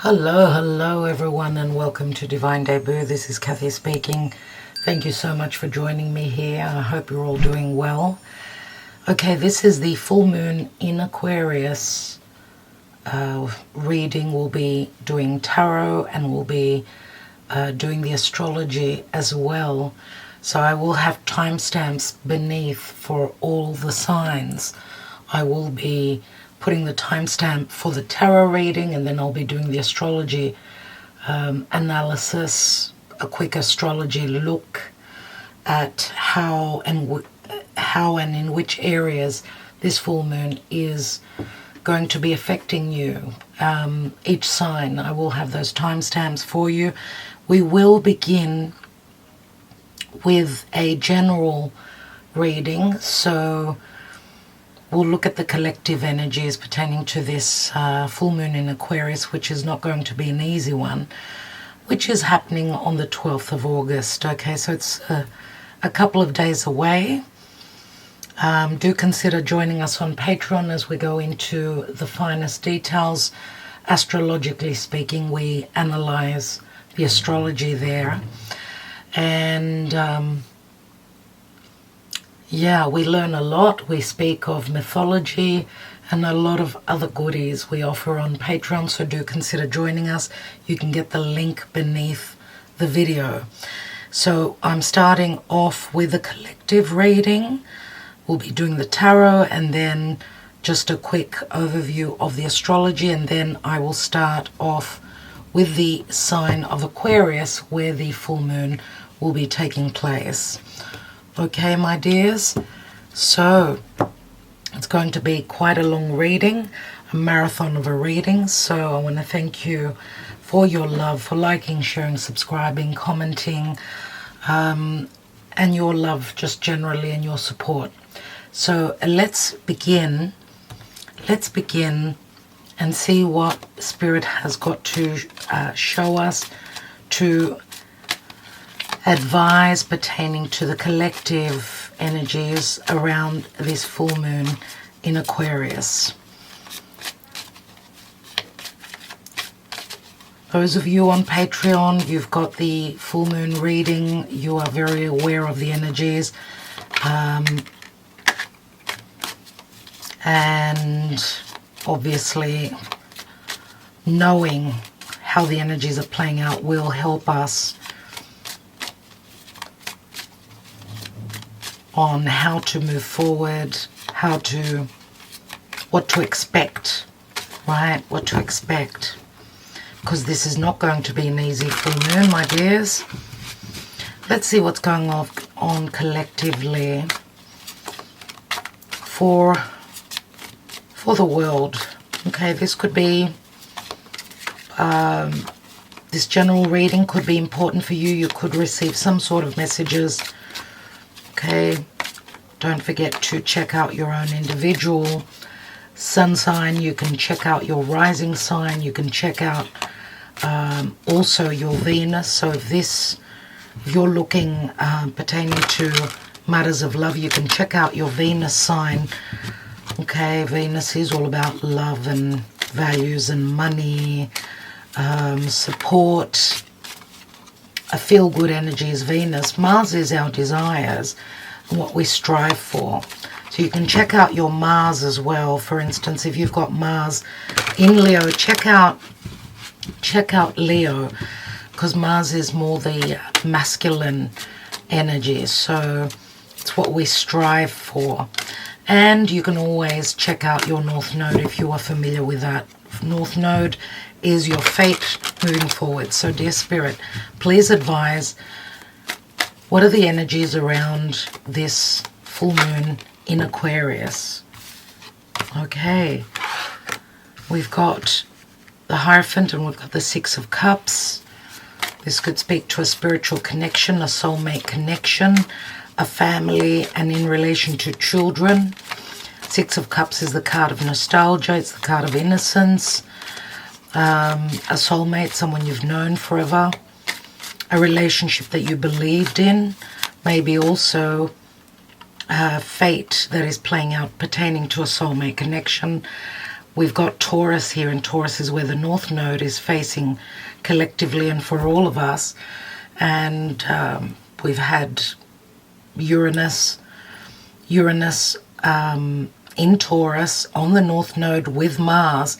Hello everyone, and welcome to Divine Debut. This is Kathy speaking. Thank you so much for joining me here. I hope you're all doing well. Okay, this is the full moon in Aquarius reading. We'll be doing tarot and we'll be doing the astrology as well. So I will have timestamps beneath for all the signs. I will be putting the timestamp for the tarot reading, and then I'll be doing the astrology analysis, a quick astrology look at how and in which areas this full moon is going to be affecting you. Each sign, I will have those timestamps for you. We will begin with a general reading, so we'll look at the collective energies pertaining to this full moon in Aquarius, which is not going to be an easy one, which is happening on the 12th of August. Okay, so it's a couple of days away. Do consider joining us on Patreon as we go into the finest details. Astrologically speaking, we analyze the astrology there. And yeah, we learn a lot. We speak of mythology and a lot of other goodies we offer on Patreon, so do consider joining us. You can get the link beneath the video. So I'm starting off with a collective reading. We'll be doing the tarot and then just a quick overview of the astrology, and then I will start off with the sign of Aquarius where the full moon will be taking place. Okay, my dears, so it's going to be quite a long reading, a marathon of a reading. So I want to thank you for your love, for liking, sharing, subscribing, commenting, and your love just generally, and your support. So let's begin and see what Spirit has got to show us, to advise pertaining to the collective energies around this full moon in Aquarius. Those of you on Patreon, you've got the full moon reading. You are very aware of the energies. And obviously knowing how the energies are playing out will help us on how to move forward, what to expect, right? What to expect. Because this is not going to be an easy full moon, my dears. Let's see what's going on collectively for the world. Okay, this could be, this general reading could be important for you. You could receive some sort of messages. Okay, don't forget to check out your own individual sun sign. You can check out your rising sign. You can check out also your Venus. So if you're looking pertaining to matters of love, you can check out your Venus sign. Okay, Venus is all about love and values and money, support. A feel-good energy is Venus. Mars is our desires and what we strive for. So you can check out your Mars as well. For instance, if you've got Mars in Leo, check out Leo, because Mars is more the masculine energy. So it's what we strive for. And you can always check out your North Node if you are familiar with that. North Node is your fate moving forward. So dear Spirit, please advise, what are the energies around this full moon in Aquarius? Okay, we've got the Hierophant and we've got the Six of Cups. This could speak to a spiritual connection, a soulmate connection, a family, and in relation to children. Six of Cups is the card of nostalgia. It's the card of innocence. A soulmate, someone you've known forever. A relationship that you believed in. Maybe also fate that is playing out pertaining to a soulmate connection. We've got Taurus here, and Taurus is where the North Node is facing collectively and for all of us. And we've had Uranus in Taurus on the North Node with Mars.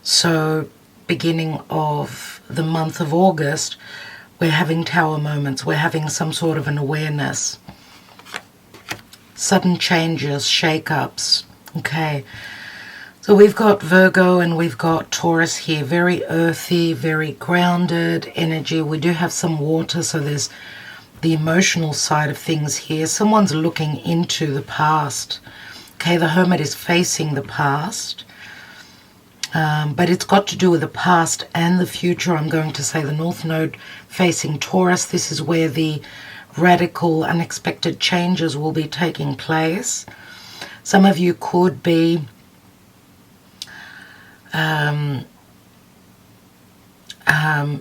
So beginning of the month of August, we're having tower moments. We're having some sort of an awareness. Sudden changes, shake-ups. Okay. So we've got Virgo and we've got Taurus here. Very earthy, very grounded energy. We do have some water, so there's the emotional side of things here. Someone's looking into the past. Okay, the Hermit is facing the past. But it's got to do with the past and the future. I'm going to say the North Node facing Taurus. This is where the radical, unexpected changes will be taking place. Some of you could be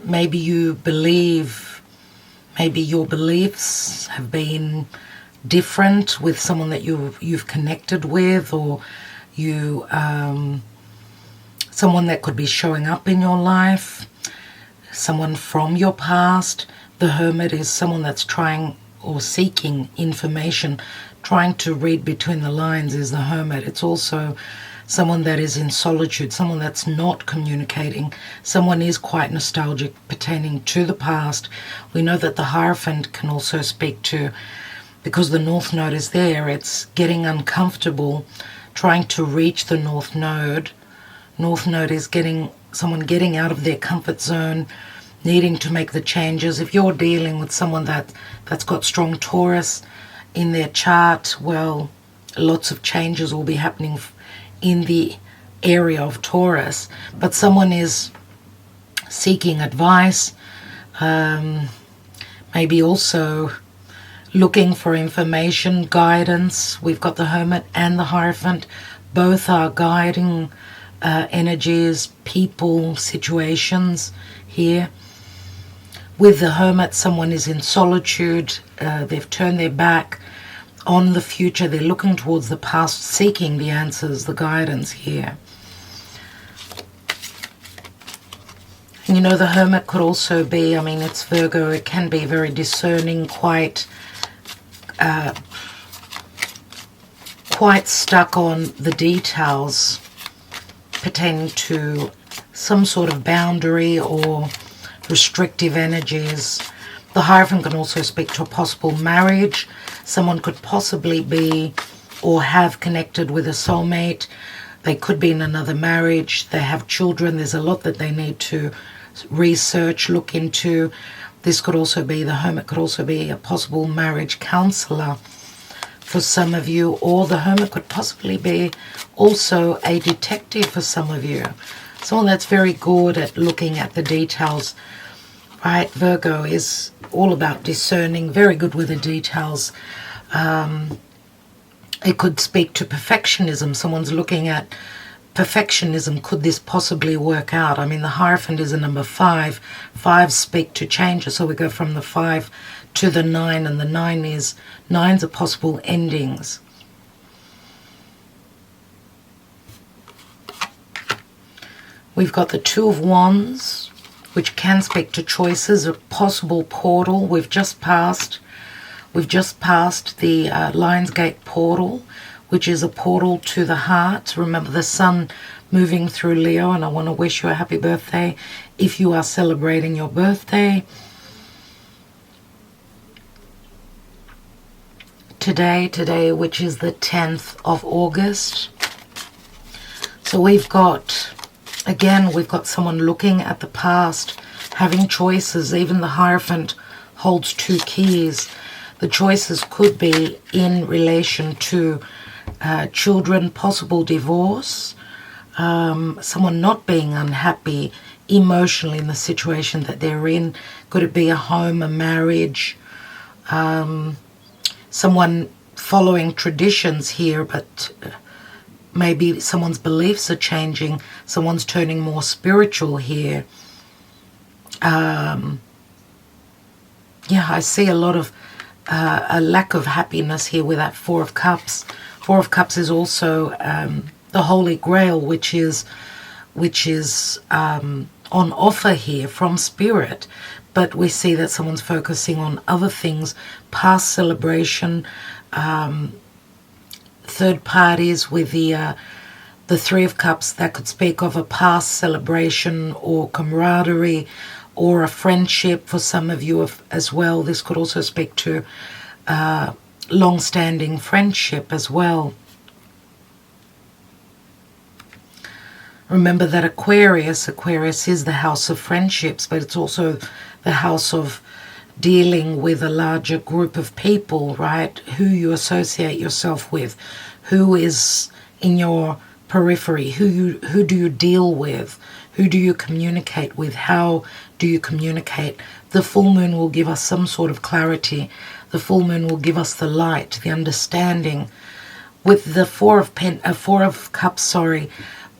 maybe you believe, maybe your beliefs have been different with someone that you've connected with, or you someone that could be showing up in your life, someone from your past. The Hermit is someone that's trying or seeking information, trying to read between the lines is the Hermit. It's also someone that is in solitude, someone that's not communicating. Someone is quite nostalgic pertaining to the past. We know that the Hierophant can also speak to, because the North Node is there, it's getting uncomfortable, trying to reach the North Node. North Node is someone getting out of their comfort zone, needing to make the changes. If you're dealing with someone that's got strong Taurus in their chart, well, lots of changes will be happening in the area of Taurus. But someone is seeking advice, maybe also looking for information, guidance. We've got the Hermit and the Hierophant. Both are guiding energies, people, situations here. With the Hermit, someone is in solitude. They've turned their back on the future. They're looking towards the past, seeking the answers, the guidance here. And you know, the Hermit could also be, I mean, it's Virgo, it can be very discerning, quite stuck on the details pertaining to some sort of boundary or restrictive energies. The Hierophant can also speak to a possible marriage. Someone could possibly be or have connected with a soulmate. They could be in another marriage. They have children. There's a lot that they need to research, look into. This could also be, the Hermit could also be a possible marriage counselor for some of you, or the Hermit could possibly be also a detective for some of you. Someone that's very good at looking at the details, right? Virgo is all about discerning, very good with the details. It could speak to perfectionism. Someone's looking at perfectionism. Could this possibly work out? I mean, the Hierophant is a number 5. 5 speak to changes. So we go from the 5 to the 9, and the 9's are possible endings. We've got the Two of Wands, which can speak to choices, a possible portal. We've just passed the Lionsgate portal, which is a portal to the heart. Remember the sun moving through Leo, and I want to wish you a happy birthday if you are celebrating your birthday. Today, which is the 10th of August. So we've got someone looking at the past, having choices. Even the Hierophant holds 2 keys. The choices could be in relation to children, possible divorce, someone not being unhappy emotionally in the situation that they're in. Could it be a home, a marriage, someone following traditions here, but maybe someone's beliefs are changing, someone's turning more spiritual here. I see a lot of a lack of happiness here with that 4 of Cups. 4 of Cups is also the Holy Grail, which is on offer here from Spirit. But we see that someone's focusing on other things, past celebration, third parties with the Three of Cups. That could speak of a past celebration or camaraderie or a friendship for some of you as well. This could also speak to long-standing friendship as well. Remember that Aquarius is the house of friendships, but it's also the house of dealing with a larger group of people, right? Who you associate yourself with, who is in your periphery, who do you deal with, who do you communicate with, how do you communicate. The full moon will give us some sort of clarity. The full moon will give us the light, the understanding. With the Four of Cups,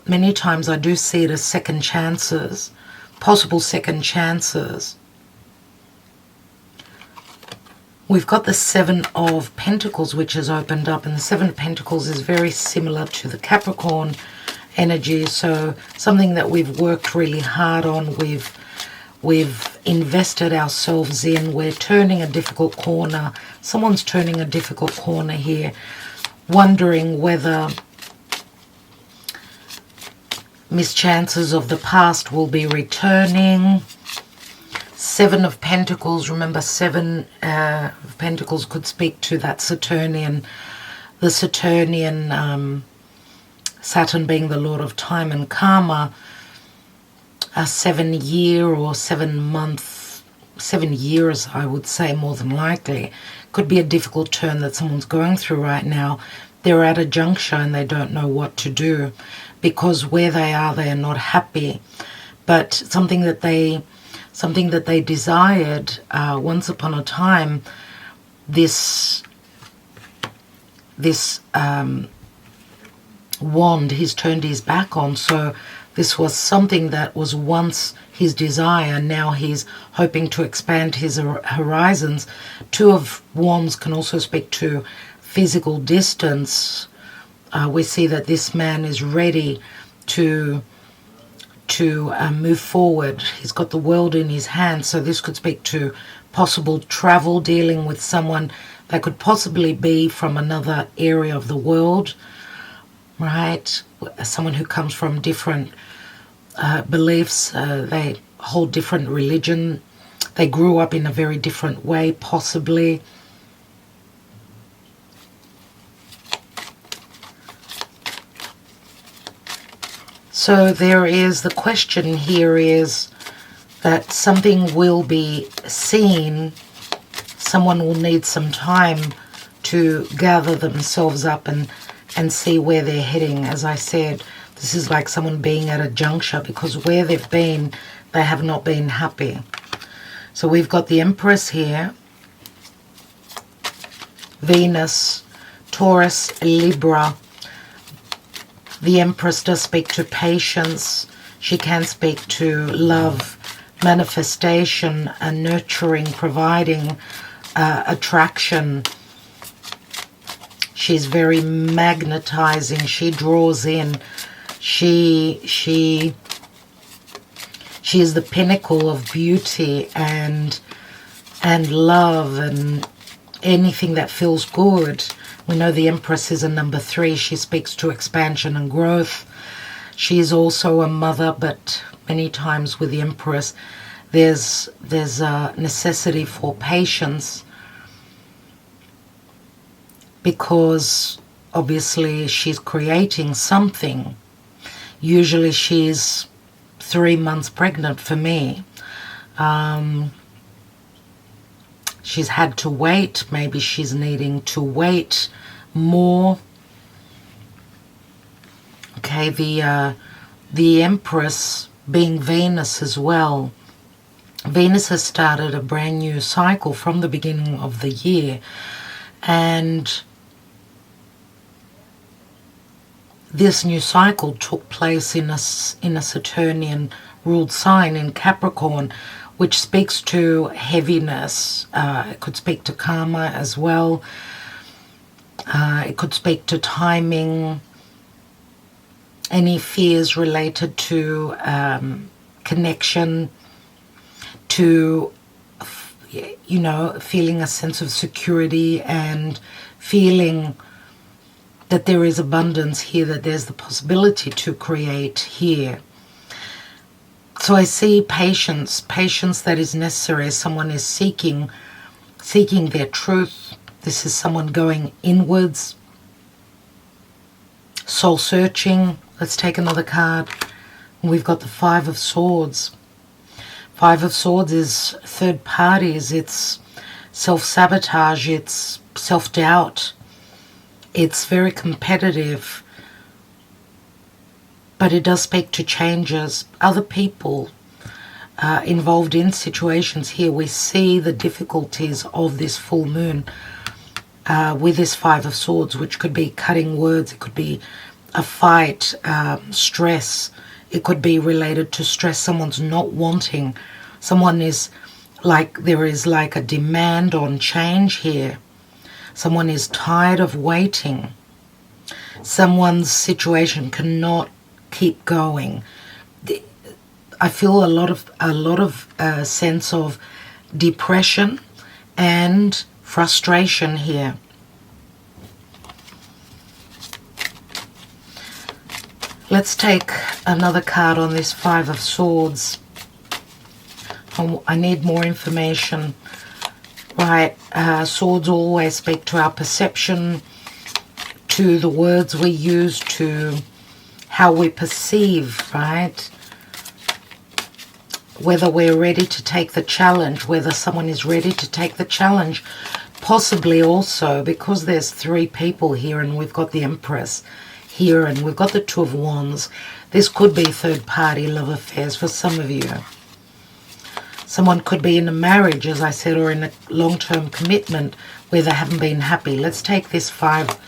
many times I do see it as second chances, possible second chances. We've got the Seven of Pentacles, which has opened up, and the Seven of Pentacles is very similar to the Capricorn energy. So something that we've worked really hard on, we've invested ourselves in, we're turning a difficult corner. Someone's turning a difficult corner here, wondering whether mischances of the past will be returning. Seven of Pentacles, remember Seven of Pentacles could speak to that Saturnian, Saturn being the Lord of time and karma, a 7 year or 7 month, 7 years I would say more than likely. Could be a difficult turn that someone's going through right now. They're at a juncture and they don't know what to do because where they are not happy. But something that they desired once upon a time, this wand he's turned his back on. So this was something that was once his desire, now he's hoping to expand his horizons. Two of Wands can also speak to physical distance. We see that this man is ready to move forward. He's got the world in his hands, so this could speak to possible travel, dealing with someone that could possibly be from another area of the world, right? Someone who comes from different beliefs, they hold different religion, they grew up in a very different way, possibly. So there is, the question here is that something will be seen. Someone will need some time to gather themselves up and see where they're heading. As I said, this is like someone being at a juncture because where they've been, they have not been happy. So we've got the Empress here, Venus, Taurus, Libra. The Empress does speak to patience. She can speak to love, manifestation, and nurturing, providing, attraction. She's very magnetizing. She draws in. She is the pinnacle of beauty and love and anything that feels good. We know the Empress is a number 3. She speaks to expansion and growth. She is also a mother, but many times with the Empress, there's a necessity for patience because obviously she's creating something. Usually she's 3 months pregnant for me. She's had to wait. Maybe she's needing to wait more. Okay, the Empress being Venus as well. Venus has started a brand new cycle from the beginning of the year, and this new cycle took place in a Saturnian ruled sign in Capricorn, which speaks to heaviness. It could speak to karma as well. It could speak to timing. any fears related to connection, to, you know, feeling a sense of security and feeling that there is abundance here, that there's the possibility to create here. So I see patience that is necessary. Someone is seeking their truth. This is someone going inwards, soul searching. Let's take another card. We've got the Five of Swords. Five of Swords is third parties. It's self-sabotage. It's self-doubt. It's very competitive. But it does speak to changes. Other people involved in situations here. We see the difficulties of this full moon with this Five of Swords, which could be cutting words. It could be a fight, stress. It could be related to stress. Someone's not wanting. Someone is like, there is like a demand on change here. Someone is tired of waiting. Someone's situation cannot keep going. I feel a lot of sense of depression and frustration here. Let's take another card on this Five of Swords. I need more information. Right, swords always speak to our perception, to the words we use, to how we perceive, right? Whether we're ready to take the challenge, whether someone is ready to take the challenge. Possibly also, because there's three people here and we've got the Empress here and we've got the Two of Wands. This could be third-party love affairs for some of you. Someone could be in a marriage, as I said, or in a long-term commitment where they haven't been happy. Let's take this Five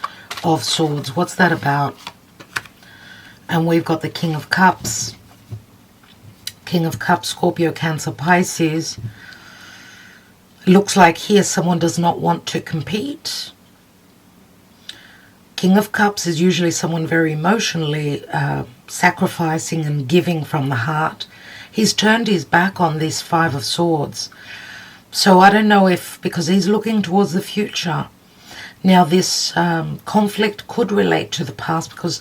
of Swords. What's that about? And we've got the King of Cups. King of Cups, Scorpio, Cancer, Pisces. Looks like here someone does not want to compete. King of Cups is usually someone very emotionally sacrificing and giving from the heart. He's turned his back on this Five of Swords. So I don't know if, because he's looking towards the future. Now this conflict could relate to the past because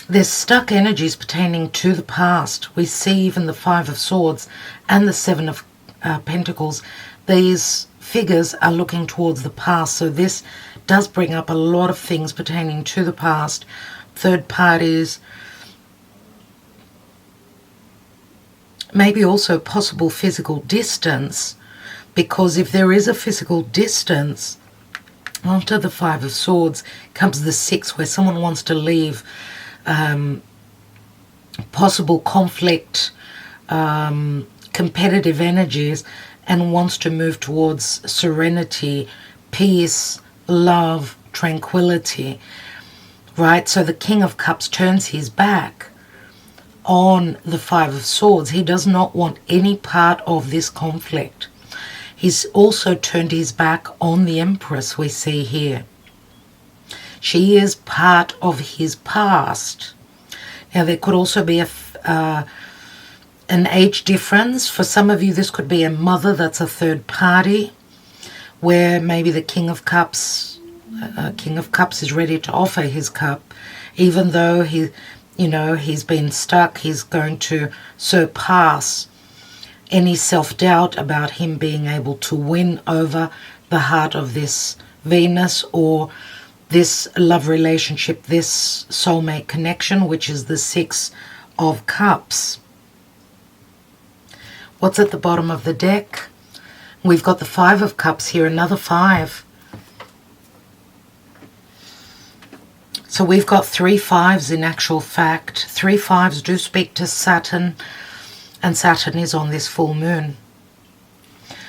there's stuck energies pertaining to the past. We see even the Five of Swords and the Seven of Pentacles. These figures are looking towards the past. So this does bring up a lot of things pertaining to the past. Third parties. Maybe also possible physical distance. Because if there is a physical distance, after the Five of Swords comes the Six, where someone wants to leave. Possible conflict, competitive energies, and wants to move towards serenity, peace, love, tranquility, right? So the King of Cups turns his back on the Five of Swords. He does not want any part of this conflict. He's also turned his back on the Empress we see here. She is part of his past. Now, there could also be an age difference. For some of you, this could be a mother that's a third party, where maybe the King of Cups is ready to offer his cup, even though he's been stuck. He's going to surpass any self-doubt about him being able to win over the heart of this Venus or this love relationship, this soulmate connection, which is the Six of Cups. What's at the bottom of the deck? We've got the Five of Cups here, another five. So we've got 3 fives in actual fact. 3 fives do speak to Saturn, and Saturn is on this full moon.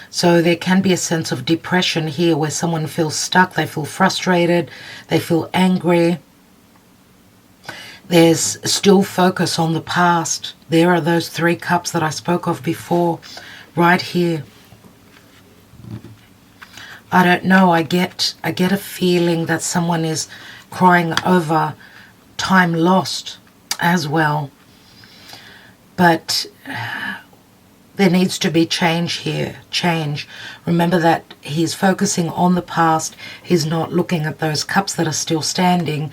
So there can be a sense of depression here where someone feels stuck, they feel frustrated, they feel angry. There's still focus on the past. There are those 3 cups that I spoke of before, right here. I don't know, I get a feeling that someone is crying over time lost, as well. But there needs to be change here, change. Remember that he's focusing on the past. He's not looking at those cups that are still standing,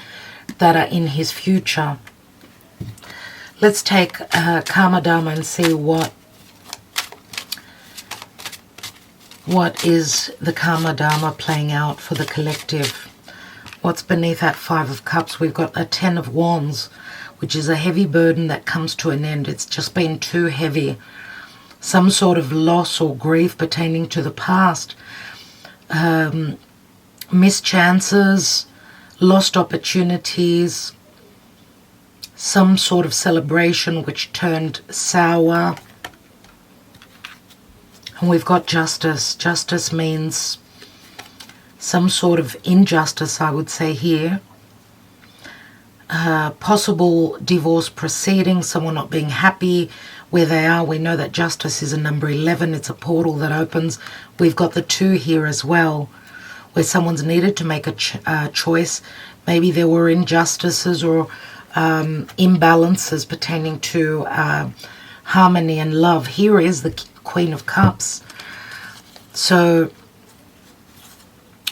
that are in his future. Let's take Karma Dharma and see what is the Karma Dharma playing out for the collective. What's beneath that Five of Cups? We've got a Ten of Wands, which is a heavy burden that comes to an end. It's just been too heavy. Some sort of loss or grief pertaining to the past. Missed chances, lost opportunities, some sort of celebration which turned sour. And we've got Justice. Justice means some sort of injustice, I would say here. Possible divorce proceedings, someone not being happy where they are. We know that Justice is a number 11. It's a portal that opens. We've got the 2 here as well, where someone's needed to make a choice. Maybe there were injustices or imbalances pertaining to harmony and love. Here is the Queen of Cups. So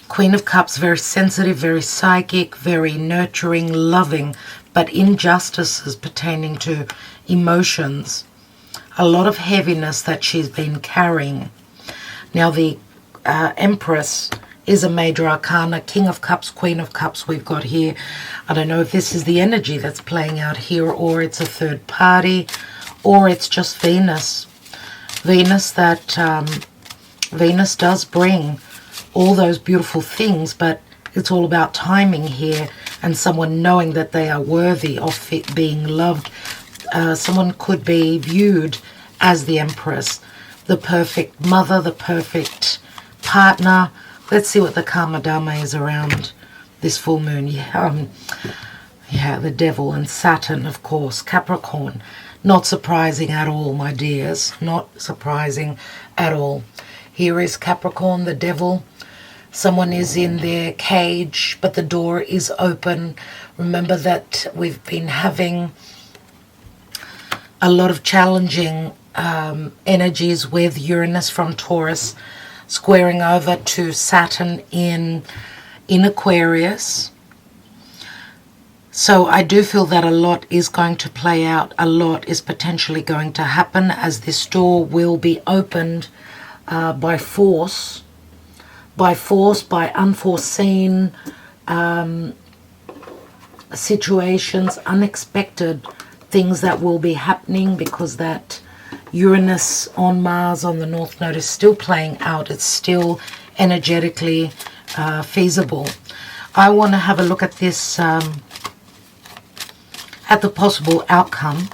Queen of Cups, very sensitive, very psychic, very nurturing, loving, but injustices pertaining to emotions. A lot of heaviness that she's been carrying. Now the Empress is a major arcana. King of Cups, Queen of Cups we've got here. I don't know if this is the energy that's playing out here, or it's a third party, or it's just Venus. Venus does bring all those beautiful things, but it's all about timing here and someone knowing that they are worthy of it being loved. Someone could be viewed as the Empress, the perfect mother, the perfect partner. Let's see what the Karma Dharma is around this full moon. Yeah, the Devil and Saturn, of course. Capricorn. Not surprising at all, my dears. Not surprising at all. Here is Capricorn, the Devil. Someone is in their cage, but the door is open. Remember that we've been having a lot of challenging energies with Uranus from Taurus squaring over to Saturn in Aquarius. So I do feel that a lot is going to play out. A lot is potentially going to happen, as this door will be opened by force, by unforeseen situations, unexpected things that will be happening, because that Uranus on Mars on the North Node is still playing out. It's still energetically feasible. I want to have a look at this, at the possible outcome,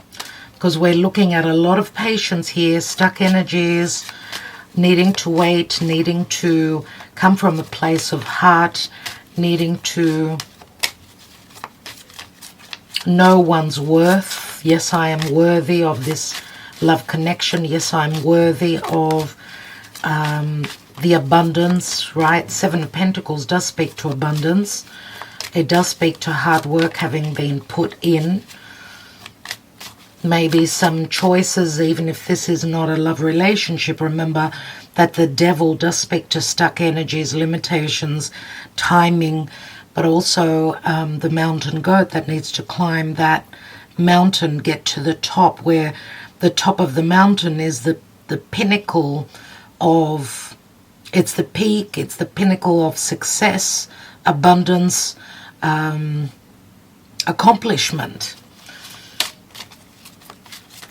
because we're looking at a lot of patience here, stuck energies, needing to wait, needing to come from a place of heart, needing to know one's worth. Yes, I am worthy of this love connection. Yes, I'm worthy of the abundance, right? Seven of Pentacles does speak to abundance. It does speak to hard work having been put in. Maybe some choices, even if this is not a love relationship. Remember that the Devil does speak to stuck energies, limitations, timing, but also the mountain goat that needs to climb that mountain, get to the top, where the top of the mountain is the pinnacle of, it's the peak, it's the pinnacle of success, abundance, accomplishment.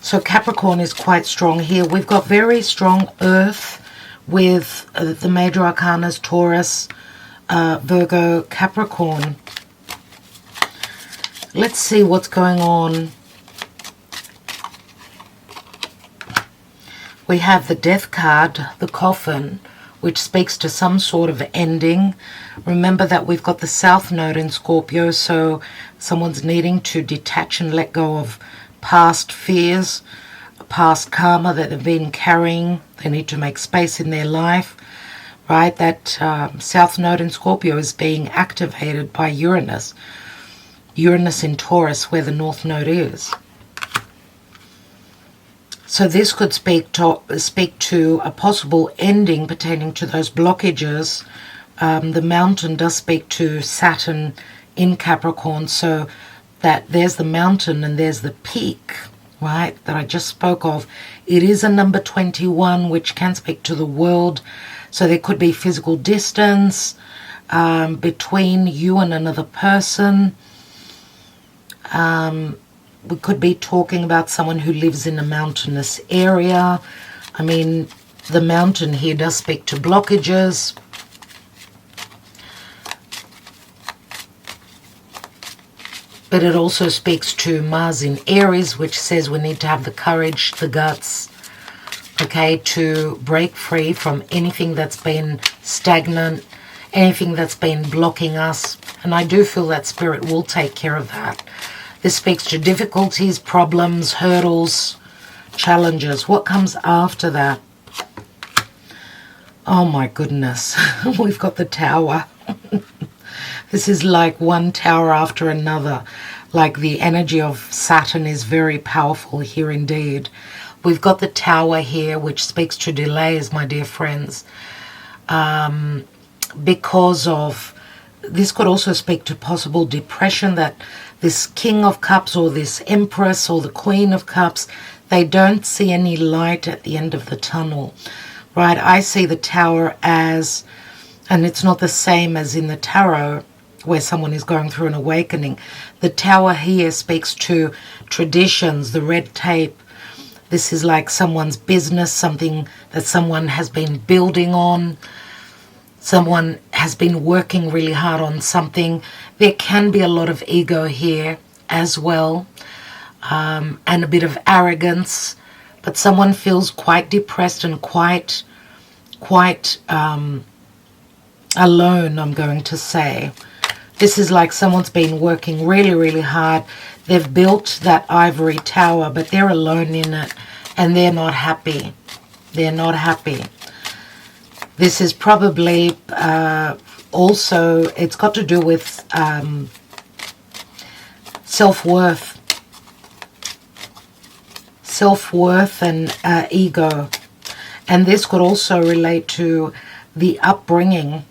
So Capricorn is quite strong here. We've got very strong earth with the major arcanas, Taurus, Virgo, Capricorn. Let's see what's going on. We have the Death card, the Coffin, which speaks to some sort of ending. Remember that we've got the South Node in Scorpio, so someone's needing to detach and let go of past fears, past karma that they've been carrying. They need to make space in their life, right? That South Node in Scorpio is being activated by Uranus. Uranus in Taurus, where the North Node is. So this could speak to a possible ending pertaining to those blockages. The mountain does speak to Saturn in Capricorn, so that there's the mountain and there's the peak, right, that I just spoke of. It is a number 21, which can speak to the world. So there could be physical distance between you and another person. We could be talking about someone who lives in a mountainous area. I mean, the mountain here does speak to blockages. But it also speaks to Mars in Aries, which says we need to have the courage, the guts, okay, to break free from anything that's been stagnant, anything that's been blocking us. And I do feel that Spirit will take care of that. This speaks to difficulties, problems, hurdles, challenges. What comes after that? Oh my goodness. We've got the Tower. This is like one tower after another. Like the energy of Saturn is very powerful here indeed. We've got the Tower here, which speaks to delays, my dear friends. Because of, this could also speak to possible depression, that this King of Cups or this Empress or the Queen of Cups, they don't see any light at the end of the tunnel, right? I see the Tower as, and it's not the same as in the tarot where someone is going through an awakening. The Tower here speaks to traditions, the red tape. This is like someone's business, something that someone has been building on. Someone has been working really hard on something. There can be a lot of ego here as well, and a bit of arrogance. But someone feels quite depressed and quite alone, I'm going to say. This is like someone's been working really, really hard. They've built that ivory tower, but they're alone in it, and they're not happy. They're not happy. This is probably also, it's got to do with self-worth. Self-worth and ego. And this could also relate to the upbringing.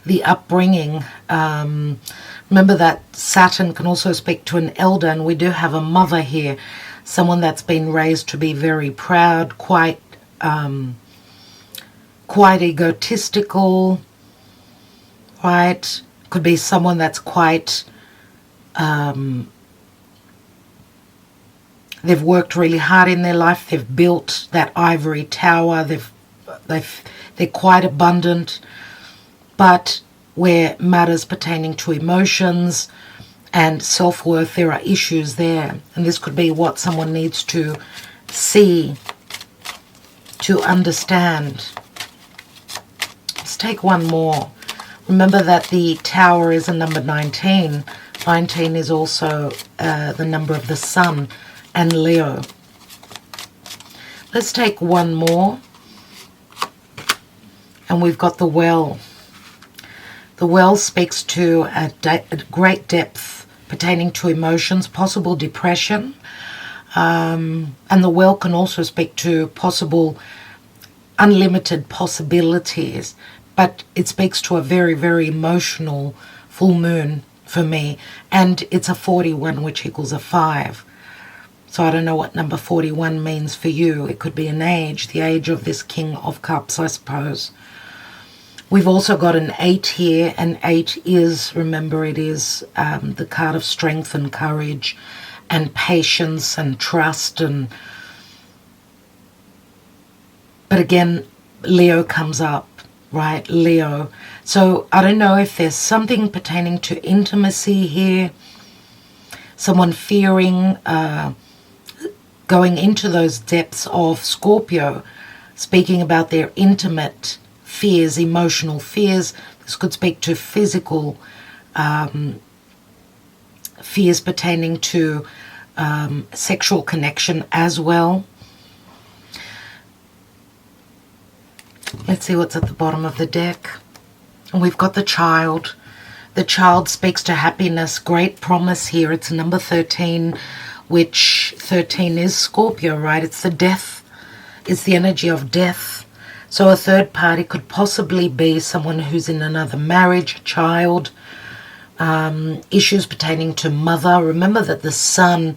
The upbringing. Remember that Saturn can also speak to an elder, and we do have a mother here. Someone that's been raised to be very proud, quite egotistical, right? Could be someone that's quite, they've worked really hard in their life. They've built that ivory tower. They're quite abundant, but where matters pertaining to emotions and self-worth, there are issues there. And this could be what someone needs to see, to understand. Let's take one more. Remember that the Tower is a number 19. 19 is also the number of the Sun and Leo. Let's take one more. And we've got the Well. The Well speaks to a great depth pertaining to emotions, possible depression. And the Well can also speak to possible unlimited possibilities. But it speaks to a very, very emotional full moon for me. And it's a 41, which equals a 5. So I don't know what number 41 means for you. It could be an age, the age of this King of Cups, I suppose. We've also got an 8 here, and 8 is, remember, it is the card of strength and courage and patience and trust. But again, Leo comes up, right? Leo. So I don't know if there's something pertaining to intimacy here. Someone fearing, going into those depths of Scorpio, speaking about their intimate fears, emotional fears. This could speak to physical fears pertaining to sexual connection as well. Let's see what's at the bottom of the deck. And we've got the Child. The child speaks to happiness, great promise here. It's number 13, which 13 is Scorpio, right? It's the death. It's the energy of death. So a third party could possibly be someone who's in another marriage, child, issues pertaining to mother. Remember that the sun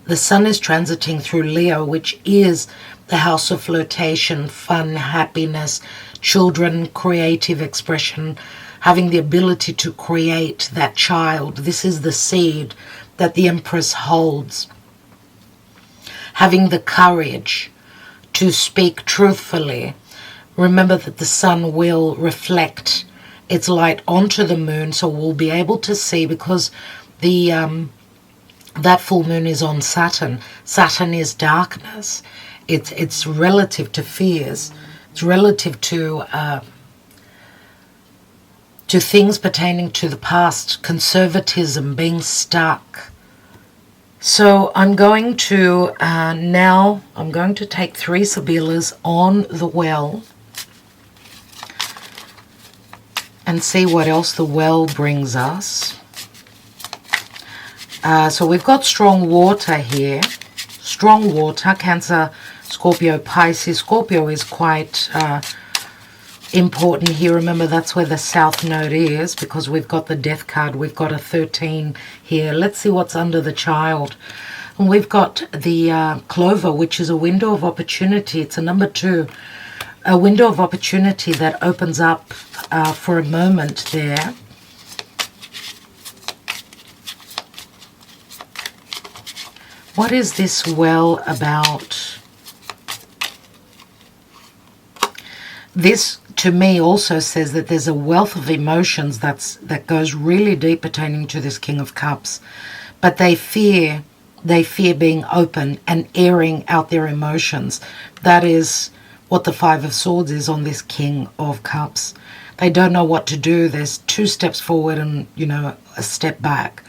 is transiting through Leo, which is the house of flirtation, fun, happiness, children, creative expression, having the ability to create that child. This is the seed that the Empress holds. Having the courage to speak truthfully. Remember that the sun will reflect its light onto the moon, so we'll be able to see, because the that full moon is on Saturn. Saturn is darkness. It's relative to fears. It's relative to things pertaining to the past, conservatism, being stuck. So I'm going to now I'm going to take 3 Sibyllers on the well and see what else the well brings us. So we've got strong water here. Strong water, Cancer, Scorpio, Pisces. Scorpio is quite important here. Remember, that's where the South Node is, because we've got the Death card. We've got a 13 here. Let's see what's under the child. And we've got the Clover, which is a window of opportunity. It's a number 2. A window of opportunity that opens up for a moment there. What is this well about? This, to me, also says that there's a wealth of emotions that goes really deep pertaining to this King of Cups. But they fear being open and airing out their emotions. That is what the 5 of Swords is on this King of Cups. They don't know what to do. There's 2 steps forward and, a step back.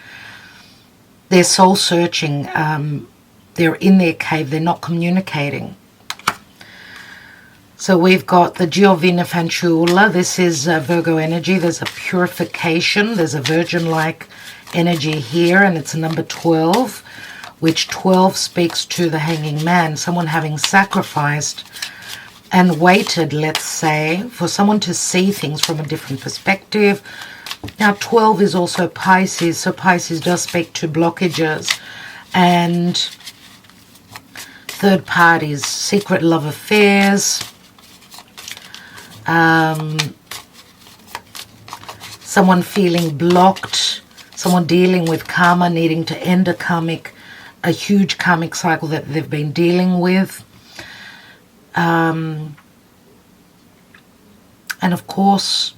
They're soul searching. They're in their cave. They're not communicating. So we've got the Giovina Fanciulla. This is Virgo energy. There's a purification. There's a virgin-like energy here, and it's a number 12, which 12 speaks to the hanging man, someone having sacrificed and waited, let's say, for someone to see things from a different perspective. Now, 12 is also Pisces, so Pisces does speak to blockages and third parties, secret love affairs, someone feeling blocked, someone dealing with karma, needing to end a huge karmic cycle that they've been dealing with. And of course,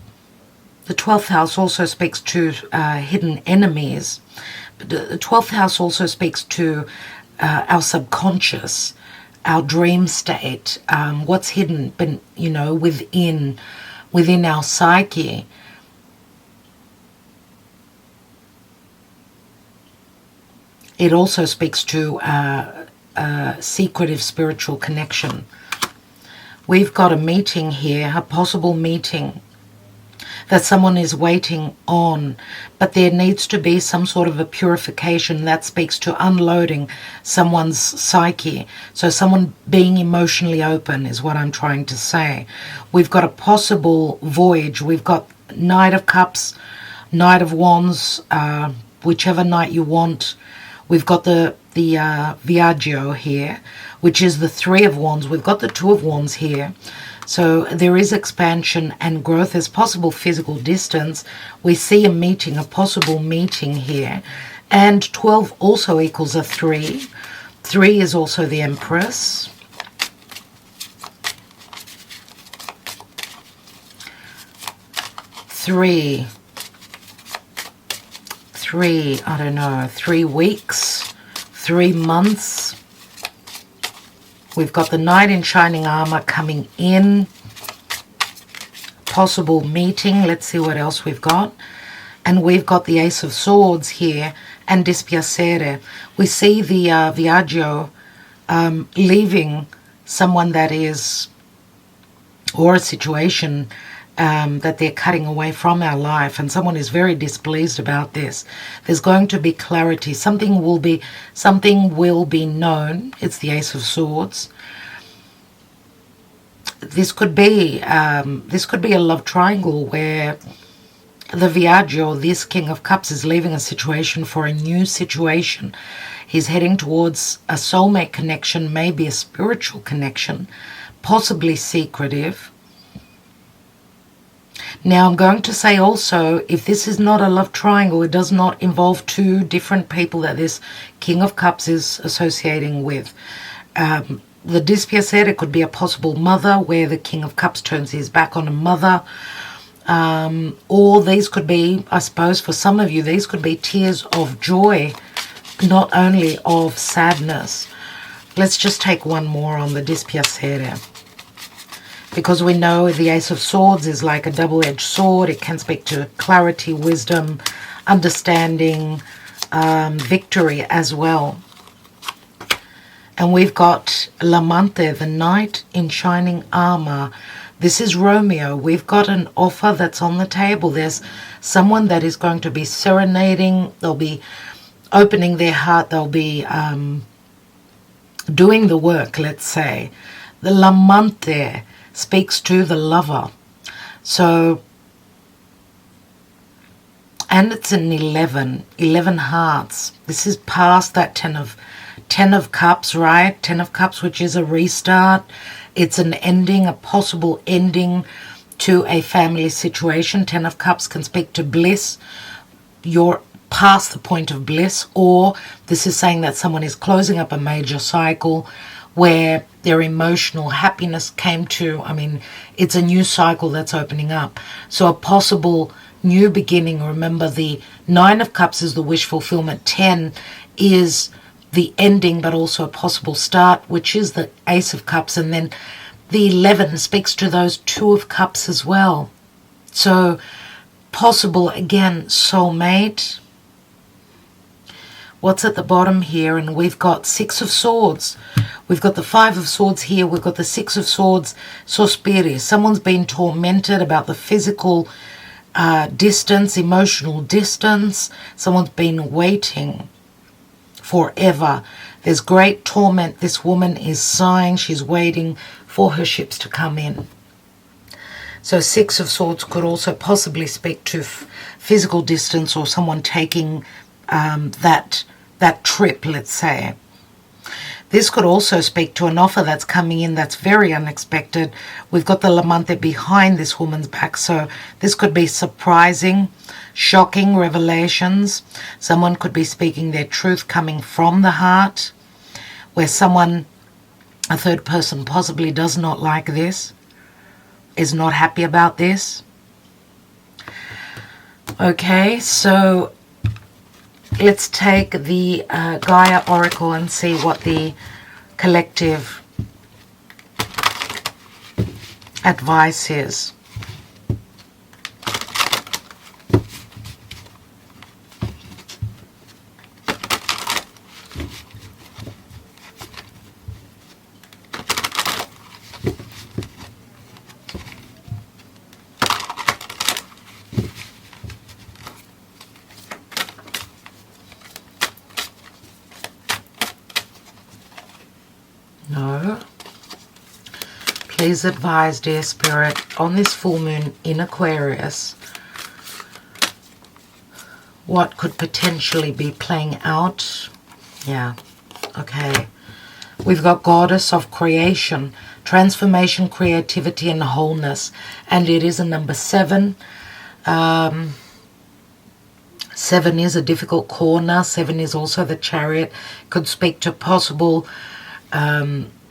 the 12th house also speaks to hidden enemies. But the 12th house also speaks to our subconscious, our dream state, what's hidden, within our psyche. It also speaks to a secretive spiritual connection. We've got a meeting here, a possible meeting that someone is waiting on, but there needs to be some sort of a purification that speaks to unloading someone's psyche. So someone being emotionally open is what I'm trying to say. We've got a possible voyage. We've got Knight of Cups, Knight of Wands, whichever knight you want. We've got the Viaggio here, which is the 3 of Wands. We've got the 2 of Wands here. So there is expansion and growth. There's possible physical distance. We see a meeting, a possible meeting here. And 12 also equals a 3. 3 is also the Empress. Three, I don't know, 3 weeks, 3 months. We've got the Knight in shining armor coming in. Possible meeting. Let's see what else we've got. And we've got the Ace of Swords here and Dispiacere. We see the Viaggio leaving someone that is, or a situation that they're cutting away from our life, and someone is very displeased about this. There's going to be clarity. Something will be known. It's the Ace of Swords. This could be a love triangle where the Viaggio, this King of Cups, is leaving a situation for a new situation. He's heading towards a soulmate connection, maybe a spiritual connection, possibly secretive. Now, I'm going to say also, if this is not a love triangle, it does not involve two different people that this King of Cups is associating with. The dispiacere could be a possible mother, where the King of Cups turns his back on a mother. Or these could be, I suppose, for some of you, these could be tears of joy, not only of sadness. Let's just take one more on the dispiacere, because we know the Ace of Swords is like a double-edged sword. It can speak to clarity, wisdom, understanding, victory as well. And we've got L'Amante, the Knight in Shining Armor. This is Romeo. We've got an offer that's on the table. There's someone that is going to be serenading. They'll be opening their heart. They'll be doing the work, let's say. The L'Amante speaks to the lover. So, and it's an 11 hearts. This is past that 10 of Cups, right? 10 of Cups, which is a restart. It's an ending, a possible ending to a family situation. 10 of Cups can speak to bliss. You're past the point of bliss, or this is saying that someone is closing up a major cycle where their emotional happiness came to, it's a new cycle that's opening up. So a possible new beginning. Remember, the 9 of Cups is the wish fulfillment. 10 is the ending, but also a possible start, which is the Ace of Cups. And then the 11 speaks to those 2 of Cups as well. So possible, again, soulmate. What's at the bottom here? And we've got 6 of Swords. We've got the 5 of Swords here. We've got the 6 of Swords, Sospiri. Someone's been tormented about the physical distance, emotional distance. Someone's been waiting forever. There's great torment. This woman is sighing. She's waiting for her ships to come in. So 6 of Swords could also possibly speak to physical distance, or someone taking that trip, let's say. This could also speak to an offer that's coming in that's very unexpected. We've got the L'Amante behind this woman's back, so this could be surprising, shocking revelations. Someone could be speaking their truth coming from the heart, where someone, a third person, possibly does not like this, is not happy about this. Okay, so let's take the Gaia Oracle and see what the collective advice is. No. Please advise, dear Spirit, on this full moon in Aquarius, what could potentially be playing out? Yeah, okay. We've got Goddess of Creation, Transformation, Creativity, and Wholeness. And it is a number 7. 7 is a difficult corner. 7 is also the Chariot. Could speak to possible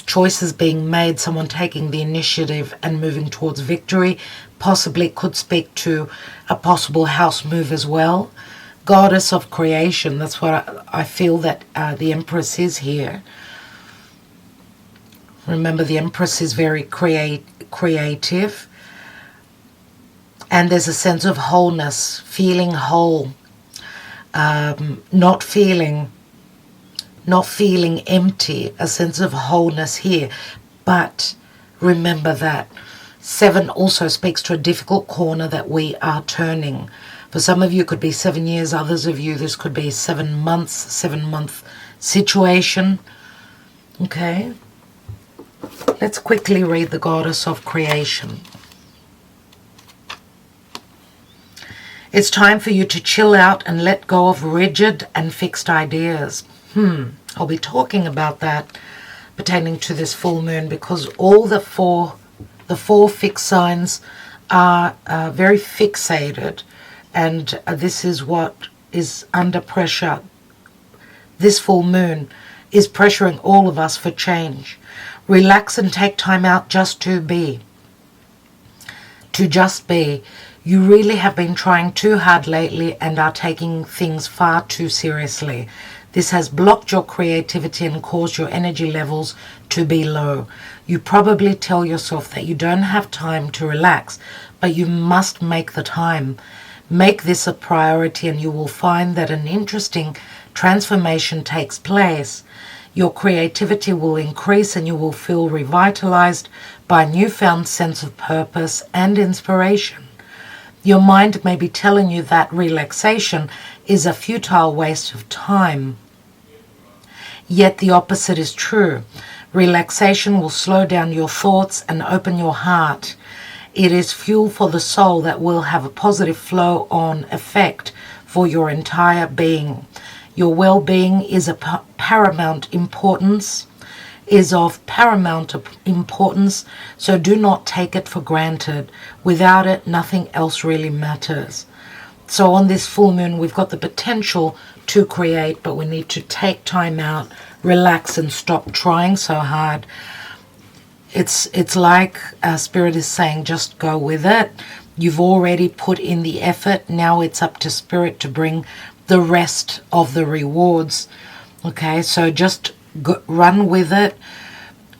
choices being made, someone taking the initiative and moving towards victory. Possibly could speak to a possible house move as well. Goddess of Creation, that's what I feel that the Empress is here. Remember, the Empress is very creative. And there's a sense of wholeness, feeling whole, not feeling empty, a sense of wholeness here. But remember that 7 also speaks to a difficult corner that we are turning. For some of you, it could be 7 years. Others of you, this could be 7 months, 7-month situation. Okay. Let's quickly read the Goddess of Creation. It's time for you to chill out and let go of rigid and fixed ideas. I'll be talking about that pertaining to this full moon, because all the four fixed signs are very fixated, and this is what is under pressure. This full moon is pressuring all of us for change. Relax and take time out just to be. To just be. You really have been trying too hard lately and are taking things far too seriously. This has blocked your creativity and caused your energy levels to be low. You probably tell yourself that you don't have time to relax, but you must make the time. Make this a priority and you will find that an interesting transformation takes place. Your creativity will increase and you will feel revitalized by a newfound sense of purpose and inspiration. Your mind may be telling you that relaxation is a futile waste of time. Yet the opposite is true. Relaxation will slow down your thoughts and open your heart. It is fuel for the soul that will have a positive flow-on effect for your entire being. Your well-being is of paramount importance, so do not take it for granted. Without it, nothing else really matters. So on this full moon, we've got the potential to create, but we need to take time out, relax, and stop trying so hard. It's like Spirit is saying, just go with it. You've already put in the effort. Now it's up to Spirit to bring the rest of the rewards. Okay, so just run with it.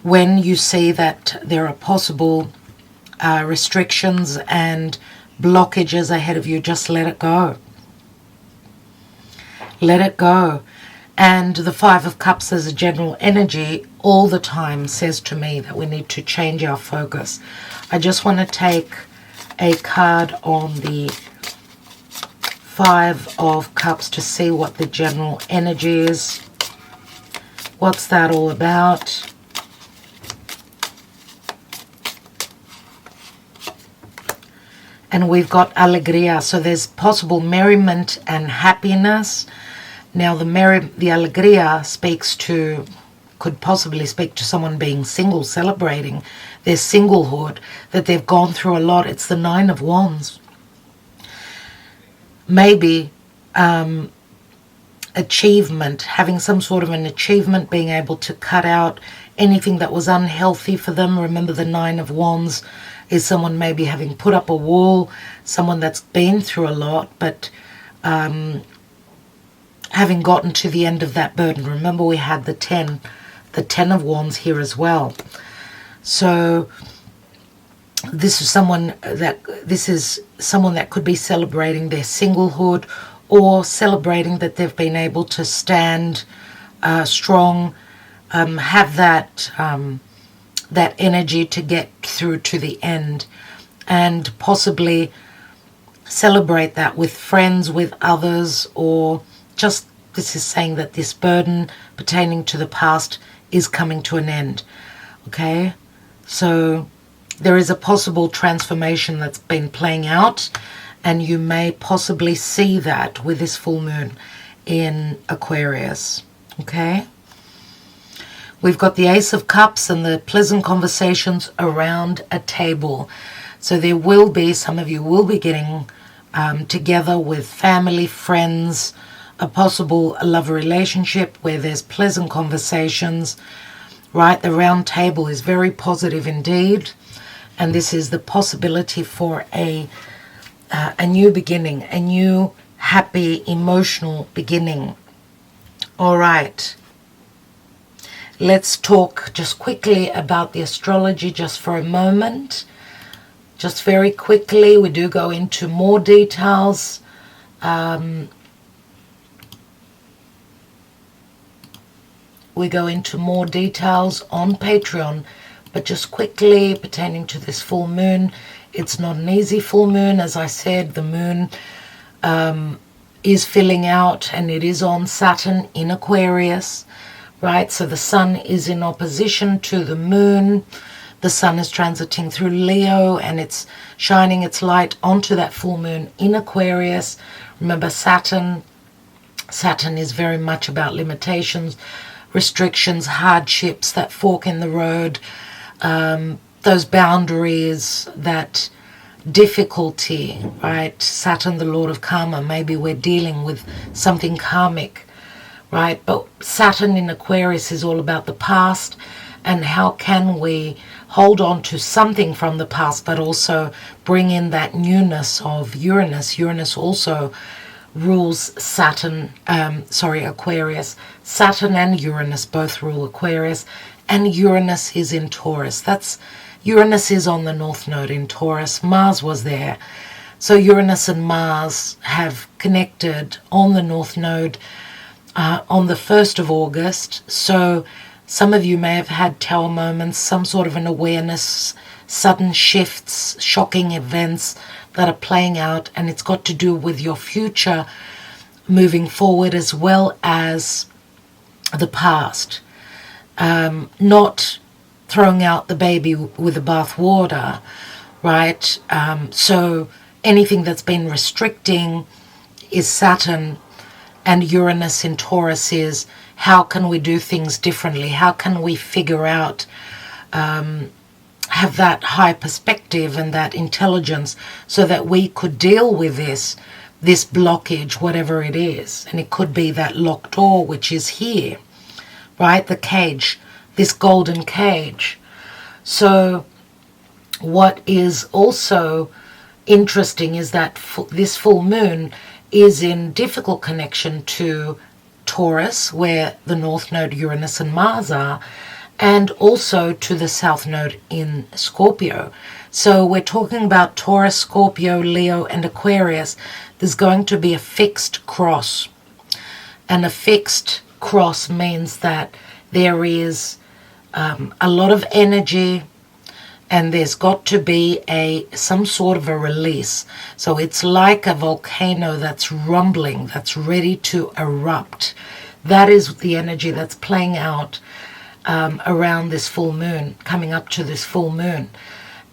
When you see that there are possible restrictions and blockages ahead of you, just let it go. Let it go. And the Five of Cups as a general energy all the time says to me that we need to change our focus. I just want to take a card on the Five of Cups to see what the general energy is. What's that all about? And we've got alegría, so there's possible merriment and happiness. Now the alegría could possibly speak to someone being single, celebrating their singlehood, that they've gone through a lot. It's the Nine of Wands. Maybe achievement, having some sort of an achievement, being able to cut out anything that was unhealthy for them. Remember, the Nine of Wands is someone maybe having put up a wall, someone that's been through a lot, but having gotten to the end of that burden. Remember, we had the Ten of Wands here as well. So this is someone that could be celebrating their singlehood, or celebrating that they've been able to stand strong, have that energy to get through to the end, and possibly celebrate that with friends, with others, or just, this is saying that this burden pertaining to the past is coming to an end. Okay, so there is a possible transformation that's been playing out, and you may possibly see that with this full moon in Aquarius. Okay, we've got the Ace of Cups and the pleasant conversations around a table. So there will be, some of you will be getting together with family, friends, a possible love relationship where there's pleasant conversations, right? The round table is very positive indeed. And this is the possibility for a new beginning, a new happy emotional beginning. All right. Let's talk just quickly about the astrology just for a moment. Just very quickly, we do go into more details. We go into more details on Patreon, But just quickly, pertaining to this full moon, it's not an easy full moon. As I said, the moon is filling out, and it is on Saturn in Aquarius, right? So the sun is in opposition to the moon. The sun is transiting through Leo, and it's shining its light onto that full moon in Aquarius. Remember, Saturn is very much about limitations, restrictions, hardships, that fork in the road, those boundaries, that difficulty, right? Saturn, the Lord of Karma. Maybe we're dealing with something karmic, right? But Saturn in Aquarius is all about the past, and how can we hold on to something from the past, but also bring in that newness of Uranus. Uranus also rules Aquarius. Saturn and Uranus both rule Aquarius, and Uranus is in Taurus. Uranus is on the North Node in Taurus. Mars was there. So Uranus and Mars have connected on the North Node on the 1st of August. So some of you may have had tower moments, some sort of an awareness, sudden shifts, shocking events that are playing out, and it's got to do with your future moving forward as well as the past. Not throwing out the baby with the bath water, right? So anything that's been restricting is Saturn, and Uranus in Taurus is how can we do things differently? How can we figure out, have that high perspective and that intelligence so that we could deal with this blockage, whatever it is. And it could be that locked door, which is here, right? The cage, this golden cage. So what is also interesting is that this full moon is in difficult connection to Taurus, where the North Node, Uranus and Mars are, and also to the South Node in Scorpio. So we're talking about Taurus, Scorpio, Leo and Aquarius. There's going to be a fixed cross. And a fixed cross means that there is a lot of energy, and there's got to be some sort of a release. So it's like a volcano that's rumbling, that's ready to erupt. That is the energy that's playing out around this full moon, coming up to this full moon.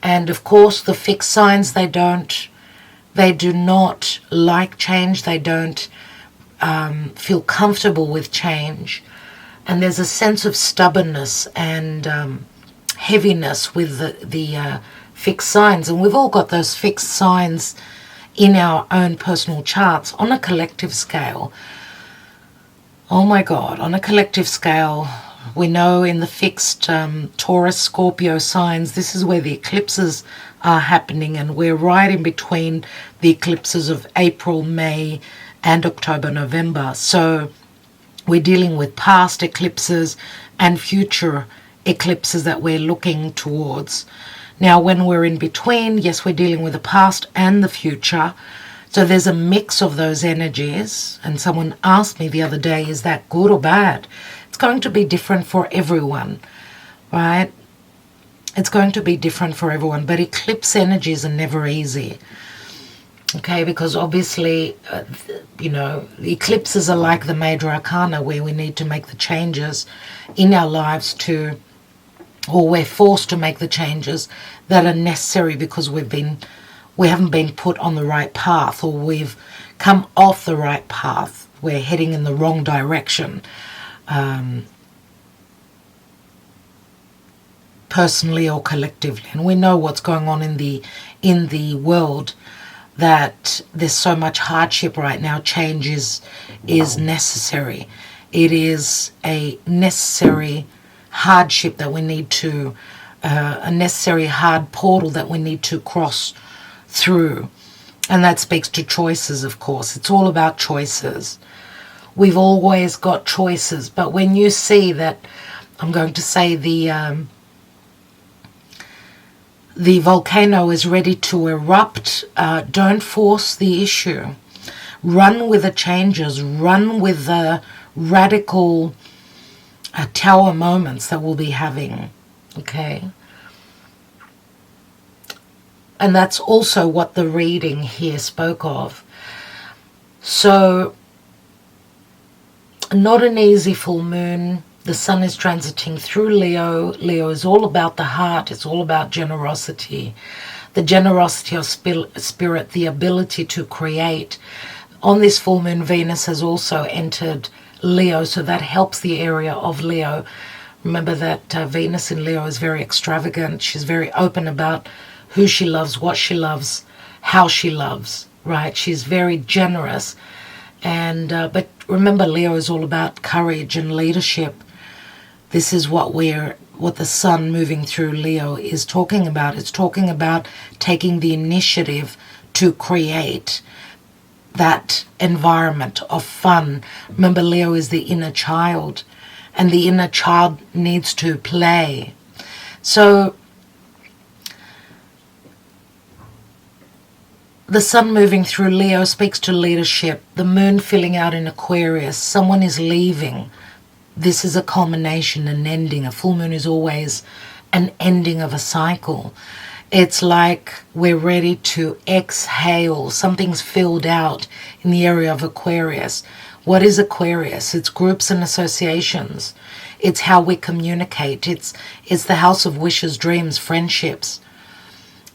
And of course, the fixed signs, they do not like change. They don't feel comfortable with change. And there's a sense of stubbornness and heaviness with the fixed signs. And we've all got those fixed signs in our own personal charts on a collective scale. Oh my God, on a collective scale, we know in the fixed Taurus, Scorpio signs, this is where the eclipses are happening, and we're right in between the eclipses of April, May, and October, November. So we're dealing with past eclipses and future eclipses that we're looking towards. Now, when we're in between, yes, we're dealing with the past and the future. So there's a mix of those energies. And someone asked me the other day, is that good or bad? It's going to be different for everyone, right? It's going to be different for everyone. But eclipse energies are never easy. Okay, because obviously, the eclipses are like the major arcana, where we need to make the changes in our lives or we're forced to make the changes that are necessary because we haven't been put on the right path, or we've come off the right path. We're heading in the wrong direction, personally or collectively. And we know what's going on in the world, that there's so much hardship right now. Change is necessary. It is a necessary hardship that we need to, a necessary hard portal that we need to cross through. And that speaks to choices, of course. It's all about choices. We've always got choices. But when you see that, I'm going to say the volcano is ready to erupt, don't force the issue. Run with the changes. Run with the radical tower moments that we'll be having. Okay? And that's also what the reading here spoke of. So, not an easy full moon. The sun is transiting through Leo. Leo is all about the heart. It's all about generosity. The generosity of spirit, the ability to create. On this full moon, Venus has also entered Leo, so that helps the area of Leo. Remember that Venus in Leo is very extravagant. She's very open about who she loves, what she loves, how she loves, right? She's very generous. And but remember, Leo is all about courage and leadership. This is what the sun moving through Leo is talking about. It's talking about taking the initiative to create that environment of fun. Remember, Leo is the inner child, and the inner child needs to play. So the sun moving through Leo speaks to leadership. The moon filling out in Aquarius. Someone is leaving. This is a culmination, an ending. A full moon is always an ending of a cycle. It's like we're ready to exhale. Something's filled out in the area of Aquarius. What is Aquarius? It's groups and associations. It's how we communicate. It's the house of wishes, dreams, friendships.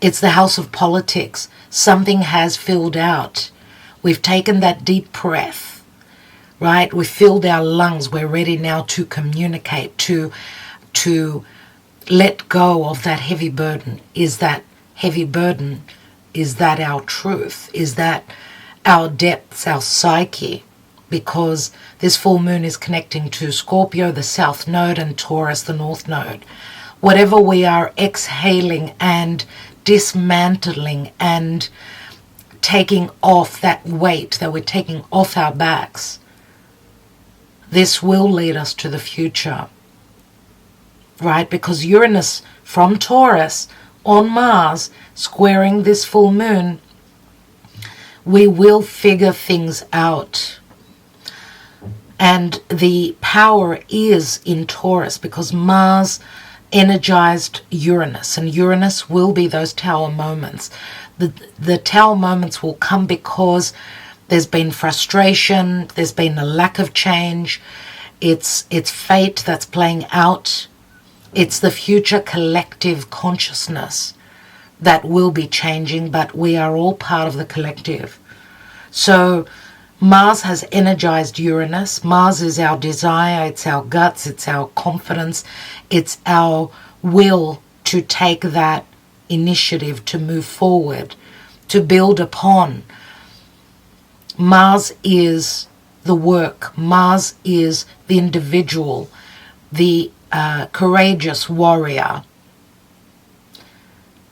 It's the house of politics. Something has filled out. We've taken that deep breath, right? We've filled our lungs. We're ready now to communicate, to let go of that heavy burden. Is that heavy burden, is that our truth? Is that our depths, our psyche? Because this full moon is connecting to Scorpio, the south node, and Taurus, the north node. Whatever we are exhaling and dismantling and taking off, that weight that we're taking off our backs, this will lead us to the future. Right? Because Uranus from Taurus on Mars squaring this full moon, we will figure things out. And the power is in Taurus because Mars energized Uranus, and Uranus will be those tower moments. The tower moments will come because there's been frustration, there's been a lack of change, it's fate that's playing out. It's the future collective consciousness that will be changing, but we are all part of the collective. So Mars has energized Uranus. Mars is our desire, it's our guts, it's our confidence, it's our will to take that initiative to move forward, to build upon. Mars is the work. Mars is the individual, the courageous warrior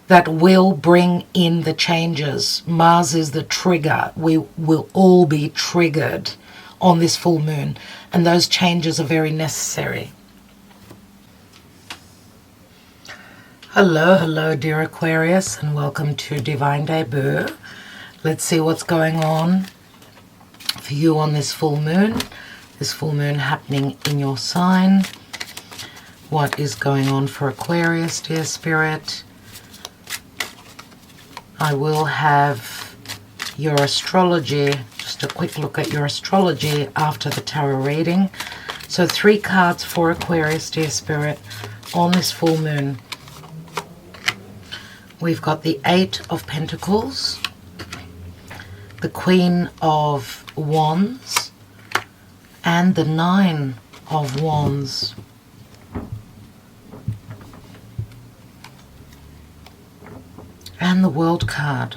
that will bring in the changes. Mars is the trigger. We will all be triggered on this full moon, and those changes are very necessary. Hello, dear Aquarius, and welcome to Divine Debut. Let's see what's going on for you on this full moon. This full moon happening in your sign. What is going on for Aquarius, dear Spirit? I will have your astrology, just a quick look at your astrology after the tarot reading. So 3 cards for Aquarius, dear Spirit, on this full moon. We've got the 8 of Pentacles, the Queen of Wands, and the 9 of Wands. And the World card.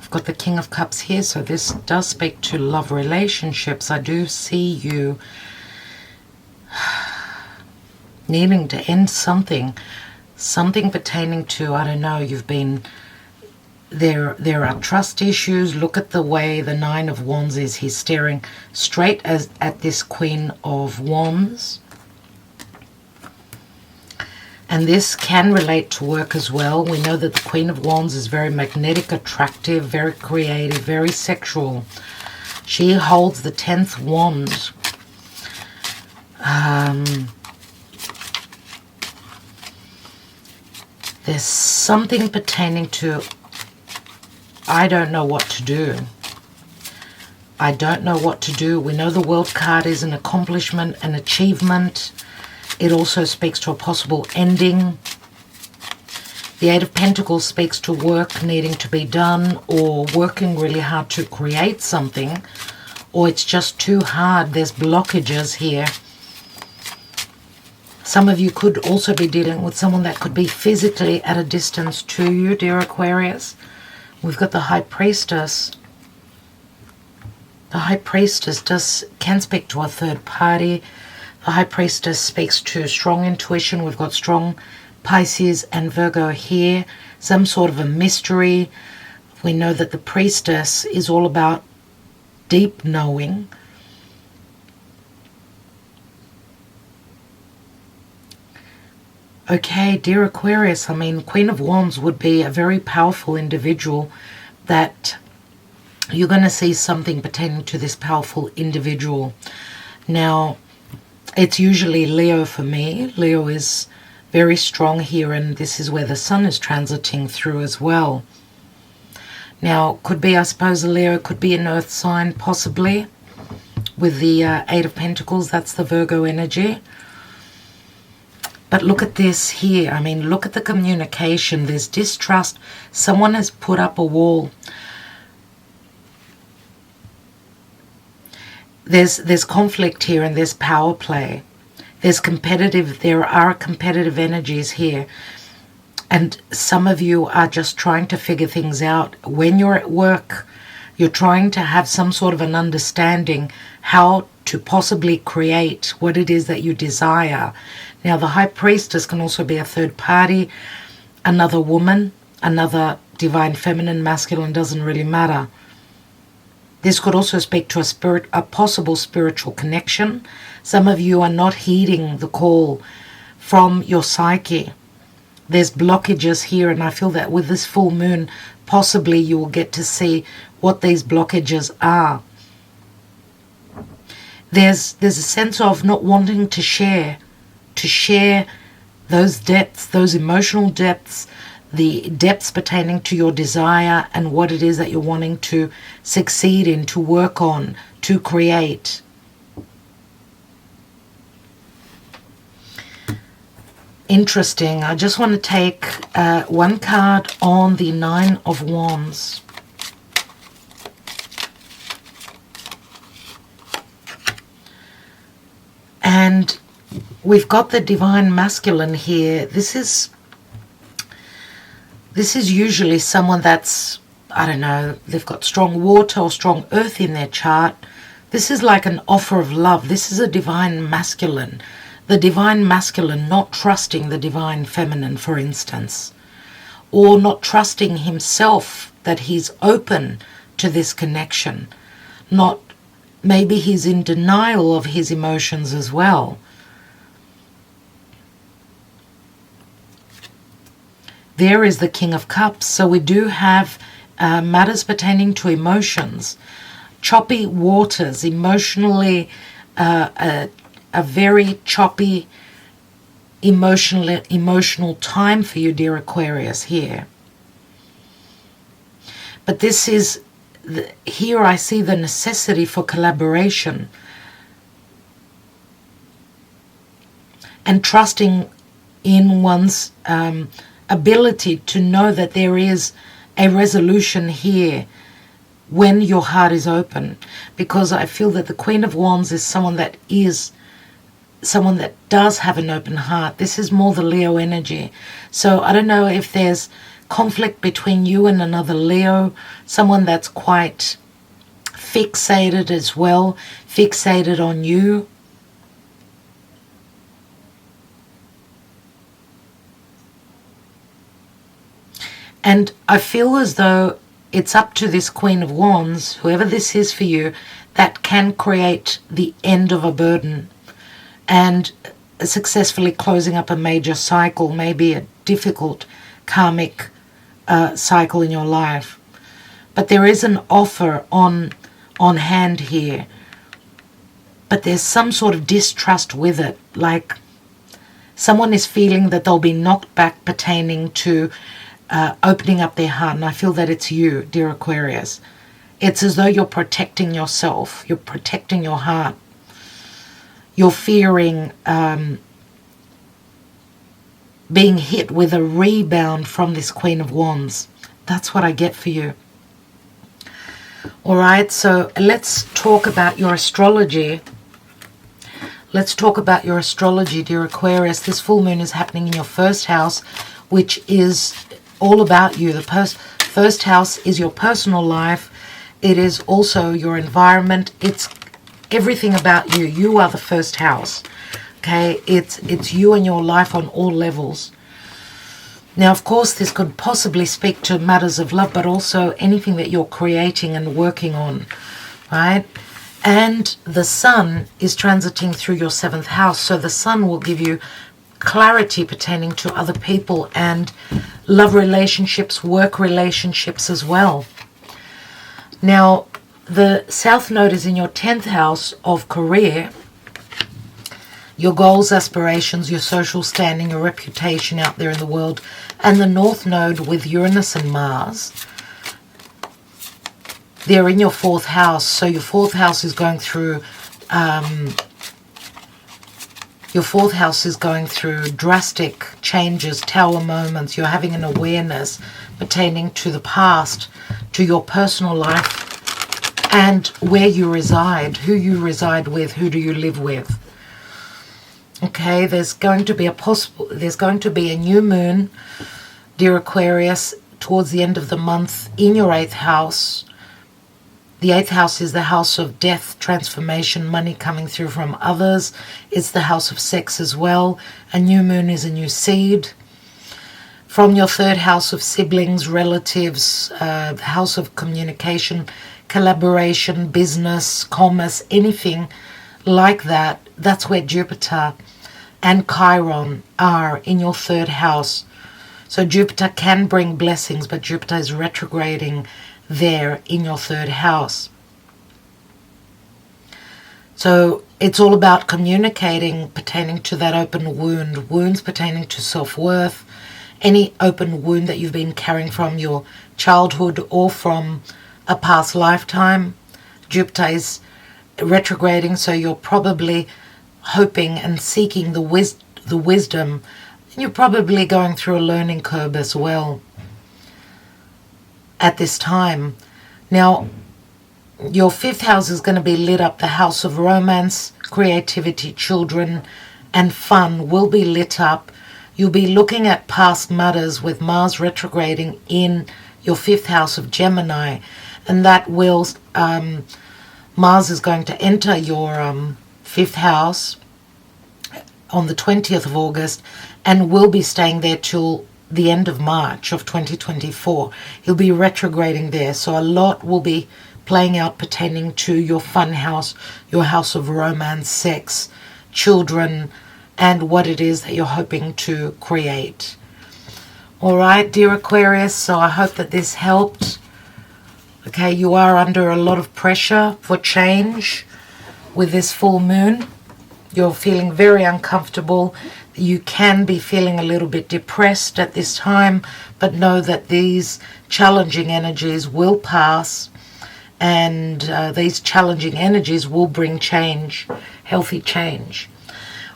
I've got the King of Cups here, so this does speak to love relationships. I do see you needing to end something pertaining to, I don't know, you've been, there are trust issues. Look at the way the 9 of Wands is. He's staring straight at this Queen of Wands. And this can relate to work as well. We know that the Queen of Wands is very magnetic, attractive, very creative, very sexual. She holds the 10th wand. There's something pertaining to, I don't know what to do. I don't know what to do. We know the World card is an accomplishment, an achievement. It also speaks to a possible ending. The Eight of Pentacles speaks to work needing to be done, or working really hard to create something, or it's just too hard. There's blockages here. Some of you could also be dealing with someone that could be physically at a distance to you, dear Aquarius. We've got the High Priestess. The High Priestess can speak to a third party. The High Priestess speaks to strong intuition. We've got strong Pisces and Virgo here. Some sort of a mystery. We know that the Priestess is all about deep knowing. Okay, dear Aquarius, I mean, Queen of Wands would be a very powerful individual that you're going to see something pertaining to this powerful individual. Now, it's usually Leo for me. Leo is very strong here, and this is where the Sun is transiting through as well. Now, could be, I suppose, a Leo, could be an Earth sign, possibly, with the Eight of Pentacles. That's the Virgo energy. But look at this here. I mean, look at the communication. There's distrust. Someone has put up a wall. There's conflict here, and there's power play. There are competitive energies here. And some of you are just trying to figure things out. When you're at work, you're trying to have some sort of an understanding how to possibly create what it is that you desire. Now, the High Priestess can also be a third party, another woman, another divine feminine, masculine, doesn't really matter. This could also speak to a possible spiritual connection. Some of you are not heeding the call from your psyche. There's blockages here, and I feel that with this full moon, possibly you will get to see what these blockages are. There's a sense of not wanting to share those depths, those emotional depths, the depths pertaining to your desire and what it is that you're wanting to succeed in, to work on, to create. Interesting. I just want to take one card on the Nine of Wands. And we've got the divine masculine here. This is usually someone that's, I don't know, they've got strong water or strong earth in their chart. This is like an offer of love. This is a divine masculine. The divine masculine not trusting the divine feminine, for instance, or not trusting himself that he's open to this connection. Maybe he's in denial of his emotions as well. There is the King of Cups. So we do have matters pertaining to emotions. Choppy waters, emotionally, a very choppy emotional time for you, dear Aquarius, here. But this is, here I see the necessity for collaboration and trusting in one's ability to know that there is a resolution here when your heart is open. Because I feel that the Queen of Wands is someone that does have an open heart. This is more the Leo energy. So I don't know if there's conflict between you and another Leo, someone that's quite fixated as well, fixated on you. And I feel as though it's up to this Queen of Wands, whoever this is for you, that can create the end of a burden and successfully closing up a major cycle, maybe a difficult karmic cycle in your life. But there is an offer on hand here. But there's some sort of distrust with it. Like Someone is feeling that they'll be knocked back pertaining to opening up their heart. And I feel that it's you, dear Aquarius. It's as though you're protecting yourself. You're protecting your heart. You're fearing being hit with a rebound from this Queen of Wands. That's what I get for you. All right, so let's talk about your astrology. Let's talk about your astrology, dear Aquarius. This full moon is happening in your first house, which is all about you. The first house is your personal life. It is also your environment. It's everything about you. You are the first house. Okay, it's you and your life on all levels. Now, of course, this could possibly speak to matters of love, but also anything that you're creating and working on, right? And the sun is transiting through your 7th house. So the sun will give you clarity pertaining to other people and love relationships, work relationships as well. Now, the South Node is in your 10th house of career. Your goals, aspirations, your social standing, your reputation out there in the world. And the North Node with Uranus and Mars. They're in your 4th house. So your 4th house is going through drastic changes, tower moments. You're having an awareness pertaining to the past, to your personal life, and where you reside, who you reside with, who do you live with. Okay, there's going to be a new moon, dear Aquarius, towards the end of the month in your 8th house. The 8th house is the house of death, transformation, money coming through from others. It's the house of sex as well. A new moon is a new seed. From your 3rd house of siblings, relatives, the house of communication, collaboration, business, commerce, anything like that. That's where Jupiter and Chiron are, in your 3rd house. So Jupiter can bring blessings, but Jupiter is retrograding there in your 3rd house. So it's all about communicating pertaining to that open wound, wounds pertaining to self-worth, any open wound that you've been carrying from your childhood or from a past lifetime. Jupiter is retrograding, so you're probably hoping and seeking the wisdom, and you're probably going through a learning curve as well at this time. Now, your 5th house is going to be lit up. The house of romance, creativity, children, and fun will be lit up. You'll be looking at past matters with Mars retrograding in your 5th house of Gemini, and that will Mars is going to enter your 5th house on the 20th of August and will be staying there till the end of March of 2024. He'll be retrograding there, so a lot will be playing out pertaining to your fun house, your house of romance, sex, children, and what it is that you're hoping to create. All right, dear Aquarius, so I hope that this helped. Okay, you are under a lot of pressure for change with this full moon. You're feeling very uncomfortable. You can be feeling a little bit depressed at this time, but know that these challenging energies will pass, and these challenging energies will bring change, healthy change.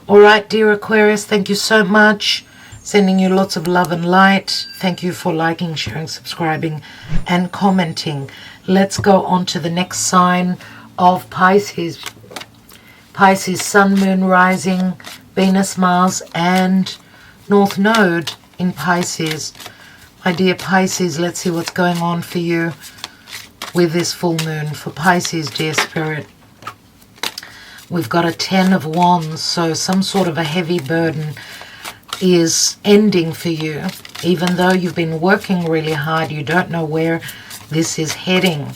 All right, dear Aquarius, thank you so much. Sending you lots of love and light. Thank you for liking, sharing, subscribing, and commenting. Let's go on to the next sign of Pisces. Pisces, Sun, Moon, Rising, Venus, Mars, and North Node in Pisces. My dear Pisces, let's see what's going on for you with this full moon. For Pisces, dear Spirit, we've got a 10 of Wands, so some sort of a heavy burden is ending for you. Even though you've been working really hard, you don't know where this is heading.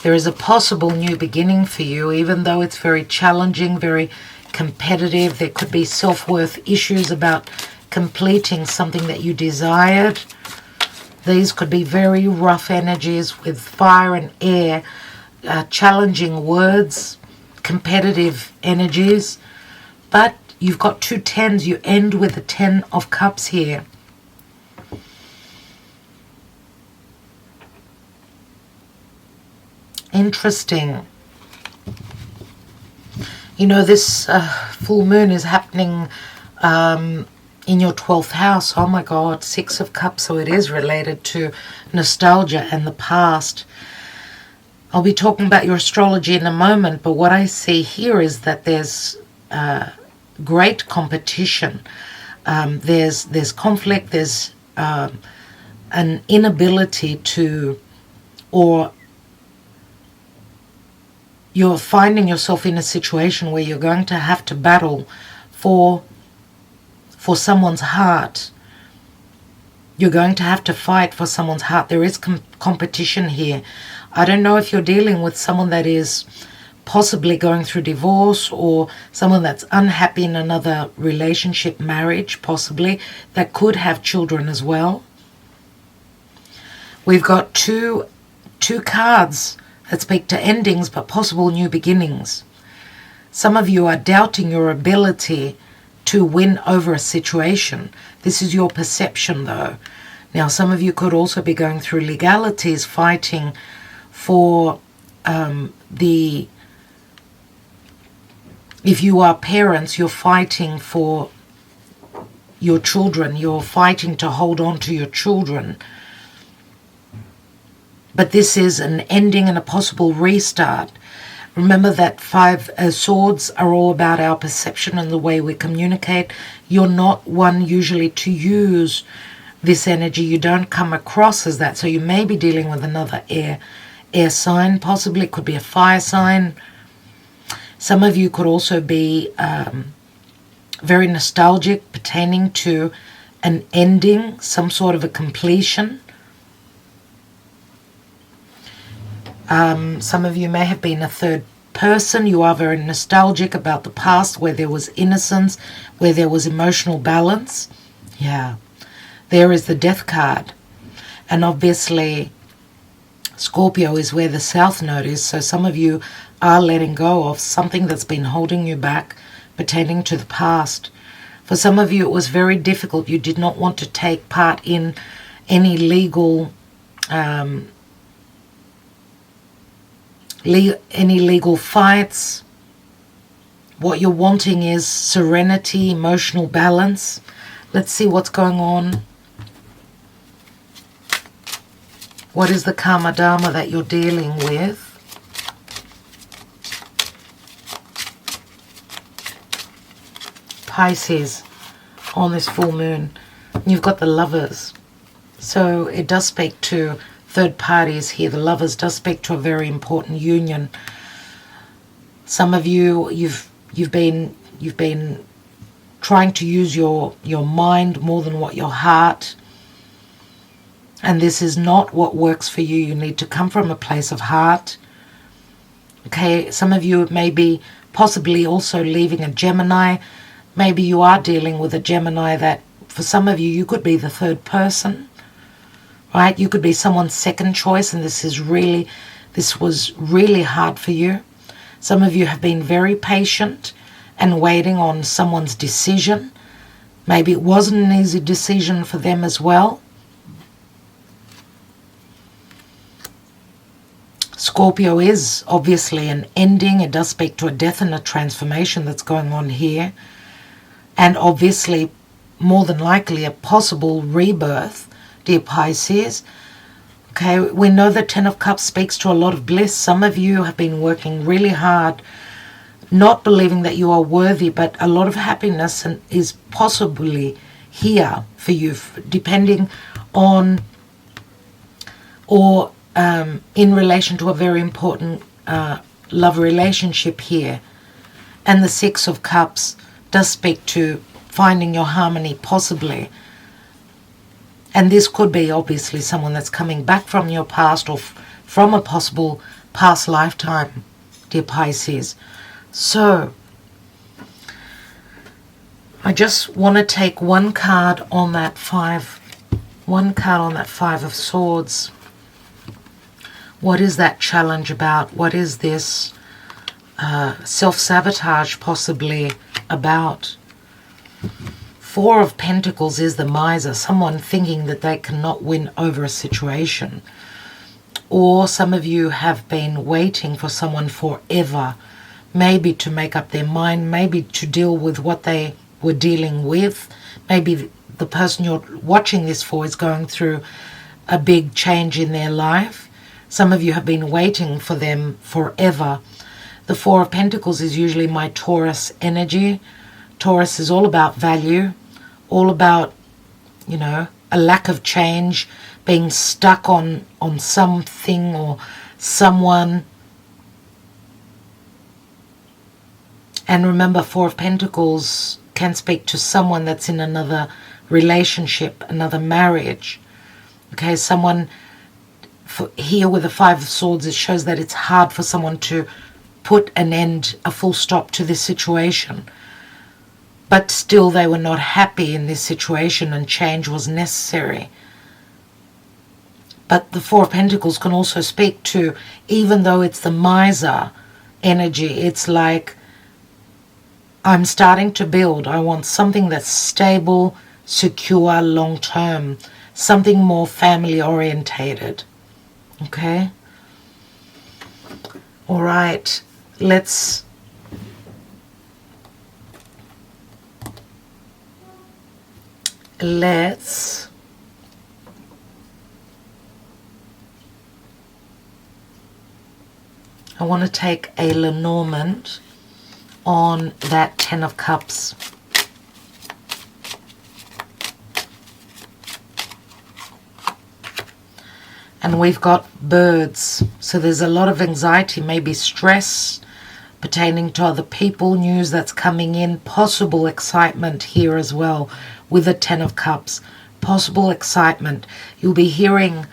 There is a possible new beginning for you, even though it's very challenging, very competitive. There could be self-worth issues about completing something that you desired. These could be very rough energies with fire and air, challenging words, competitive energies. But you've got 2 tens. You end with the 10 of Cups here. Interesting. You know, this full moon is happening in your 12th house. Oh my God, 6 of Cups. So it is related to nostalgia and the past. I'll be talking about your astrology in a moment, but what I see here is that there's great competition. There's conflict. There's an inability to, or you're finding yourself in a situation where you're going to have to battle for someone's heart. You're going to have to fight for someone's heart. There is competition here. I don't know if you're dealing with someone that is possibly going through divorce, or someone that's unhappy in another relationship, marriage, possibly, that could have children as well. We've got two cards that speak to endings but possible new beginnings. Some of you are doubting your ability to win over a situation. This is your perception though. Now some of you could also be going through legalities, fighting for if you are parents, you're fighting for your children. You're fighting to hold on to your children. But this is an ending and a possible restart. Remember that 5 swords are all about our perception and the way we communicate. You're not one usually to use this energy. You don't come across as that. So you may be dealing with another air sign, possibly. It could be a fire sign. Some of you could also be very nostalgic, pertaining to an ending, some sort of a completion. Some of you may have been a third person. You are very nostalgic about the past, where there was innocence, where there was emotional balance. Yeah, there is the Death card. And obviously Scorpio is where the South Node is. So some of you are letting go of something that's been holding you back, pertaining to the past. For some of you it was very difficult. You did not want to take part in any legal fights. What you're wanting is serenity, emotional balance. Let's see what's going on. What is the karma dharma that you're dealing with? Pisces on this full moon. You've got the Lovers. So it does speak to third parties here. The Lovers does speak to a very important union. Some of you, you've been trying to use your mind more than what your heart. And this is not what works for you. You need to come from a place of heart. Okay, some of you may be possibly also leaving a Gemini. Maybe you are dealing with a Gemini that, for some of you, you could be the third person. Right? You could be someone's second choice, and this was really hard for you. Some of you have been very patient and waiting on someone's decision. Maybe it wasn't an easy decision for them as well. Scorpio is obviously an ending. It does speak to a death and a transformation that's going on here. And obviously, more than likely, a possible rebirth, dear Pisces. Okay, we know that 10 of Cups speaks to a lot of bliss. Some of you have been working really hard, not believing that you are worthy, but a lot of happiness is possibly here for you, depending on or in relation to a very important love relationship here. And the 6 of Cups does speak to finding your harmony, possibly. And this could be obviously someone that's coming back from your past, or from a possible past lifetime, dear Pisces. So I just want to take one card on that 5 of Swords. What is that challenge about? What is this self-sabotage possibly about? Four of Pentacles is the miser, someone thinking that they cannot win over a situation. Or some of you have been waiting for someone forever, maybe to make up their mind, maybe to deal with what they were dealing with. Maybe the person you're watching this for is going through a big change in their life. Some of you have been waiting for them forever. The Four of Pentacles is usually my Taurus energy. Taurus is all about value, all about, you know, a lack of change, being stuck on something or someone. And remember, Four of Pentacles can speak to someone that's in another relationship, another marriage. Okay, someone here with the Five of Swords, it shows that it's hard for someone to put an end, a full stop to this situation. But still they were not happy in this situation and change was necessary. But the Four of Pentacles can also speak to, even though it's the miser energy, it's like, I'm starting to build. I want something that's stable, secure, long-term, something more family orientated. Okay? All right. I want to take a Lenormand on that Ten of Cups. And we've got birds. So there's a lot of anxiety, maybe stress pertaining to other people, news that's coming in, possible excitement here as well with the Ten of Cups. Possible excitement. You'll be hearing,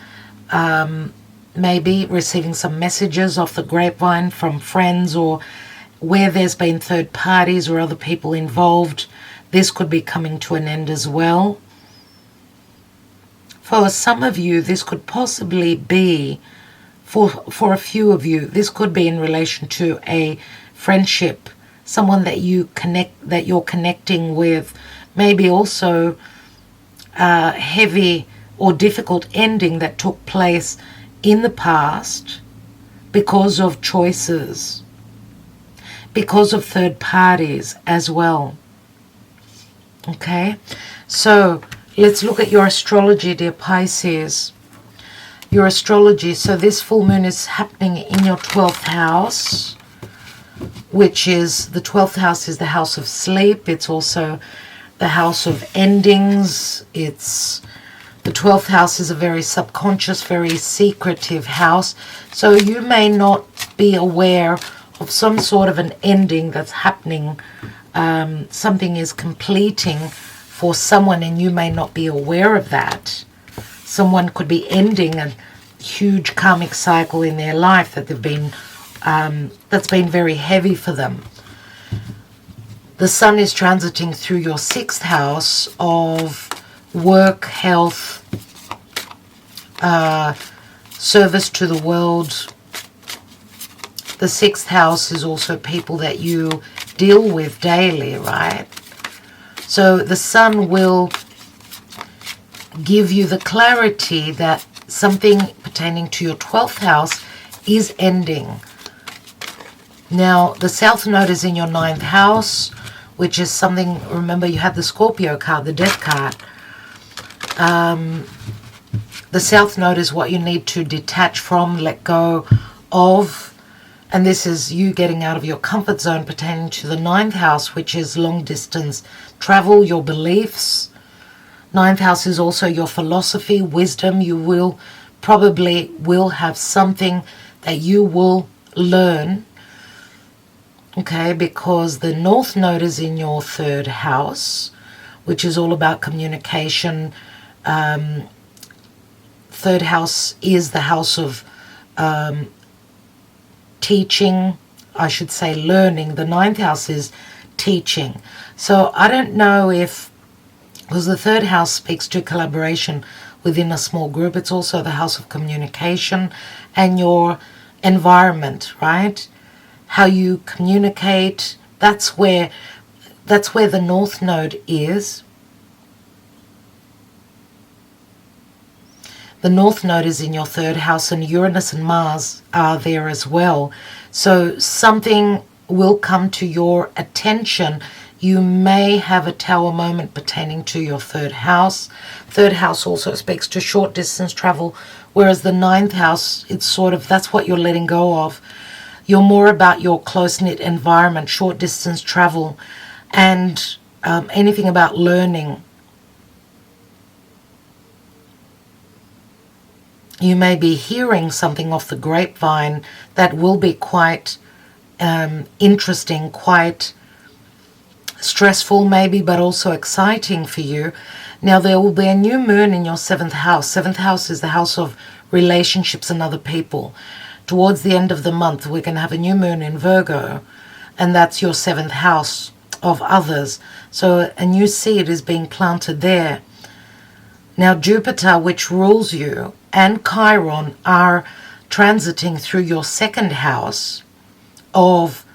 maybe receiving some messages off the grapevine from friends, or where there's been third parties or other people involved. This could be coming to an end as well. For some of you, this could possibly be, for a few of you, this could be in relation to a friendship, someone that you're connecting with, maybe also a heavy or difficult ending that took place in the past because of choices, because of third parties as well. Okay, so let's look at your astrology, dear Pisces. Your astrology. So this full moon is happening in your 12th house, which is, the 12th house is the house of sleep. It's also the house of endings. The 12th house is a very subconscious, very secretive house. So you may not be aware of some sort of an ending that's happening. Something is completing for someone and you may not be aware of that. Someone could be ending a huge karmic cycle in their life that they've been, that's been very heavy for them. The sun is transiting through your 6th house of work, health, service to the world. The 6th house is also people that you deal with daily, right? So the sun will give you the clarity that something pertaining to your 12th house is ending. Now, the South Node is in your 9th house, which is something, remember you had the Scorpio card, the Death card. The South Node is what you need to detach from, let go of. And this is you getting out of your comfort zone pertaining to the 9th house, which is long distance travel, your beliefs. 9th house is also your philosophy, wisdom. You will probably have something that you will learn. Okay, because the North Node is in your 3rd house, which is all about communication. 3rd house is the house of teaching, I should say learning. The 9th house is teaching. So I don't know if, because the 3rd house speaks to collaboration within a small group, it's also the house of communication and your environment, right? How you communicate, that's where That's where the North Node is. The North Node is in your 3rd house, and Uranus and Mars are there as well. So something will come to your attention. You may have a tower moment pertaining to your 3rd house. 3rd house also speaks to short distance travel, whereas the 9th house, it's sort of, that's what you're letting go of. You're more about your close-knit environment, short distance travel, and anything about learning. You may be hearing something off the grapevine that will be quite interesting, quite stressful maybe, but also exciting for you. Now, there will be a new moon in your 7th house. 7th house is the house of relationships and other people. Towards the end of the month, we're going to have a new moon in Virgo, and that's your 7th house of others. So a new seed is being planted there. Now, Jupiter, which rules you, and Chiron are transiting through your 2nd house of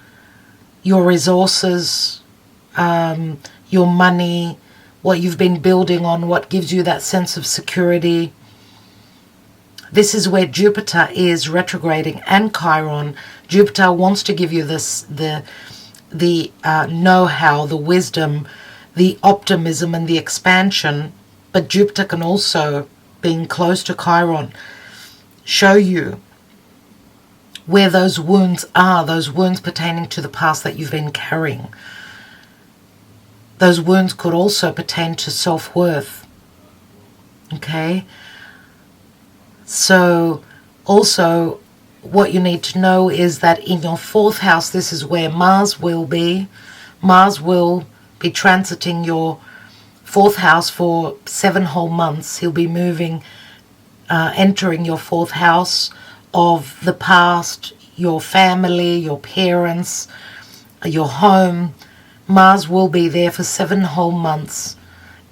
your resources, your money, what you've been building on, what gives you that sense of security. This is where Jupiter is retrograding, and Chiron. Jupiter wants to give you this, the know-how, the wisdom, the optimism, and the expansion. But Jupiter can also, being close to Chiron, show you where those wounds are, those wounds pertaining to the past that you've been carrying. Those wounds could also pertain to self-worth. Okay? So, also, what you need to know is that in your 4th house, this is where Mars will be. Mars will be transiting your 4th house for 7 whole months. He'll be moving, entering your 4th house of the past, your family, your parents, your home. Mars will be there for 7 whole months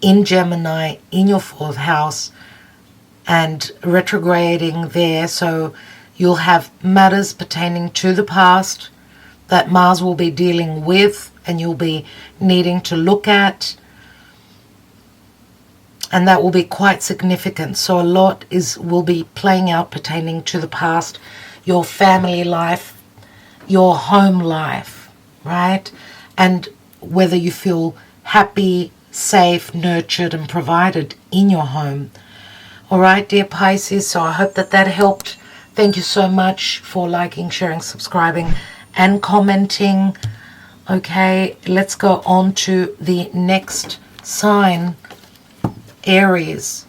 in Gemini, in your 4th house, and retrograding there. So you'll have matters pertaining to the past that Mars will be dealing with, and you'll be needing to look at. And that will be quite significant. So a lot will be playing out pertaining to the past, your family life, your home life, right? And whether you feel happy, safe, nurtured, and provided in your home. All right, dear Pisces, so I hope that helped. Thank you so much for liking, sharing, subscribing, and commenting. Okay, let's go on to the next sign. Aries.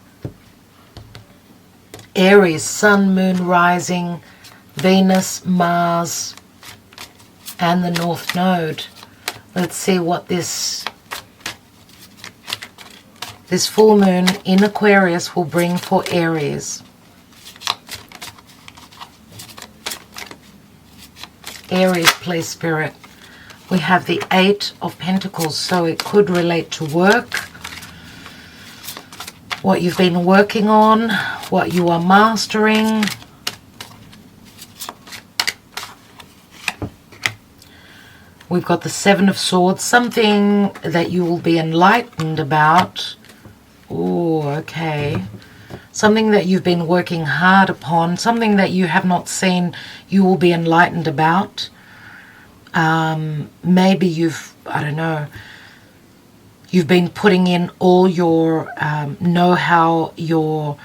Aries, Sun, Moon, Rising, Venus, Mars, and the North Node. Let's see what this full moon in Aquarius will bring for Aries. Aries, please, Spirit. We have the 8 of Pentacles, so it could relate to work, what you've been working on, what you are mastering. We've got the 7 of Swords, something that you will be enlightened about. Oh, okay. Something that you've been working hard upon, something that you have not seen, you will be enlightened about. Maybe I don't know, you've been putting in all your know-how, your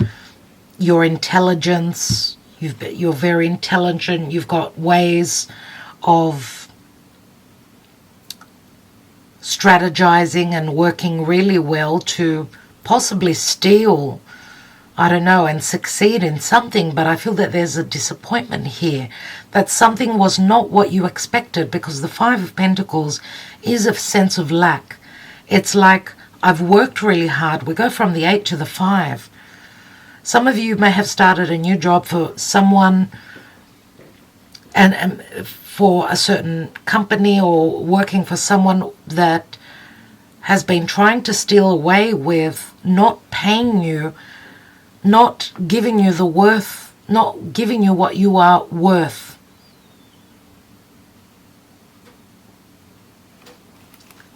intelligence. You're very intelligent. You've got ways of strategizing and working really well to possibly steal, I don't know, and succeed in something. But I feel that there's a disappointment here, that something was not what you expected, because the 5 of Pentacles is a sense of lack. It's like, I've worked really hard. We go from the 8 to the 5. Some of you may have started a new job for someone, and for a certain company, or working for someone that has been trying to steal away with not paying you, not giving you the worth, not giving you what you are worth.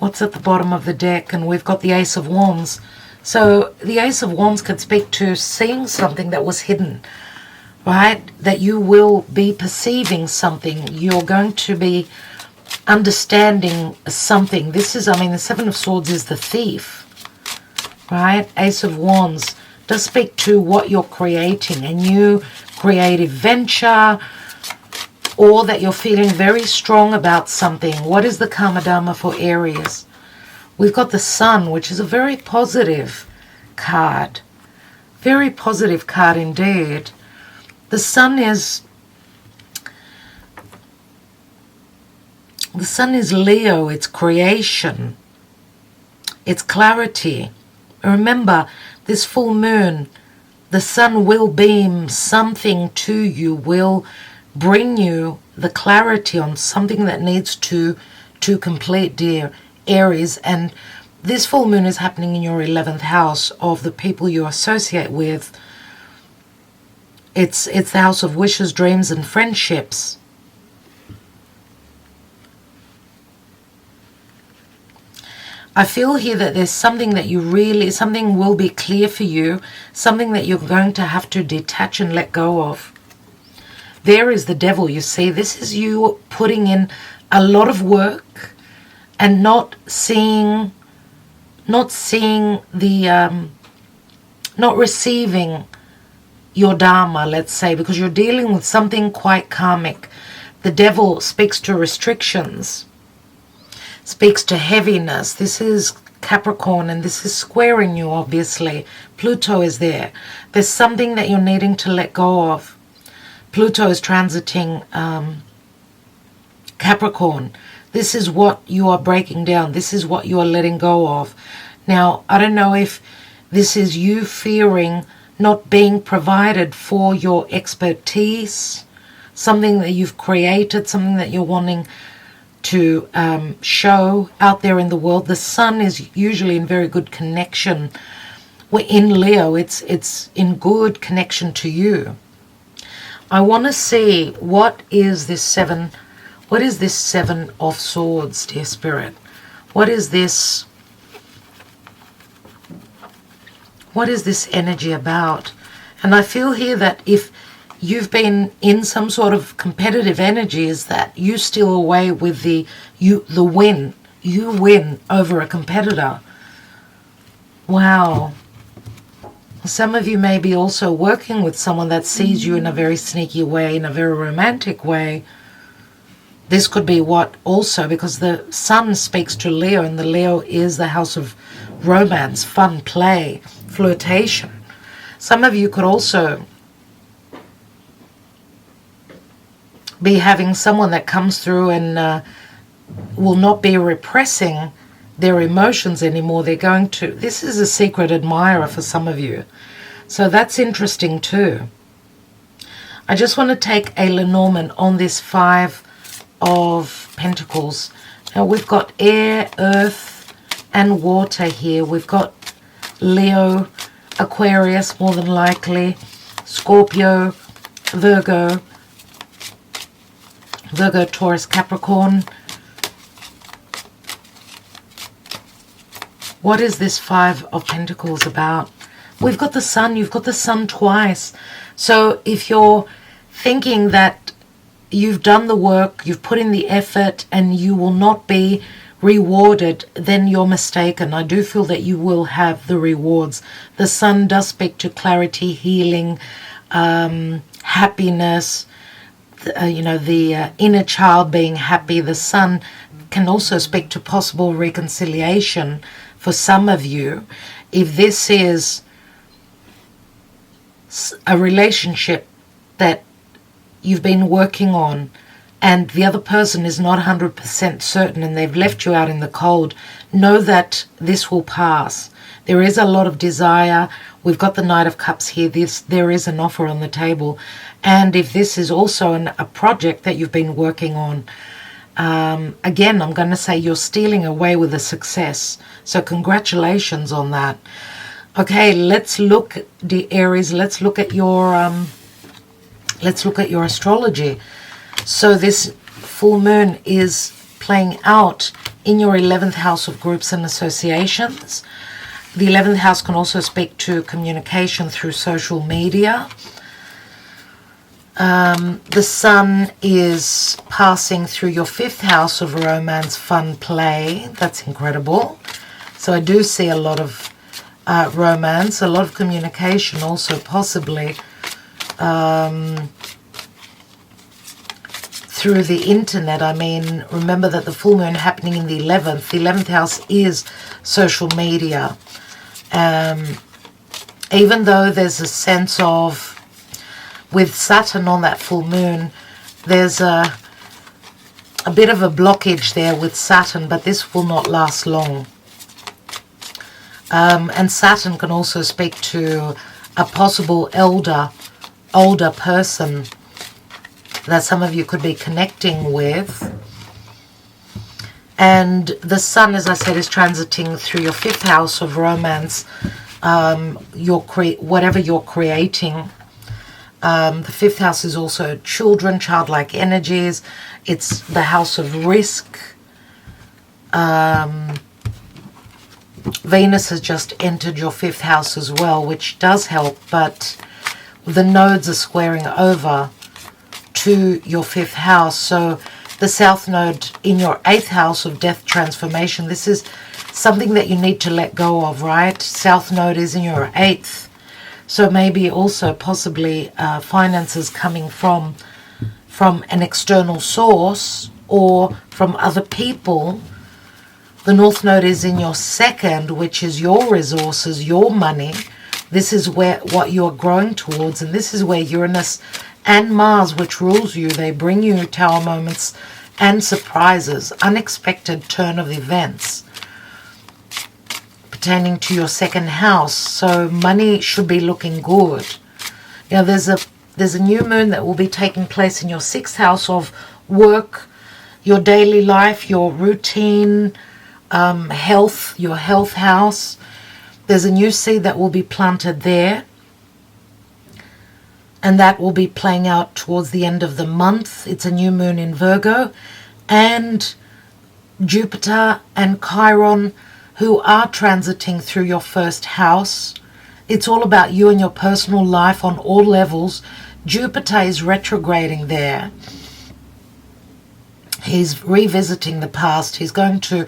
What's at the bottom of the deck? And we've got the Ace of Wands. So the Ace of Wands could speak to seeing something that was hidden, right? That you will be perceiving something. You're going to be understanding something. This is, I mean, the Seven of Swords is the thief, right? Ace of Wands does speak to what you're creating, a new creative venture, or that you're feeling very strong about something. What is the Karma Dharma for Aries? We've got the Sun, which is a very positive card. Very positive card indeed. The Sun is Leo. It's creation. It's clarity. Remember, this full moon, the Sun will beam something to you, will bring you the clarity on something that needs to complete, dear Aries. And this full moon is happening in your 11th house of the people you associate with. It's the house of wishes, dreams, and friendships. I feel here that there's something that you really, something will be clear for you, something that you're going to have to detach and let go of. There is the devil, you see. This is you putting in a lot of work and not receiving your dharma, let's say, because you're dealing with something quite karmic. The devil speaks to restrictions, speaks to heaviness. This is Capricorn, and this is squaring you, obviously. Pluto is there. There's something that you're needing to let go of. Pluto is transiting Capricorn. This is what you are breaking down. This is what you are letting go of. Now, I don't know if this is you fearing not being provided for your expertise, something that you've created, something that you're wanting to show out there in the world. The Sun is usually in very good connection. We're in Leo. It's in good connection to you. I want to see what is this Seven of Swords, dear Spirit? What is this energy about? And I feel here that if you've been in some sort of competitive energies, that you steal away with the win. You win over a competitor. Wow. Some of you may be also working with someone that sees you in a very sneaky way, in a very romantic way. This could be what also, because the Sun speaks to Leo, and the Leo is the house of romance, fun, play, flirtation. Some of you could also be having someone that comes through and will not be repressing their emotions anymore. They're going to, this is a secret admirer for some of you. So that's interesting too. I just want to take a Lenormand on this Five of Pentacles. Now we've got air, earth, and water here. We've got Leo, Aquarius, more than likely, Scorpio, Virgo, Taurus, Capricorn. What is this Five of Pentacles about? We've got the Sun. You've got the Sun twice. So if you're thinking that you've done the work, you've put in the effort, and you will not be rewarded, then you're mistaken. I do feel that you will have the rewards. The Sun does speak to clarity, healing, happiness, the inner child being happy. The Sun can also speak to possible reconciliation for some of you. If this is a relationship that you've been working on and the other person is not 100% certain and they've left you out in the cold, know that this will pass. There is a lot of desire. We've got the Knight of Cups here. There is an offer on the table. And if this is also a project that you've been working on, again, I'm going to say you're stealing away with a success. So congratulations on that. Okay, let's look, the Aries. Let's look at your astrology. So this full moon is playing out in your 11th house of groups and associations. The 11th house can also speak to communication through social media. The sun is passing through your 5th house of romance, fun, play. That's incredible. So I do see a lot of romance, a lot of communication also possibly through the internet. I mean, remember that the full moon happening in the 11th house is social media. Even though there's a sense of, with Saturn on that full moon, there's a bit of a blockage there with Saturn, but this will not last long. And Saturn can also speak to a possible older person that some of you could be connecting with. And the sun, as I said, is transiting through your 5th house of romance, whatever you're creating. The 5th house is also children, childlike energies. It's the house of risk. Venus has just entered your 5th house as well, which does help, but the nodes are squaring over to your 5th house. So the south node in your 8th house of death transformation, this is something that you need to let go of, right? South node is in your 8th. So maybe also possibly finances coming from an external source or from other people. The north node is in your 2nd, which is your resources, your money. This is what you're growing towards, and this is where Uranus and Mars, which rules you, they bring you tower moments and surprises, unexpected turn of events pertaining to your 2nd house. So money should be looking good. You know, there's a new moon that will be taking place in your 6th house of work, your daily life, your routine, health, your health house. There's a new seed that will be planted there, and that will be playing out towards the end of the month. It's a new moon in Virgo, and Jupiter and Chiron, who are transiting through your 1st house. It's all about you and your personal life on all levels. Jupiter is retrograding there. He's revisiting the past. He's going to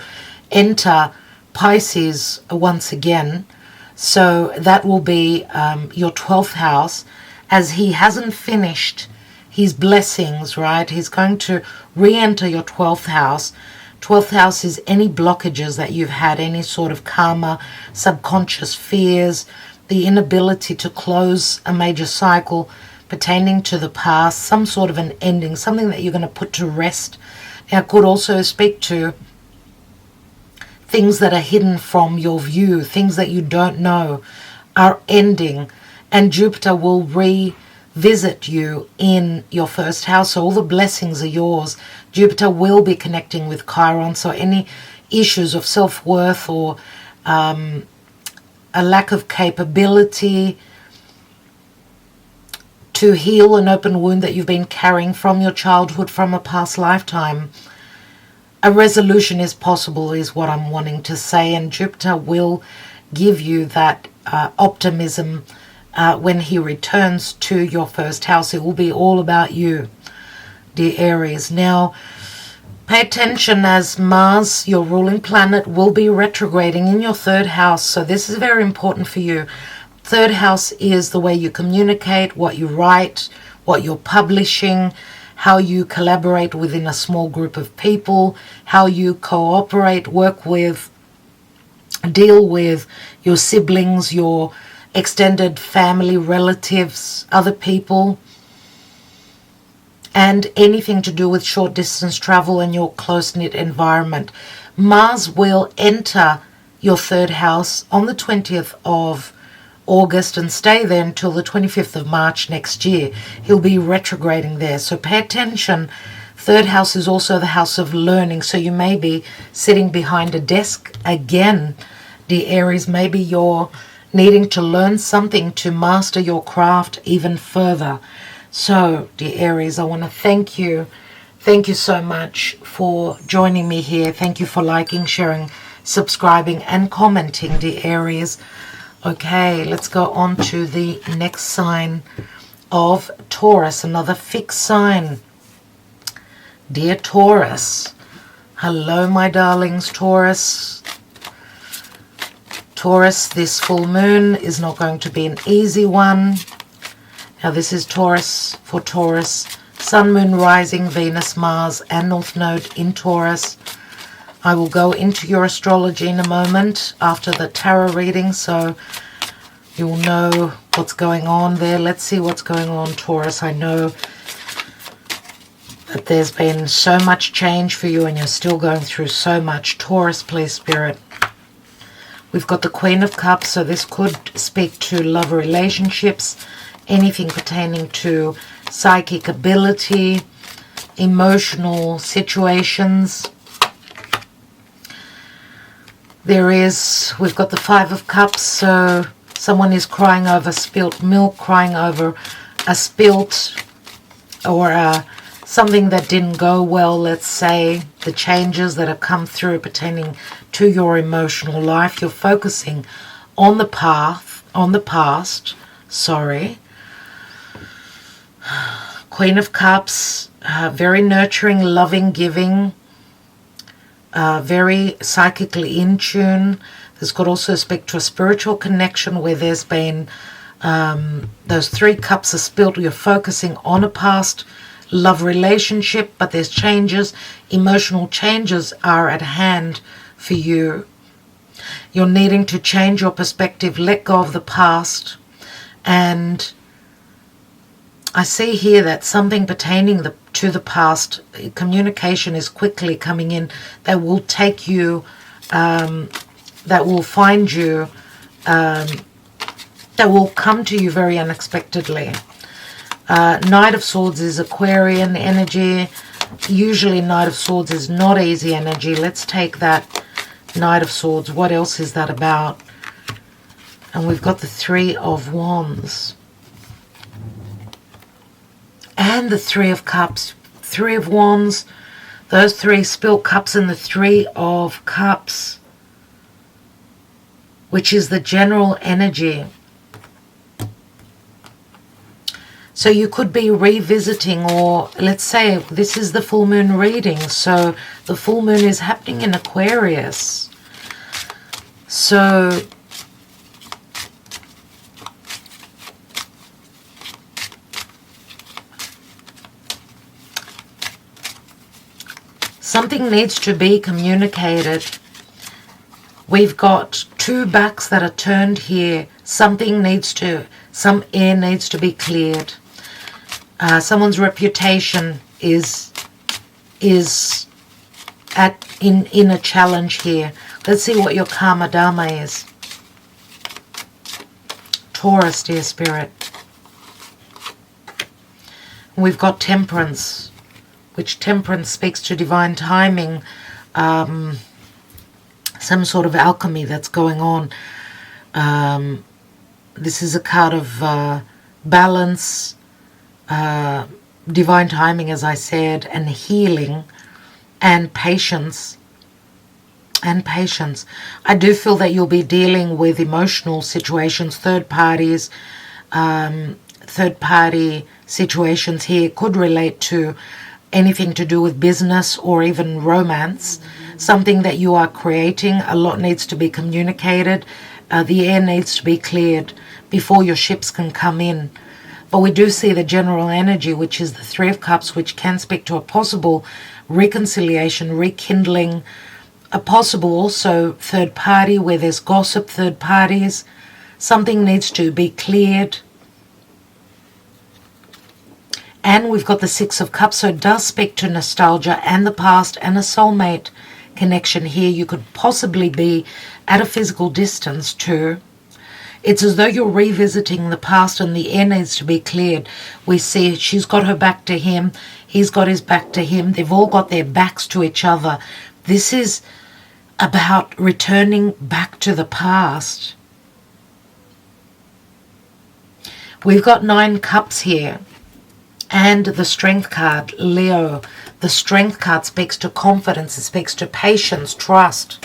enter Pisces once again. So that will be your 12th house, as he hasn't finished his blessings, right? He's going to re-enter your 12th house. 12th house is any blockages that you've had, any sort of karma, subconscious fears, the inability to close a major cycle pertaining to the past, some sort of an ending, something that you're going to put to rest. Now, it could also speak to things that are hidden from your view, things that you don't know are ending, and Jupiter will revisit you in your 1st house. So all the blessings are yours. Jupiter will be connecting with Chiron, so any issues of self-worth or a lack of capability to heal an open wound that you've been carrying from your childhood, from a past lifetime, a resolution is possible, is what I'm wanting to say, and Jupiter will give you that optimism when he returns to your 1st house. It will be all about you, dear Aries. Now, pay attention, as Mars, your ruling planet, will be retrograding in your 3rd house. So this is very important for you. 3rd house is the way you communicate, what you write, what you're publishing, how you collaborate within a small group of people, how you cooperate, work with, deal with your siblings, your extended family, relatives, other people, and anything to do with short distance travel and your close-knit environment. Mars will enter your 3rd house on the 20th of August and stay there until the 25th of March next year. He'll be retrograding there, so pay attention. 3rd house is also the house of learning, so you may be sitting behind a desk again, dear Aries. Maybe you're needing to learn something to master your craft even further. So, dear Aries, I want to thank you Thank you so much for joining me here. Thank you for liking, sharing, subscribing, and commenting, dear Aries. Okay, let's go on to the next sign of Taurus, another fixed sign. Dear Taurus, hello, my darlings, Taurus. Taurus, this full moon is not going to be an easy one. Now, this is Taurus for Taurus. Sun, Moon, Rising, Venus, Mars, and North Node in Taurus. I will go into your astrology in a moment after the tarot reading, so you'll know what's going on there. Let's see what's going on, Taurus. I know that there's been so much change for you and you're still going through so much. Taurus, please, Spirit. We've got the Queen of Cups, so this could speak to love relationships, anything pertaining to psychic ability, emotional situations. We've got the Five of Cups, so someone is crying over spilt milk, crying over a spilt or something that didn't go well, let's say, the changes that have come through pertaining to your emotional life. You're focusing on the past, sorry. Queen of Cups, very nurturing, loving, giving, very psychically in tune. This could also speak to a spiritual connection where there's been those three cups are spilled. You're focusing on a past love relationship, but there's changes. Emotional changes are at hand for you. You're needing to change your perspective, let go of the past. And I see here that something pertaining to the past, communication is quickly coming in that will take you, that will find you, that will come to you very unexpectedly. Knight of Swords is Aquarian energy. Usually Knight of Swords is not easy energy. Let's take that Knight of Swords. What else is that about? And we've got the Three of Wands. And the Three of Cups. Three of Wands. Those three spilt cups and the Three of Cups, which is the general energy. So you could be revisiting, or let's say this is the full moon reading. So the full moon is happening in Aquarius. So something needs to be communicated. We've got two backs that are turned here. Some air needs to be cleared. Someone's reputation is in a challenge here. Let's see what your karma dharma is. Taurus, dear Spirit. We've got Temperance, which Temperance speaks to divine timing, some sort of alchemy that's going on. This is a card of balance, divine timing, as I said, and healing, and patience. I do feel that you'll be dealing with emotional situations, third party situations here. Could relate to anything to do with business or even romance. Something that you are creating. A lot needs to be communicated. The air needs to be cleared before your ships can come in. But we do see the general energy, which is the Three of Cups, which can speak to a possible reconciliation, rekindling, a possible also third party where there's gossip, third parties. Something needs to be cleared. And we've got the Six of Cups, so it does speak to nostalgia and the past and a soulmate connection here. You could possibly be at a physical distance too. It's as though you're revisiting the past and the air needs to be cleared. We see she's got her back to him. He's got his back to him. They've all got their backs to each other. This is about returning back to the past. We've got 9 cups here. And the Strength card, Leo. The Strength card speaks to confidence. It speaks to patience, trust.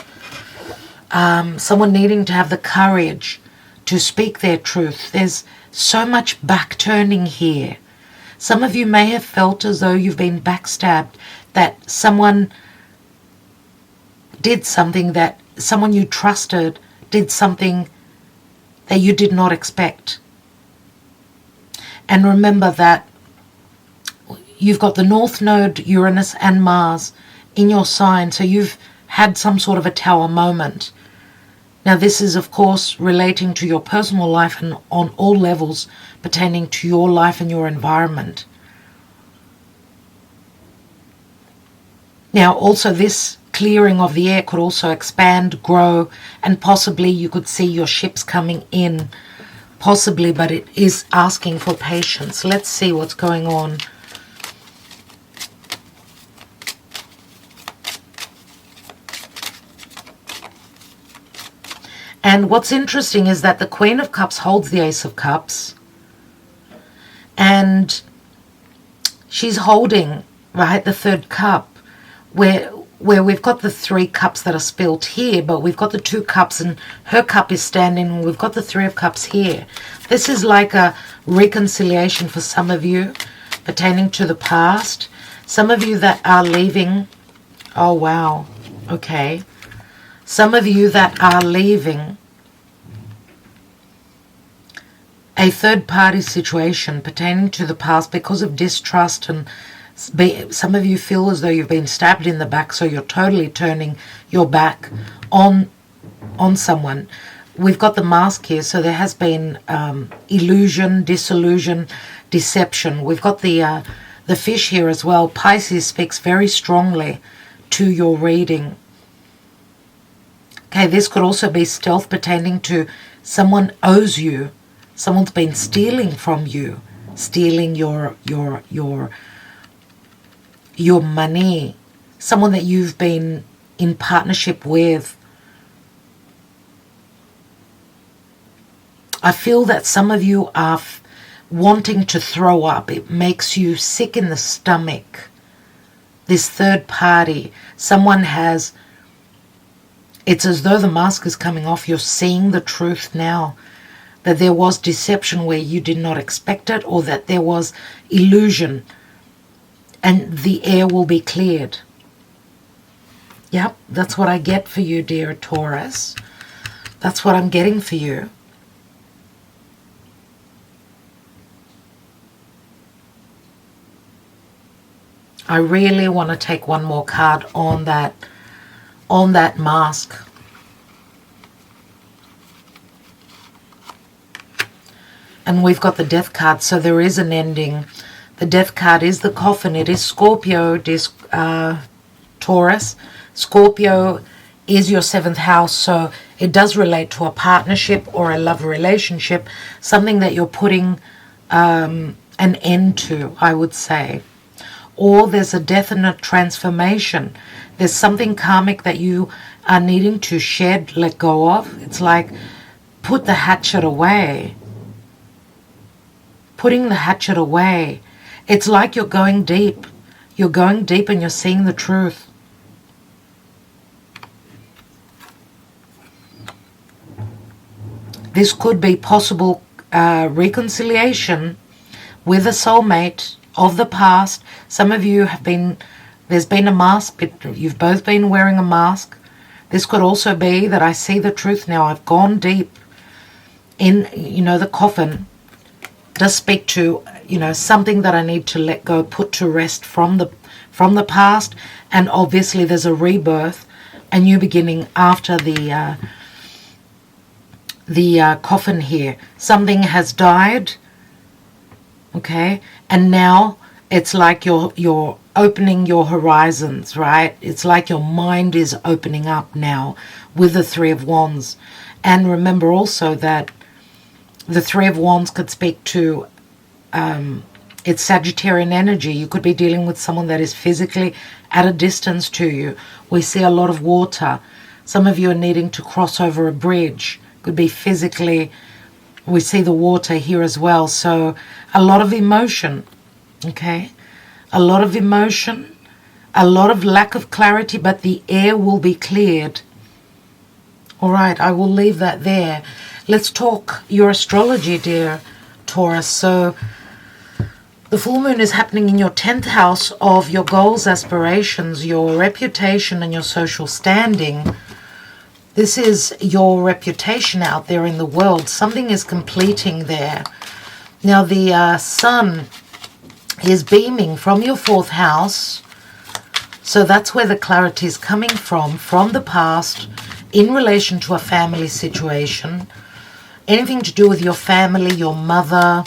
Someone needing to have the courage to speak their truth. There's so much back-turning here. Some of you may have felt as though you've been backstabbed, that someone did something, that someone you trusted did something that you did not expect. And remember that you've got the North Node, Uranus and Mars in your sign, so you've had some sort of a tower moment. Now this is of course relating to your personal life and on all levels pertaining to your life and your environment. Now also this clearing of the air could also expand, grow, and possibly you could see your ships coming in. Possibly, but it is asking for patience. Let's see what's going on. And what's interesting is that the Queen of Cups holds the Ace of Cups. And she's holding, right, the third cup, where we've got the 3 cups that are spilled here, but we've got the 2 cups and her cup is standing, and we've got the 3 of Cups here. This is like a reconciliation for some of you pertaining to the past. Some of you that are leaving, oh wow, okay. Some of you that are leaving a third-party situation pertaining to the past because of distrust, and some of you feel as though you've been stabbed in the back, so you're totally turning your back on someone. We've got the mask here, so there has been illusion, disillusion, deception. We've got the fish here as well. Pisces speaks very strongly to your reading. Okay, this could also be stealth pertaining to someone owes you. Someone's been stealing from you, stealing your money. Someone that you've been in partnership with. I feel that some of you are wanting to throw up. It makes you sick in the stomach. This third party, someone has, it's as though the mask is coming off. You're seeing the truth now. That there was deception where you did not expect it, or that there was illusion, and the air will be cleared. Yep, that's what I get for you, dear Taurus. That's what I'm getting for you. I really want to take one more card on that mask. And we've got the Death card, so there is an ending. The Death card is the coffin. It is Scorpio, Taurus. Scorpio is your 7th house, so it does relate to a partnership or a love relationship, something that you're putting an end to, I would say. Or there's a death and a transformation. There's something karmic that you are needing to shed, let go of. It's like put the hatchet away. Putting the hatchet away. It's like you're going deep. You're going deep and you're seeing the truth. This could be possible reconciliation with a soulmate of the past. Some of you have been, there's been a mask, you've both been wearing a mask. This could also be that I see the truth now. I've gone deep in, the coffin. Does speak to, something that I need to let go, put to rest from the past, and obviously there's a rebirth, a new beginning after the coffin here. Something has died, okay, and now it's like you're opening your horizons, right? It's like your mind is opening up now with the 3 of Wands. And remember also that the 3 of Wands could speak to it's Sagittarian energy. You could be dealing with someone that is physically at a distance to you. We see a lot of water. Some of you are needing to cross over a bridge. Could be physically. We see the water here as well. So a lot of emotion. Okay? A lot of emotion, a lot of lack of clarity, but the air will be cleared. All right, I will leave that there. Let's talk your astrology, dear Taurus. So the full moon is happening in your 10th house of your goals, aspirations, your reputation, and your social standing. This is your reputation out there in the world. Something is completing there. Now the sun is beaming from your 4th house. So that's where the clarity is coming from the past, in relation to a family situation. Anything to do with your family, your mother,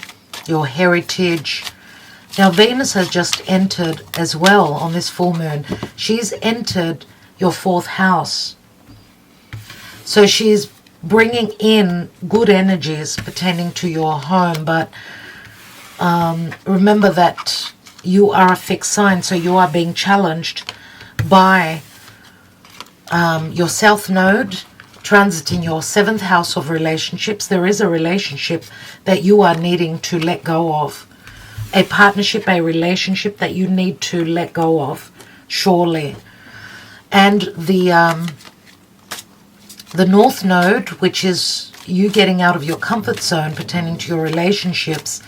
your heritage. Now Venus has just entered as well on this full moon. She's entered your 4th house. So she's bringing in good energies pertaining to your home. But remember that you are a fixed sign, so you are being challenged by your South Node transiting your 7th house of relationships. There is a relationship that you are needing to let go of. A partnership, a relationship that you need to let go of, surely. And the North Node, which is you getting out of your comfort zone pertaining to your relationships,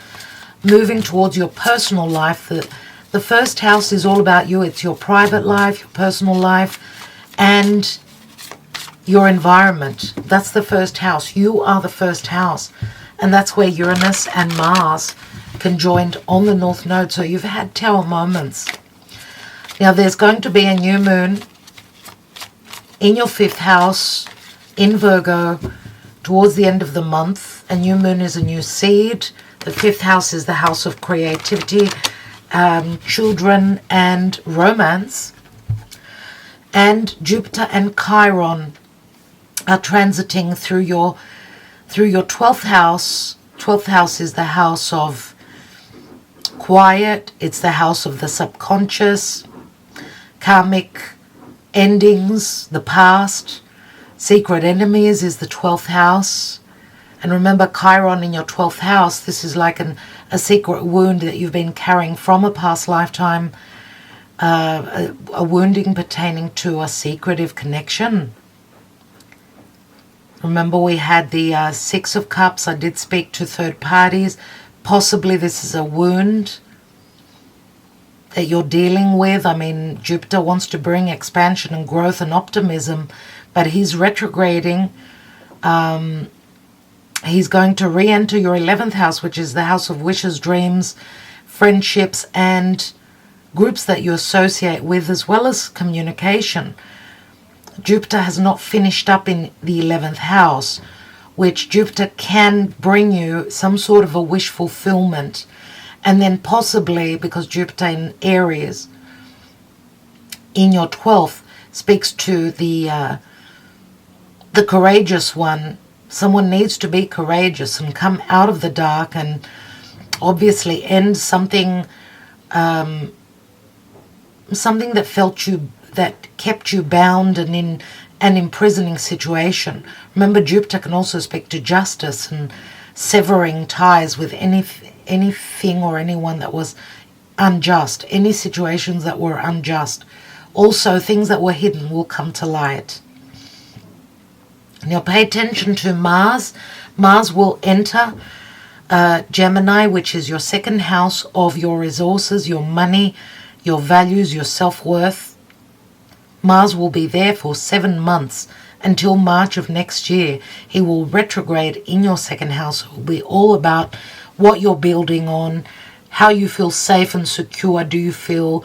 moving towards your personal life. The 1st house is all about you. It's your private life, your personal life, and your environment. That's the 1st house. You are the 1st house. And that's where Uranus and Mars conjoined on the North Node. So you've had tower moments. Now there's going to be a new moon in your 5th house in Virgo towards the end of the month. A new moon is a new seed. The 5th house is the house of creativity, children, and romance. And Jupiter and Chiron are transiting through your 12th house. 12th house is the house of quiet. It's the house of the subconscious, karmic endings, the past. Secret enemies is the 12th house. And remember, Chiron in your 12th house, this is like a secret wound that you've been carrying from a past lifetime, a wounding pertaining to a secretive connection. Remember, we had the 6 of Cups. I did speak to third parties. Possibly this is a wound that you're dealing with. I mean, Jupiter wants to bring expansion and growth and optimism, but he's retrograding. He's going to re-enter your 11th house, which is the house of wishes, dreams, friendships, and groups that you associate with, as well as communication. Jupiter has not finished up in the 11th house, which Jupiter can bring you some sort of a wish fulfillment. And then possibly, because Jupiter in Aries in your 12th speaks to the courageous one. Someone needs to be courageous and come out of the dark and obviously end something something that kept you bound and in an imprisoning situation. Remember, Jupiter can also speak to justice and severing ties with anything or anyone that was unjust, any situations that were unjust. Also, things that were hidden will come to light. Now pay attention to Mars. Mars will enter Gemini, which is your 2nd house of your resources, your money, your values, your self-worth. Mars will be there for 7 months until March of next year. He will retrograde in your 2nd house. It will be all about what you're building on, how you feel safe and secure. Do you feel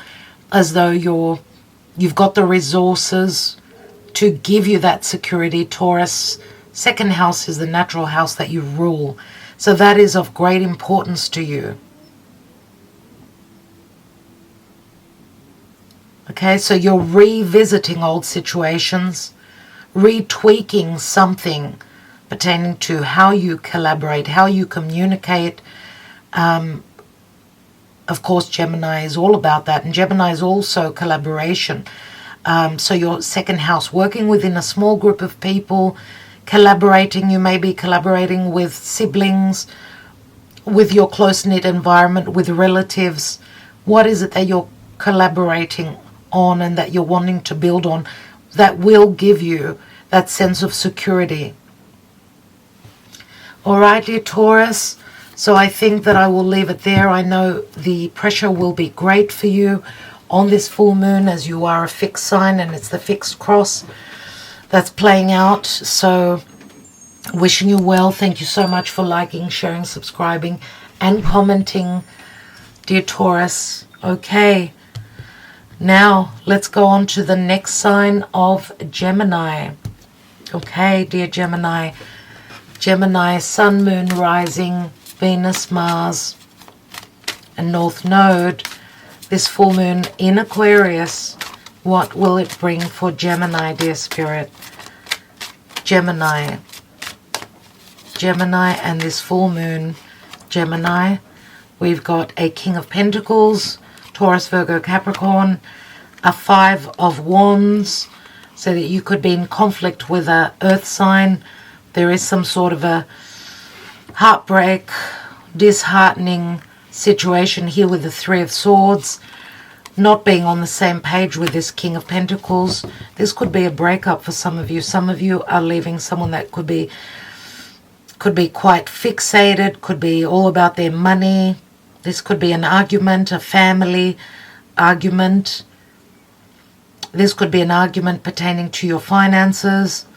as though you've got the resources to give you that security? Taurus, 2nd house is the natural house that you rule. So that is of great importance to you. Okay, so you're revisiting old situations, retweaking something pertaining to how you collaborate, how you communicate. Of course, Gemini is all about that. And Gemini is also collaboration. So your 2nd house, working within a small group of people, collaborating. You may be collaborating with siblings, with your close-knit environment, with relatives, What is it that you're collaborating on and that you're wanting to build on that will give you that sense of security? All right, dear Taurus. So I think that I will leave it there. I know the pressure will be great for you on this full moon, as you are a fixed sign and it's the fixed cross that's playing out. So wishing you well. Thank you so much for liking, sharing, subscribing and commenting, dear Taurus. Okay, now let's go on to the next sign of Gemini. Okay, dear Gemini. Gemini, Sun, Moon, Rising, Venus, Mars, and North Node. This full moon in Aquarius, what will it bring for Gemini, dear Spirit? Gemini. Gemini and this full moon, Gemini. We've got a King of Pentacles, Taurus, Virgo, Capricorn, a Five of Wands, so that you could be in conflict with an earth sign. There is some sort of a heartbreak, disheartening situation here with the Three of Swords, not being on the same page with this King of Pentacles. This could be a breakup for some of you. Some of you are leaving someone that could be quite fixated, could be all about their money. This could be an argument, a family argument. This could be an argument pertaining to your finances.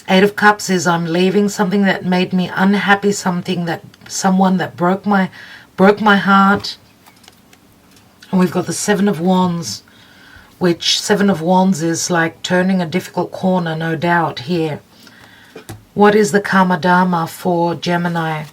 Eight of Cups is I'm leaving something that made me unhappy, someone that broke my heart. And we've got the Seven of Wands, which Seven of Wands is like turning a difficult corner, no doubt here. What is the Karma Dharma for Gemini?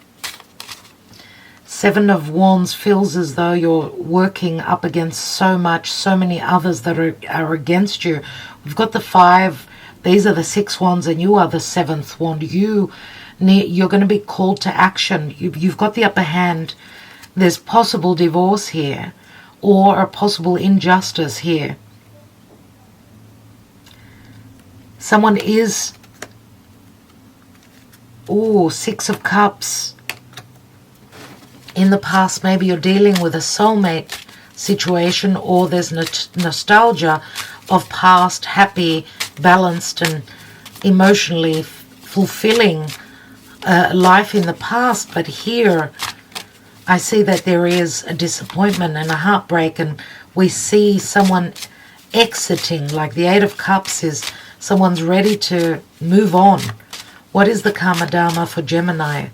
Seven of Wands feels as though you're working up against so many others that are against you. We've got the Five. These are the 6 wands and you are the 7th wand. You're going to be called to action. You've got the upper hand. There's possible divorce here or a possible injustice here. Someone is... Oh, 6 of Cups. In the past, maybe you're dealing with a soulmate situation, or there's nostalgia of past happy, balanced and emotionally fulfilling life in the past. But here I see that there is a disappointment and a heartbreak, and we see someone exiting. Like the Eight of Cups is someone's ready to move on. What is the Karma Dharma for Gemini?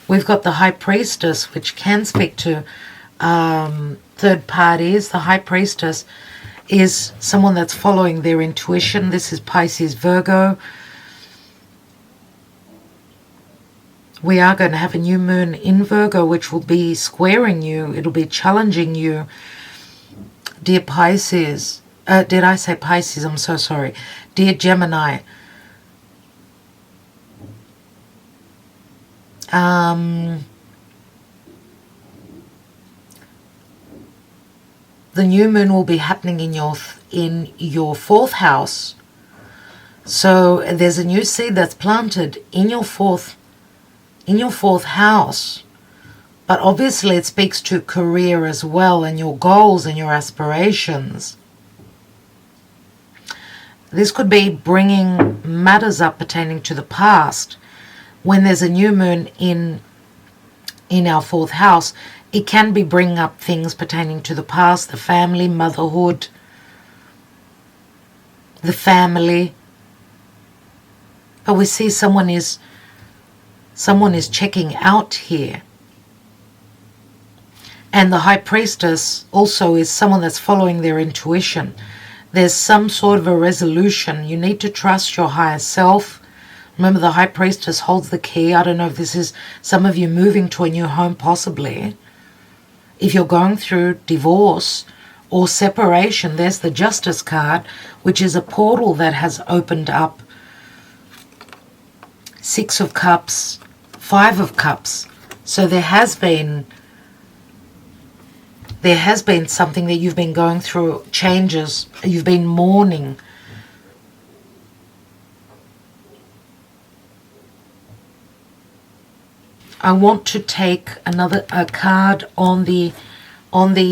We've got the High Priestess, which can speak to third parties. The High Priestess is someone that's following their intuition. This is Pisces, Virgo. We are going to have a new moon in Virgo, which will be squaring you. It'll be challenging you, dear Pisces. Did I say Pisces? I'm so sorry. Dear Gemini. The new moon will be happening in your 4th house. So there's a new seed that's planted in your fourth house. But obviously it speaks to career as well, and your goals and your aspirations. This could be bringing matters up pertaining to the past. When there's a new moon in our 4th house, it can be bringing up things pertaining to the past, the family, motherhood, the family. But we see someone is checking out here. And the High Priestess also is someone that's following their intuition. There's some sort of a resolution. You need to trust your higher self. Remember, the High Priestess holds the key. I don't know if this is some of you moving to a new home, possibly. If you're going through divorce or separation, there's the Justice card, which is a portal that has opened up. 6 of Cups, 5 of Cups. So there has been something that you've been going through, changes, you've been mourning. I want to take a card on the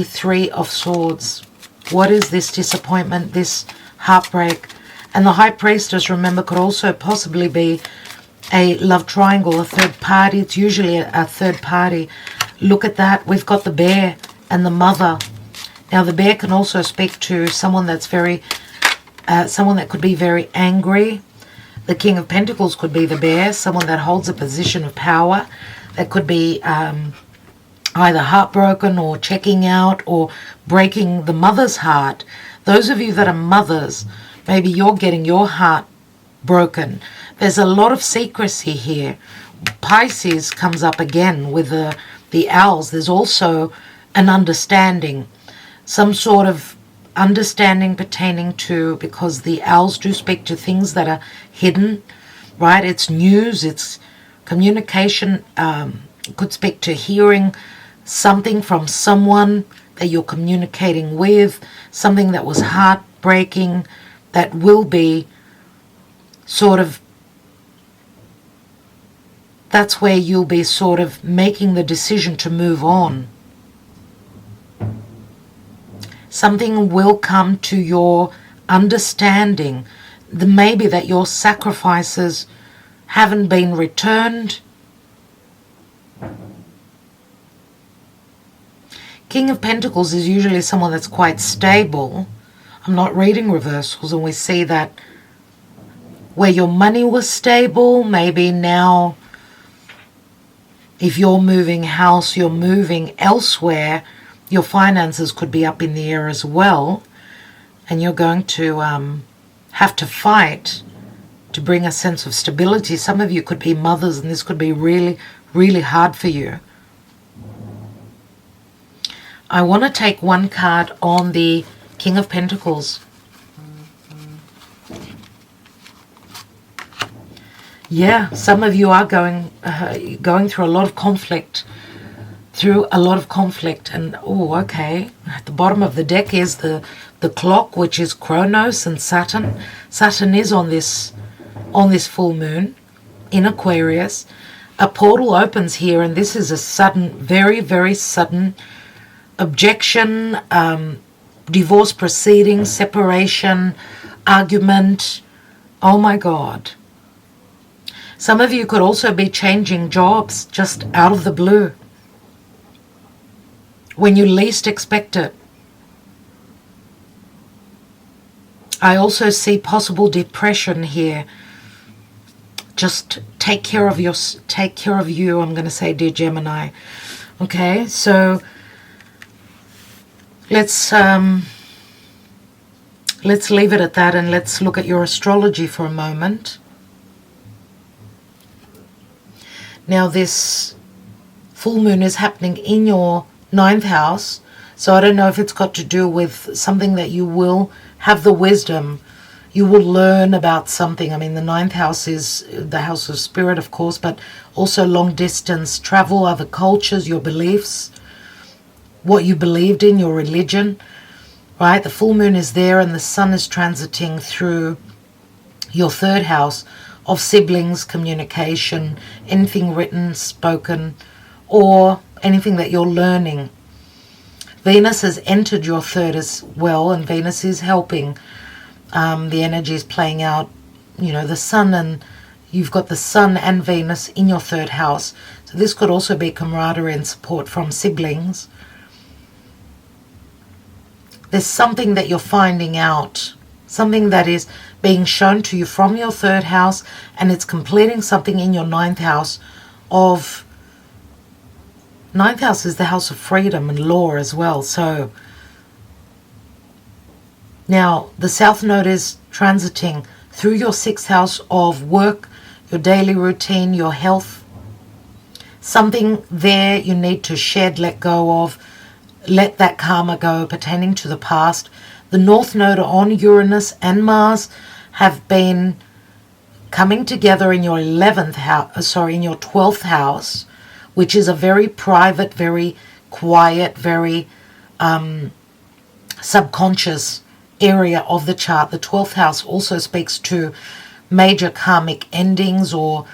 Three of Swords. What is this disappointment, this heartbreak? And the High Priestess, remember, could also possibly be a love triangle, a third party. It's usually a third party. Look at that. We've got the Bear and the Mother. Now, the Bear can also speak to someone that's someone that could be very angry. The King of Pentacles could be the Bear, someone that holds a position of power. That could be either heartbroken or checking out or breaking the mother's heart. Those of you that are mothers, maybe you're getting your heart broken. There's a lot of secrecy here. Pisces comes up again with the owls. There's also an understanding, some sort of understanding pertaining to, because the owls do speak to things that are hidden, right? It's news, it's communication. Could speak to hearing something from someone that you're communicating with, something that was heartbreaking, that will be sort of, that's where you'll be sort of making the decision to move on. Something will come to your understanding, maybe that your sacrifices haven't been returned. King of Pentacles is usually someone that's quite stable. I'm not reading reversals, and we see that where your money was stable, maybe now if you're moving house, you're moving elsewhere, your finances could be up in the air as well, and you're going to have to fight to bring a sense of stability. Some of you could be mothers, and this could be really, really hard for you. I want to take one card on the King of Pentacles. Yeah, some of you are going through a lot of conflict. And oh, okay. At the bottom of the deck is the clock, which is Kronos and Saturn. Saturn is on this full moon in Aquarius. A portal opens here, and this is a sudden, very, very sudden objection, divorce proceedings, separation, argument. Oh my God. Some of you could also be changing jobs just out of the blue, when you least expect it. I also see possible depression here. Just take care of you, I'm going to say, dear Gemini. Okay, so let's leave it at that, and let's look at your astrology for a moment. Now, this full moon is happening in your 9th house, so I don't know if it's got to do with something that you will have the wisdom, you will learn about something. I mean, the 9th house is the house of spirit, of course, but also long distance travel, other cultures, your beliefs, what you believed in, your religion, right? The full moon is there, and the sun is transiting through your 3rd house of siblings, communication, anything written, spoken, or anything that you're learning. Venus has entered your 3rd as well, and Venus is helping. The energy is playing out, the sun, and you've got the sun and Venus in your 3rd house. So this could also be camaraderie and support from siblings. There's something that you're finding out, something that is being shown to you from your 3rd house, and it's completing something in your 9th house of... 9th house is the house of freedom and law as well. So now the South Node is transiting through your 6th house of work, your daily routine, your health. Something there you need to shed, let go of, let that karma go pertaining to the past. The North Node on Uranus and Mars have been coming together in your 11th house, in your 12th house, which is a very private, very quiet, very subconscious area of the chart. The 12th house also speaks to major karmic endings or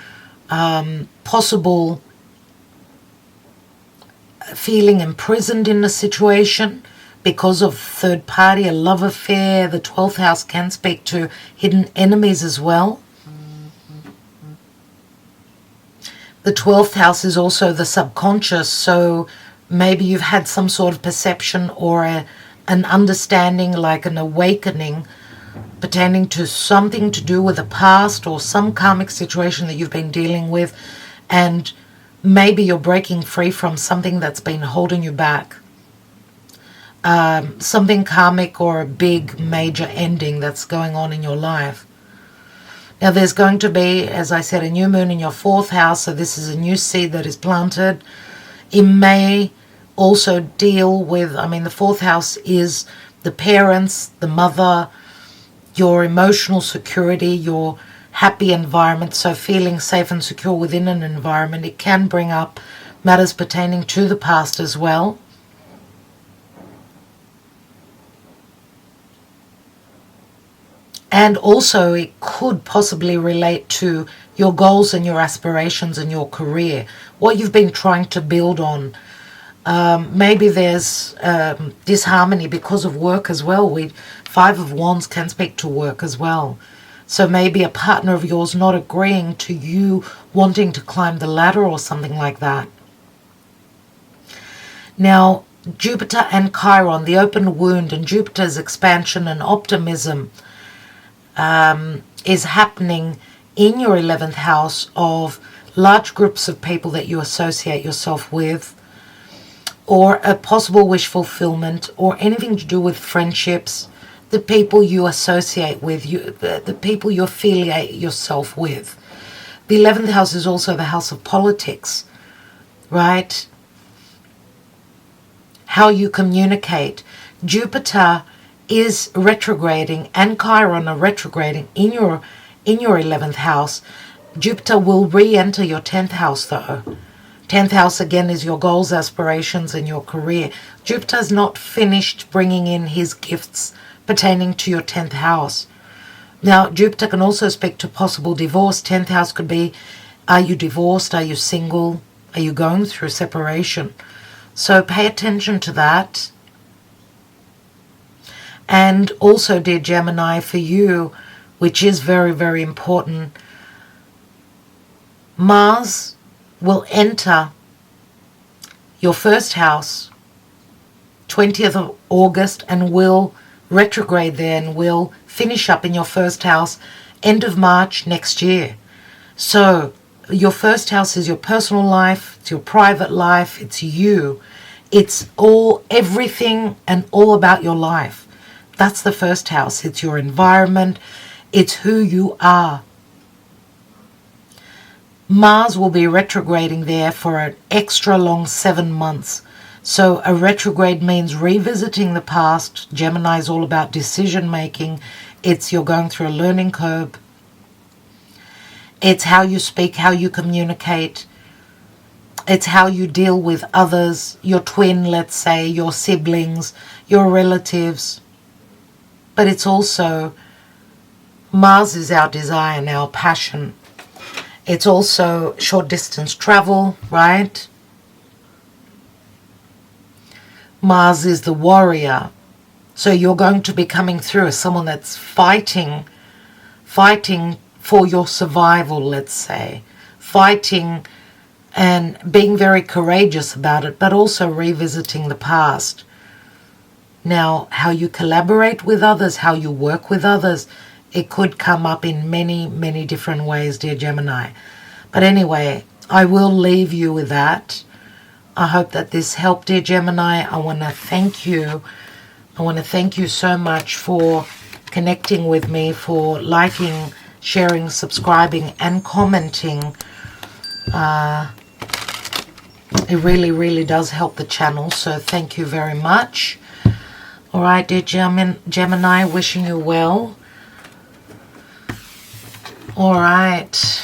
possible feeling imprisoned in a situation because of third party, a love affair. The 12th house can speak to hidden enemies as well. The 12th house is also the subconscious, so maybe you've had some sort of perception or an understanding, like an awakening, pertaining to something to do with the past or some karmic situation that you've been dealing with, and maybe you're breaking free from something that's been holding you back. Something karmic or a big major ending that's going on in your life. Now there's going to be, as I said, a new moon in your 4th house, so this is a new seed that is planted. It may also deal with, I mean, the 4th house is the parents, the mother, your emotional security, your happy environment, so feeling safe and secure within an environment. It can bring up matters pertaining to the past as well. And also it could possibly relate to your goals and your aspirations and your career, what you've been trying to build on. Maybe there's disharmony because of work as well. 5 of Wands can speak to work as well. So maybe a partner of yours not agreeing to you wanting to climb the ladder or something like that. Now, Jupiter and Chiron, the open wound, and Jupiter's expansion and optimism is happening in your 11th house of large groups of people that you associate yourself with, or a possible wish fulfillment, or anything to do with friendships, the people you associate with, the people you affiliate yourself with. The 11th house is also the house of politics, right? How you communicate. Jupiter is retrograding and Chiron are retrograding in your 11th house. Jupiter will re-enter your 10th house though. 10th house again is your goals, aspirations, and your career. Jupiter's not finished bringing in his gifts pertaining to your 10th house. Now, Jupiter can also speak to possible divorce. 10th house could be, are you divorced? Are you single? Are you going through separation? So pay attention to that. And also, dear Gemini, for you, which is very, very important, Mars will enter your 1st house 20th of August and will retrograde there and will finish up in your 1st house end of March next year. So your 1st house is your personal life, it's your private life, it's you. It's everything and all about your life. That's the 1st house. It's your environment. It's who you are. Mars will be retrograding there for an extra long 7 months. So a retrograde means revisiting the past. Gemini is all about decision making. You're going through a learning curve. It's how you speak, how you communicate. It's how you deal with others, your twin, let's say, your siblings, your relatives. But it's also, Mars is our desire and our passion. It's also short distance travel, right? Mars is the warrior. So you're going to be coming through as someone that's fighting for your survival, let's say. Fighting and being very courageous about it, but also revisiting the past. Now, how you collaborate with others, how you work with others, it could come up in many, many different ways, dear Gemini. But anyway, I will leave you with that. I hope that this helped, dear Gemini. I want to thank you. I want to thank you so much for connecting with me, for liking, sharing, subscribing, and commenting. It really, really does help the channel, so thank you very much. All right, dear Gemini, wishing you well. All right.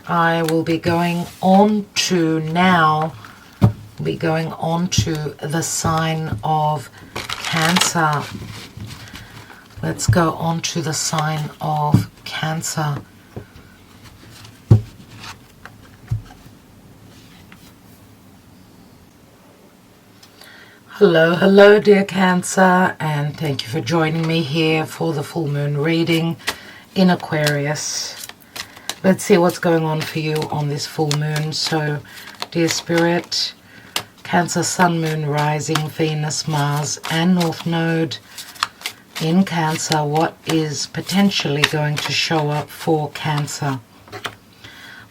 I will be going on to now, the sign of Cancer. Let's go on to the sign of Cancer. Hello, dear Cancer, and thank you for joining me here for the full moon reading in Aquarius. Let's see what's going on for you on this full moon. So, dear Spirit, Cancer, Sun, Moon, Rising, Venus, Mars, and North Node in Cancer. What is potentially going to show up for Cancer?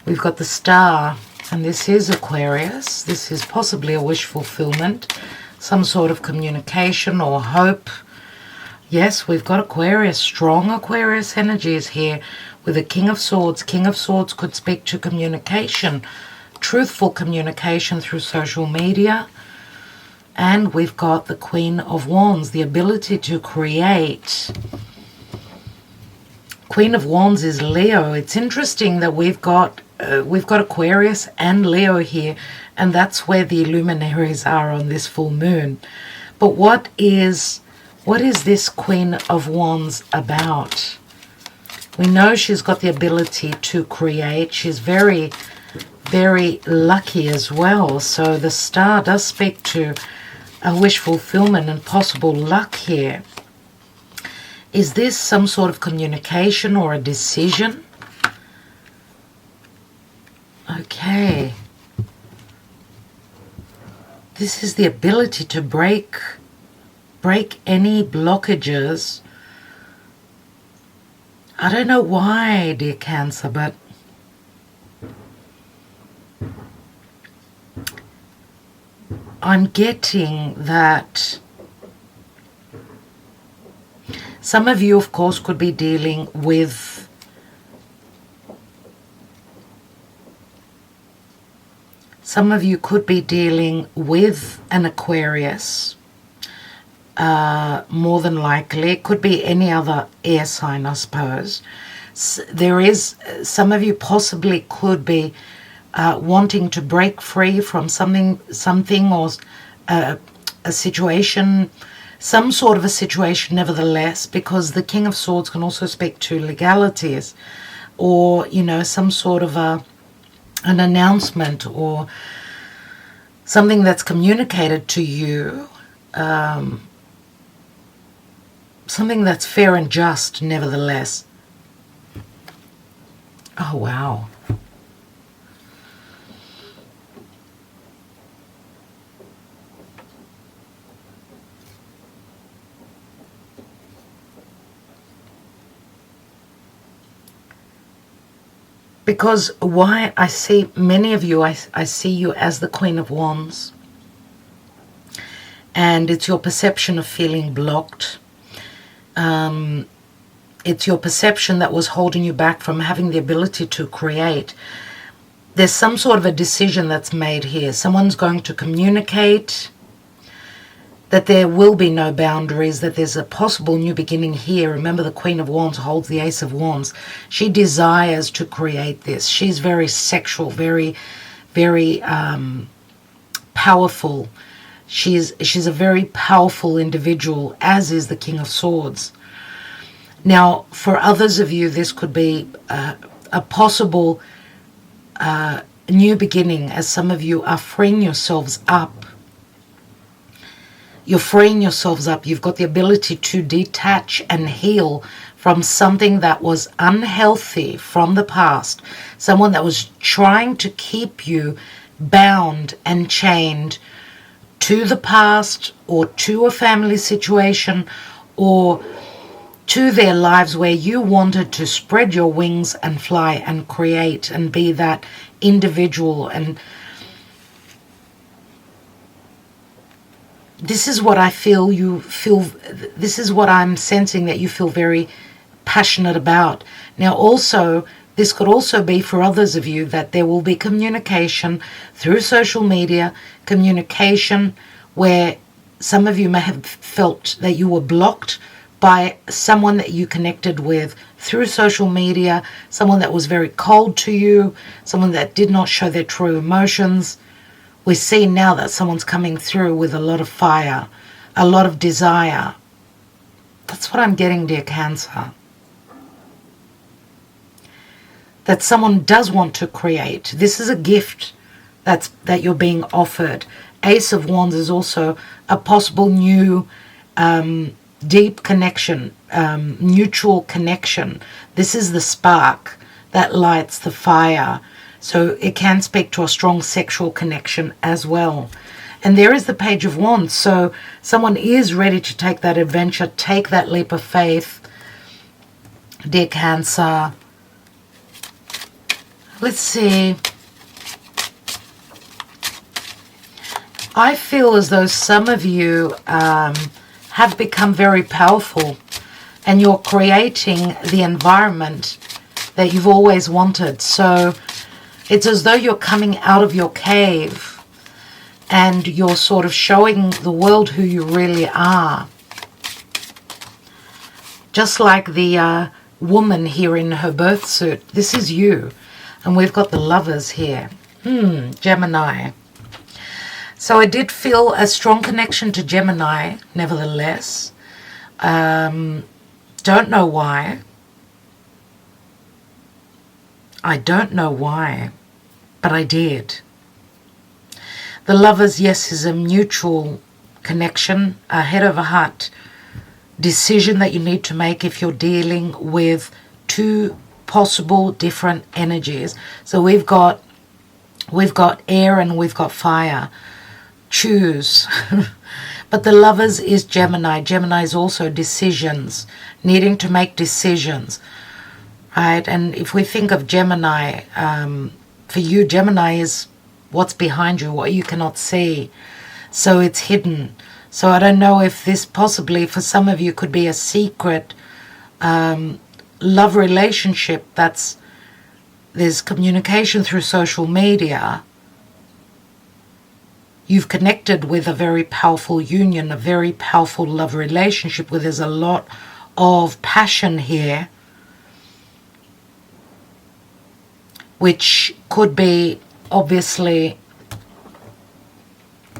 We've got the Star, and this is Aquarius. This is possibly a wish fulfillment, some sort of communication or hope. Yes, we've got Aquarius, strong Aquarius energies here with the King of Swords. King of Swords could speak to communication, truthful communication through social media. And we've got the Queen of Wands, the ability to create. Queen of Wands is Leo. It's interesting that we've got Aquarius and Leo here, and that's where the luminaries are on this full moon. But what is this Queen of Wands about? We know she's got the ability to create. She's very, very lucky as well. So the Star does speak to a wish fulfillment and possible luck here. Is this some sort of communication or a decision? Okay. This is the ability to break any blockages. I don't know why, dear Cancer, but I'm getting that some of you, of course, could be dealing with an Aquarius, more than likely. It could be any other air sign, I suppose. Some of you possibly could be wanting to break free from something or a situation, some sort of a situation nevertheless, because the King of Swords can also speak to legalities or, some sort of an announcement or something that's communicated to you, something that's fair and just nevertheless. Oh, wow. Because why I see many of you, I see you as the Queen of Wands. And it's your perception of feeling blocked. It's your perception that was holding you back from having the ability to create. There's some sort of a decision that's made here. Someone's going to communicate that there will be no boundaries, that there's a possible new beginning here. Remember, the Queen of Wands holds the Ace of Wands. She desires to create this. She's very sexual, very, very powerful. She's a very powerful individual, as is the King of Swords. Now, for others of you, this could be a possible new beginning, as some of you are freeing yourselves up. You're freeing yourselves up. You've got the ability to detach and heal from something that was unhealthy from the past. Someone that was trying to keep you bound and chained to the past or to a family situation or to their lives where you wanted to spread your wings and fly and create and be that individual. And this is what I feel this is what I'm sensing that you feel very passionate about. Now also, this could also be for others of you that there will be communication through social media, communication where some of you may have felt that you were blocked by someone that you connected with through social media, someone that was very cold to you, someone that did not show their true emotions. We see now that someone's coming through with a lot of fire, a lot of desire. That's what I'm getting, dear Cancer. That someone does want to create. This is a gift that you're being offered. Ace of Wands is also a possible new deep connection, mutual connection. This is the spark that lights the fire. So it can speak to a strong sexual connection as well. And there is the Page of Wands. So someone is ready to take that adventure, take that leap of faith. Dear Cancer. Let's see. I feel as though some of you have become very powerful, and you're creating the environment that you've always wanted. So it's as though you're coming out of your cave and you're sort of showing the world who you really are. Just like the woman here in her birth suit. This is you. And we've got the Lovers here. Gemini. So I did feel a strong connection to Gemini, nevertheless. Don't know why. I don't know why, but I did. The Lovers, yes, is a mutual connection, a head over heart decision that you need to make if you're dealing with two possible different energies. So we've got air and we've got fire. Choose. But the Lovers is Gemini. Gemini is also decisions, needing to make decisions, right? And if we think of Gemini, for you, Gemini is what's behind you, what you cannot see. So it's hidden. So I don't know if this possibly for some of you could be a secret love relationship. There's communication through social media. You've connected with a very powerful union, a very powerful love relationship where there's a lot of passion here, which could be obviously,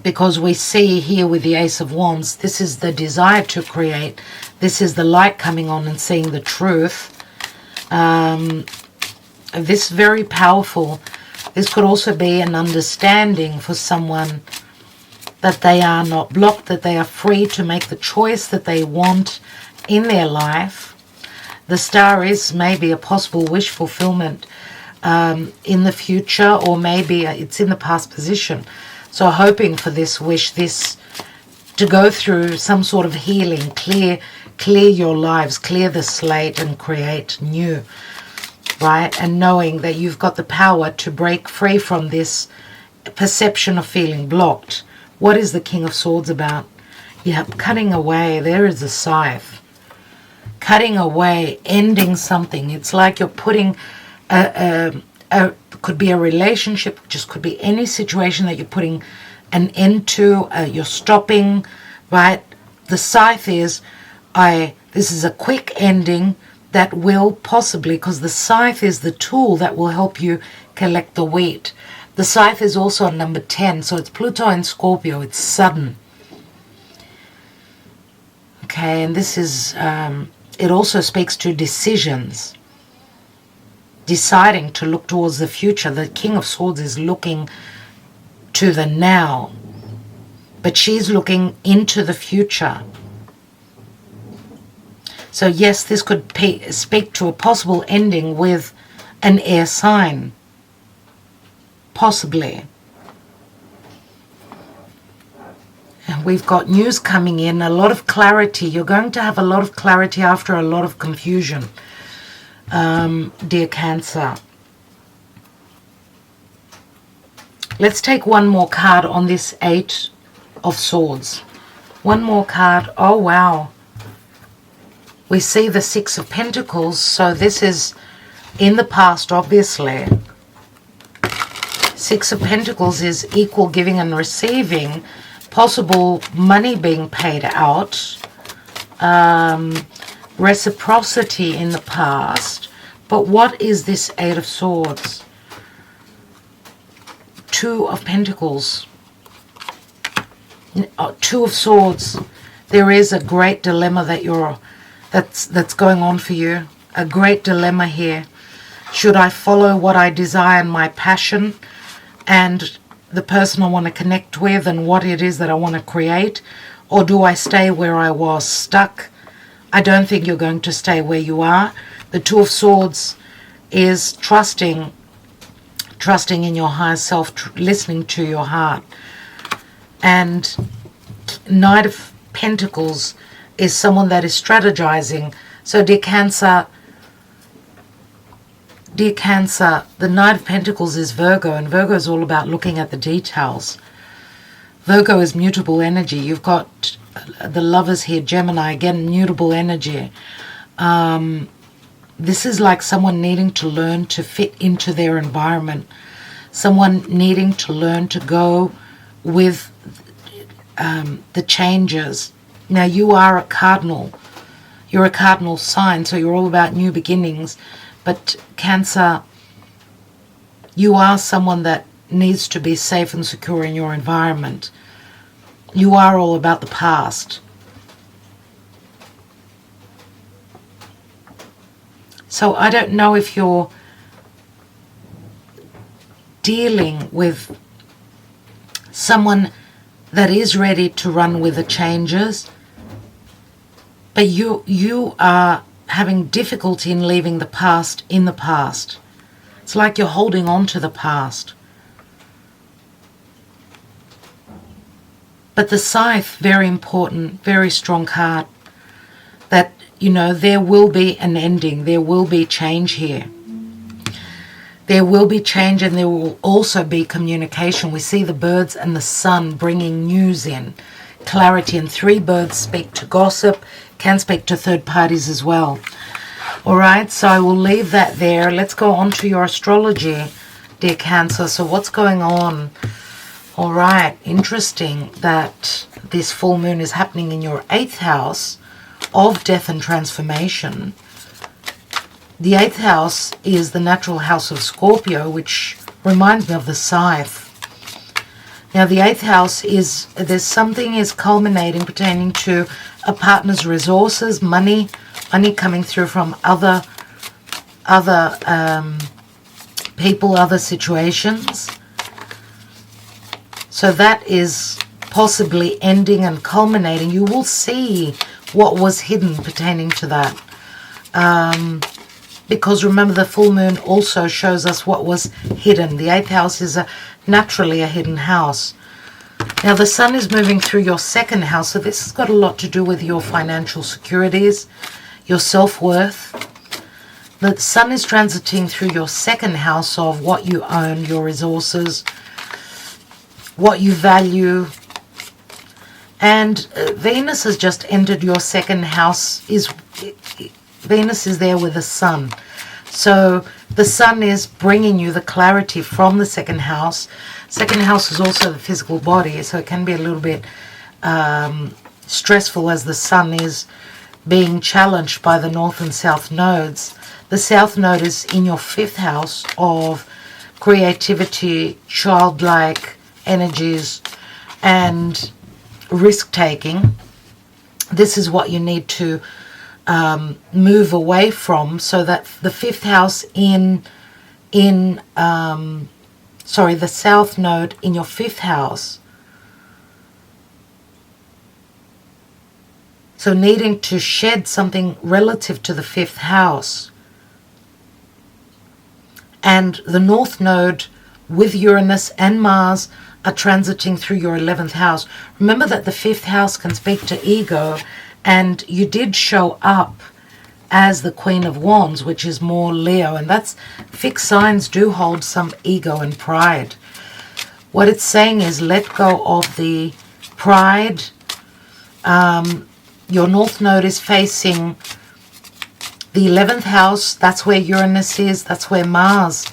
because we see here with the Ace of Wands, this is the desire to create. This is the light coming on and seeing the truth. This very powerful. This could also be an understanding for someone that they are not blocked, that they are free to make the choice that they want in their life. The Star is maybe a possible wish fulfillment in the future, or maybe it's in the past position. So hoping for this wish, this to go through some sort of healing, clear your lives, clear the slate and create new. Right? And knowing that you've got the power to break free from this perception of feeling blocked. What is the King of Swords about? Yeah, cutting away. There is a scythe. Cutting away, ending something. It's like you're putting could be a relationship, just could be any situation that you're putting an end to, you're stopping, right? The scythe is, this is a quick ending that will possibly, because the scythe is the tool that will help you collect the wheat. The scythe is also number 10, so it's Pluto and Scorpio. It's sudden. Okay, and this is, it also speaks to decisions. Deciding to look towards the future. The King of Swords is looking to the now, but she's looking into the future. So yes, this could speak to a possible ending with an air sign. Possibly. And we've got news coming in, a lot of clarity. You're going to have a lot of clarity after a lot of confusion, dear Cancer. Let's take one more card on this Eight of Swords. One more card. Oh, wow. We see the Six of Pentacles, so this is in the past, obviously. Six of Pentacles is equal giving and receiving, possible money being paid out, reciprocity in the past. But what is this Eight of Swords? Two of Pentacles. Two of Swords. There is a great dilemma that's going on for you. A great dilemma here. Should I follow what I desire and my passion and the person I want to connect with and what it is that I want to create? Or do I stay where I was stuck? I don't think you're going to stay where you are. The Two of Swords is trusting in your higher self, listening to your heart. And Knight of Pentacles is someone that is strategizing. So dear Cancer, the Knight of Pentacles is Virgo, and Virgo is all about looking at the details. Virgo is mutable energy. You've got the Lovers here, Gemini, again, mutable energy. This is like someone needing to learn to fit into their environment. Someone needing to learn to go with the changes. Now, you are a cardinal. You're a cardinal sign, so you're all about new beginnings. But Cancer, you are someone that needs to be safe and secure in your environment. You are all about the past. So I don't know if you're dealing with someone that is ready to run with the changes, but you are having difficulty in leaving the past in the past. It's like you're holding on to the past. But the Scythe, very important, very strong card, that, you know, there will be an ending. There will be change here. There will be change, and there will also be communication. We see the birds and the sun bringing news in, clarity, and 3 birds speak to gossip, can speak to third parties as well. All right, so I will leave that there. Let's go on to your astrology, dear Cancer. So what's going on? All right, interesting that this full moon is happening in your 8th house of death and transformation. The 8th house is the natural house of Scorpio, which reminds me of the Scythe. Now, the 8th house is, there's something is culminating pertaining to a partner's resources, money coming through from other people, other situations. So that is possibly ending and culminating. You will see what was hidden pertaining to that. Because remember, the full moon also shows us what was hidden. The 8th house is naturally a hidden house. Now, the sun is moving through your 2nd house, so this has got a lot to do with your financial securities, your self-worth. The sun is transiting through your 2nd house of what you own, your resources, what you value. And Venus has just entered your 2nd house. Venus is there with the sun. So the sun is bringing you the clarity from the 2nd house. 2nd house is also the physical body, so it can be a little bit stressful as the sun is being challenged by the north and south nodes. The south node is in your 5th house of creativity, childlike energies, and risk-taking. This is what you need to move away from, so that the 5th house the south node in your 5th house, so needing to shed something relative to the 5th house, and the north node with Uranus and Mars are transiting through your 11th house. Remember that the 5th house can speak to ego, and you did show up as the Queen of Wands, which is more Leo, and that's fixed signs do hold some ego and pride. What it's saying is let go of the pride. Your north node is facing the 11th house. That's where Uranus is. That's where Mars,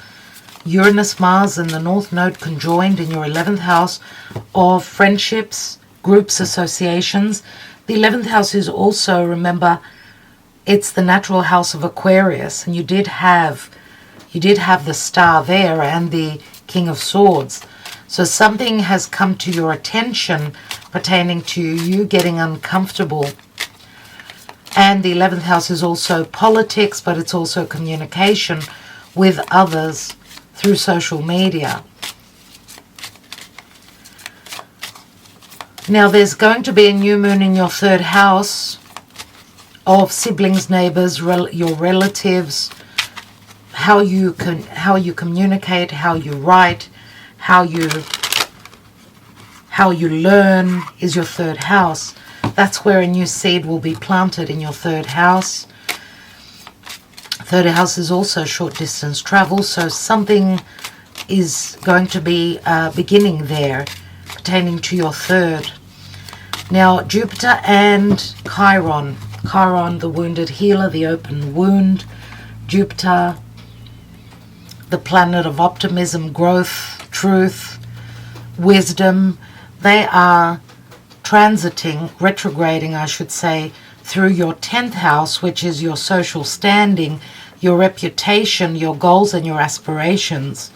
Uranus, Mars, and the north node conjoined in your 11th house of friendships, groups, associations. The 11th house is also, remember, it's the natural house of Aquarius, and you did have the star there and the King of Swords. So something has come to your attention pertaining to you getting uncomfortable. And the 11th house is also politics, but it's also communication with others through social media. Now, there's going to be a new moon in your 3rd house of siblings, neighbors, your relatives, how you communicate, how you write, how you learn is your 3rd house. That's where a new seed will be planted, in your 3rd house. 3rd house is also short distance travel, so something is going to be beginning there pertaining to your 3rd. Now, Jupiter and Chiron. Chiron, the wounded healer, the open wound. Jupiter, the planet of optimism, growth, truth, wisdom. They are transiting, retrograding, I should say, through your 10th house, which is your social standing, your reputation, your goals and your aspirations.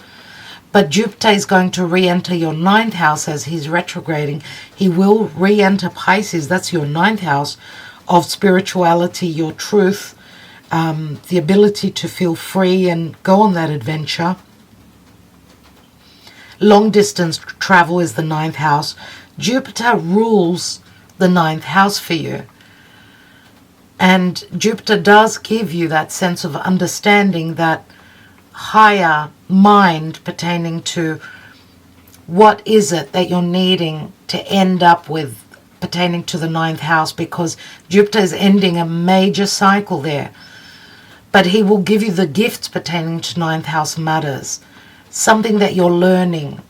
But Jupiter is going to re-enter your 9th house as he's retrograding. He will re-enter Pisces, that's your 9th house, of spirituality, your truth, the ability to feel free and go on that adventure. Long distance travel is the 9th house. Jupiter rules the 9th house for you. And Jupiter does give you that sense of understanding, that higher mind pertaining to what is it that you're needing to end up with pertaining to the 9th house, because Jupiter is ending a major cycle there. But he will give you the gifts pertaining to 9th house matters, something that you're learning,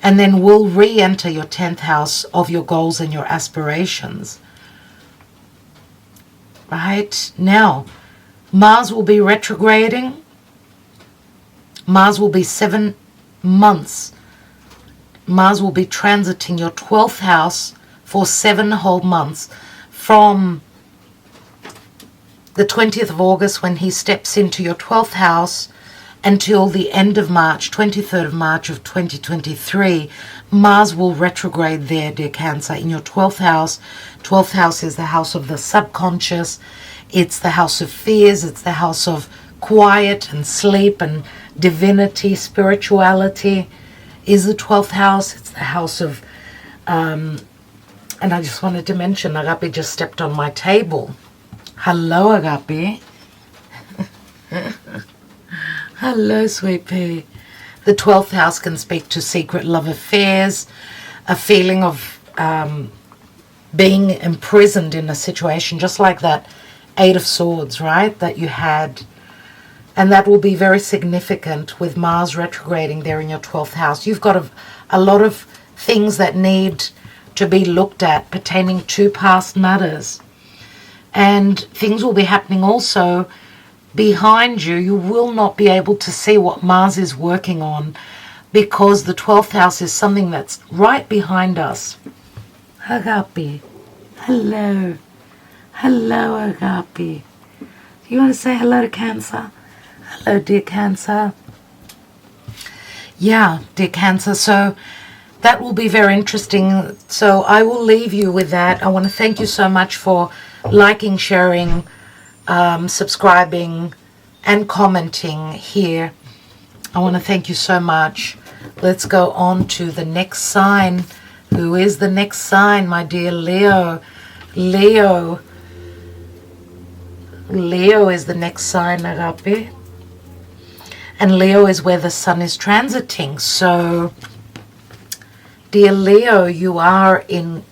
and then will re-enter your 10th house of your goals and your aspirations. Right? Now, Mars will be retrograding. Mars will be 7 months. Mars will be transiting your 12th house for 7 whole months, from the 20th of August when he steps into your 12th house until the end of March, 23rd of March of 2023. Mars will retrograde there, dear Cancer, in your 12th house. 12th house is the house of the subconscious. It's the house of fears. It's the house of quiet and sleep and divinity, spirituality is the 12th house. It's the house of, and I just wanted to mention, Agape just stepped on my table. Hello, Agape. Hello, sweet pea. The 12th house can speak to secret love affairs, a feeling of being imprisoned in a situation, just like that 8 of Swords, right, that you had. And that will be very significant with Mars retrograding there in your 12th house. You've got a lot of things that need to be looked at pertaining to past matters. And things will be happening also behind you. You will not be able to see what Mars is working on, because the 12th house is something that's right behind us. Agape. Hello. Hello, Agape. Do you want to say hello to Cancer? Hello, dear Cancer. Yeah, dear Cancer. So that will be very interesting. So I will leave you with that. I want to thank you so much for liking, sharing, subscribing, and commenting here. I want to thank you so much. Let's go on to the next sign. Who is the next sign, my dear Leo? Leo is the next sign, Agape. And Leo is where the sun is transiting. So, dear Leo, you are in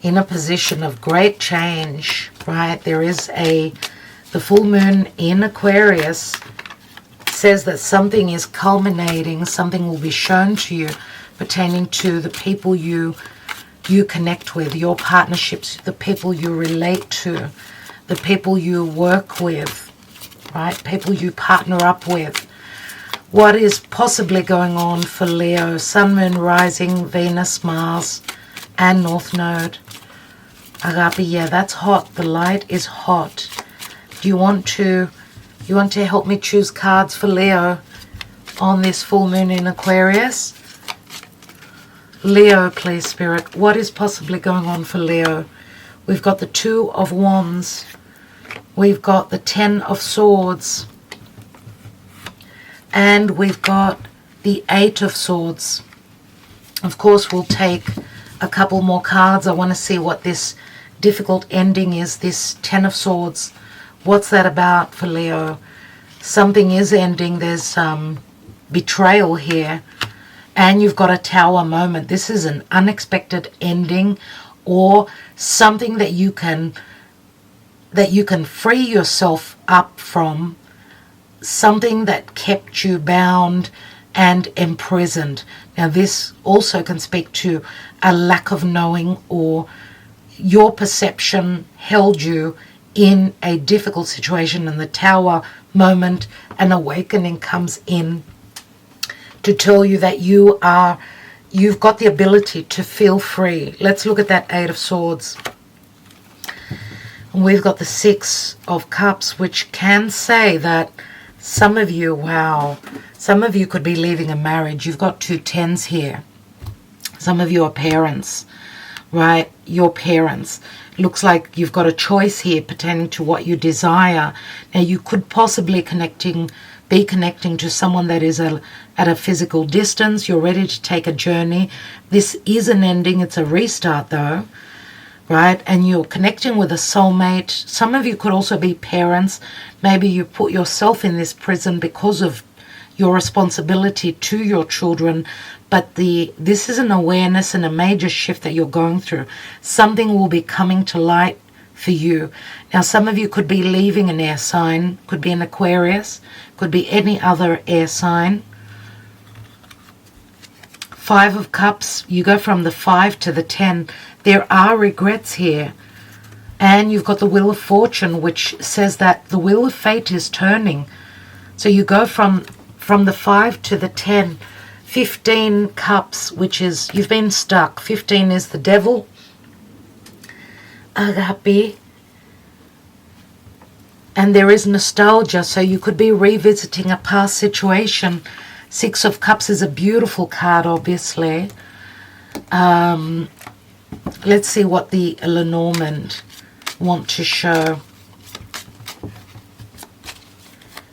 a position of great change, right? There is the full moon in Aquarius says that something is culminating, something will be shown to you pertaining to the people you connect with, your partnerships, the people you relate to, the people you work with, right? People you partner up with. What is possibly going on for Leo? Sun, Moon, Rising, Venus, Mars, and North Node. Agape, yeah, that's hot. The light is hot. Do you want to help me choose cards for Leo on this full moon in Aquarius? Leo, please, Spirit. What is possibly going on for Leo? We've got the 2 of Wands. We've got the 10 of Swords. And we've got the 8 of Swords. Of course, we'll take a couple more cards. I want to see what this difficult ending is, this Ten of Swords. What's that about for Leo? Something is ending. There's betrayal here. And you've got a Tower moment. This is an unexpected ending, or something that you can free yourself up from, something that kept you bound and imprisoned. Now this also can speak to a lack of knowing, or your perception held you in a difficult situation. In the Tower moment, an awakening comes in to tell you that you've got the ability to feel free. Let's look at that Eight of Swords. And we've got the Six of Cups, which can say that some of you, wow, some of you could be leaving a marriage. You've got two tens here. Some of you are parents, right? Your parents. Looks like you've got a choice here pertaining to what you desire. Now you could possibly be connecting to someone that is at a physical distance. You're ready to take a journey. This is an ending. It's a restart though, right? And you're connecting with a soulmate. Some of you could also be parents. Maybe you put yourself in this prison because of your responsibility to your children. But this is an awareness and a major shift that you're going through. Something will be coming to light for you. Now, some of you could be leaving an air sign. Could be an Aquarius. Could be any other air sign. Five of Cups. You go from the 5 to the 10. There are regrets here. And you've got the Wheel of Fortune, which says that the Wheel of Fate is turning. So you go from the 5 to the 10. 15 Cups, which is, you've been stuck. 15 is the Devil. Agape. And there is nostalgia, so you could be revisiting a past situation. Six of Cups is a beautiful card, obviously. Let's see what the Lenormand want to show.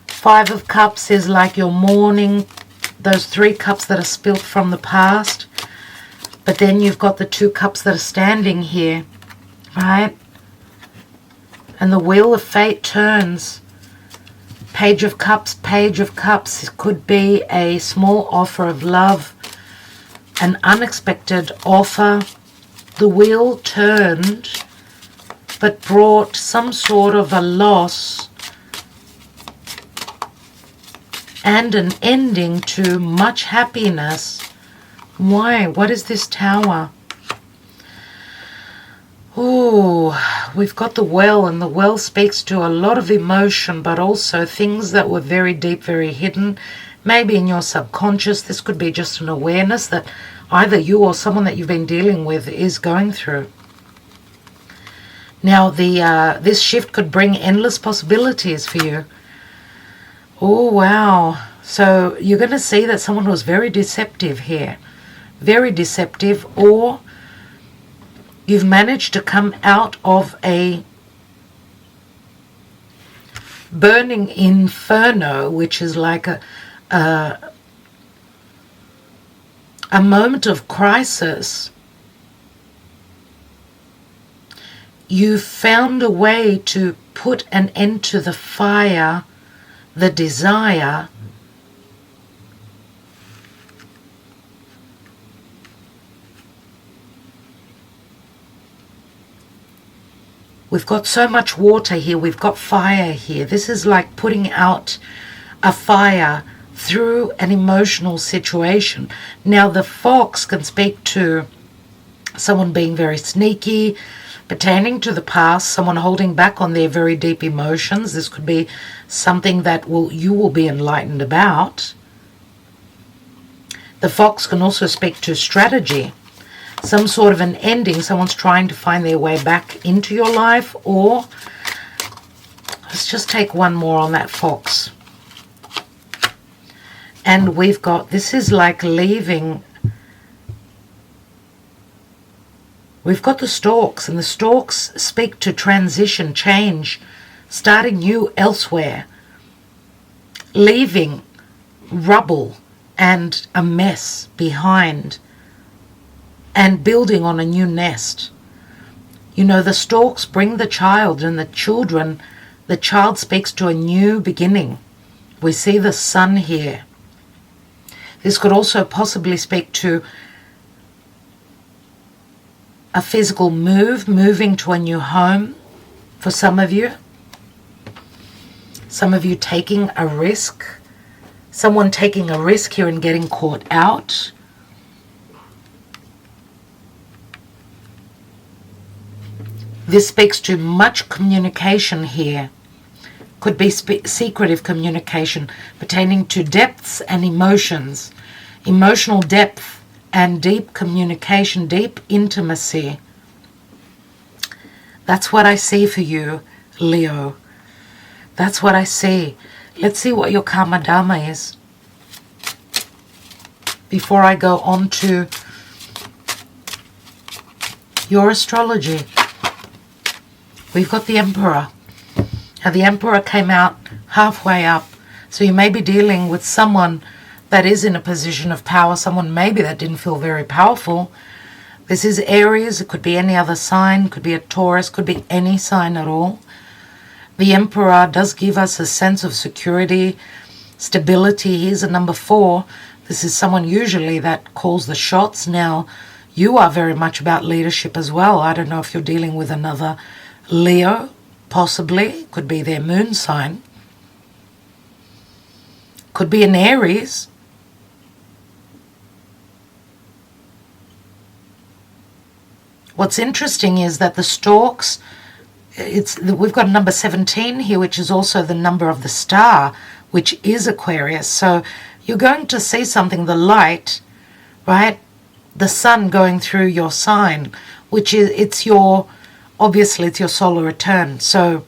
Five of Cups is like you're mourning those 3 cups that are spilt from the past. But then you've got the 2 cups that are standing here, right? And the Wheel of Fate turns. Page of Cups, Page of Cups. It could be a small offer of love, an unexpected offer. The wheel turned, but brought some sort of a loss and an ending to much happiness. Why? What is this Tower? Oh, we've got the Well, and the Well speaks to a lot of emotion, but also things that were very deep, very hidden. Maybe in your subconscious. This could be just an awareness that either you or someone that you've been dealing with is going through. Now, this shift could bring endless possibilities for you. Oh, wow. So you're going to see that someone was very deceptive here. Very deceptive. Or you've managed to come out of a burning inferno, which is like a moment of crisis. You found a way to put an end to the fire, the desire, we've got so much water here, we've got fire here. This is like putting out a fire through an emotional situation. Now the fox can speak to someone being very sneaky, pertaining to the past, someone holding back on their very deep emotions. This could be something that you will be enlightened about. The fox can also speak to strategy, some sort of an ending. Someone's trying to find their way back into your life. Or let's just take one more on that fox. And we've got, this is like leaving. We've got the storks, and the storks speak to transition, change, starting new elsewhere, leaving rubble and a mess behind, and building on a new nest. You know, the storks bring the child, and the child speaks to a new beginning. We see the sun here. This could also possibly speak to a physical moving to a new home for some of you. Some of you taking a risk. Someone taking a risk here and getting caught out. This speaks to much communication here. Could be secretive communication pertaining to depths and emotions. Emotional depth and deep communication, deep intimacy. That's what I see for you, Leo. That's what I see. Let's see what your karma dharma is before I go on to your astrology. We've got the Emperor. Now the Emperor came out halfway up. So you may be dealing with someone that is in a position of power, someone maybe that didn't feel very powerful. This is Aries. It could be any other sign, could be a Taurus, could be any sign at all. The Emperor does give us a sense of security, stability. He's a number 4. This is someone usually that calls the shots. Now, you are very much about leadership as well. I don't know if you're dealing with another Leo, possibly. Could be their moon sign. Could be an Aries. What's interesting is that the storks, we've got number 17 here, which is also the number of the star, which is Aquarius. So you're going to see something, the light, right? The sun going through your sign, which is obviously it's your solar return. So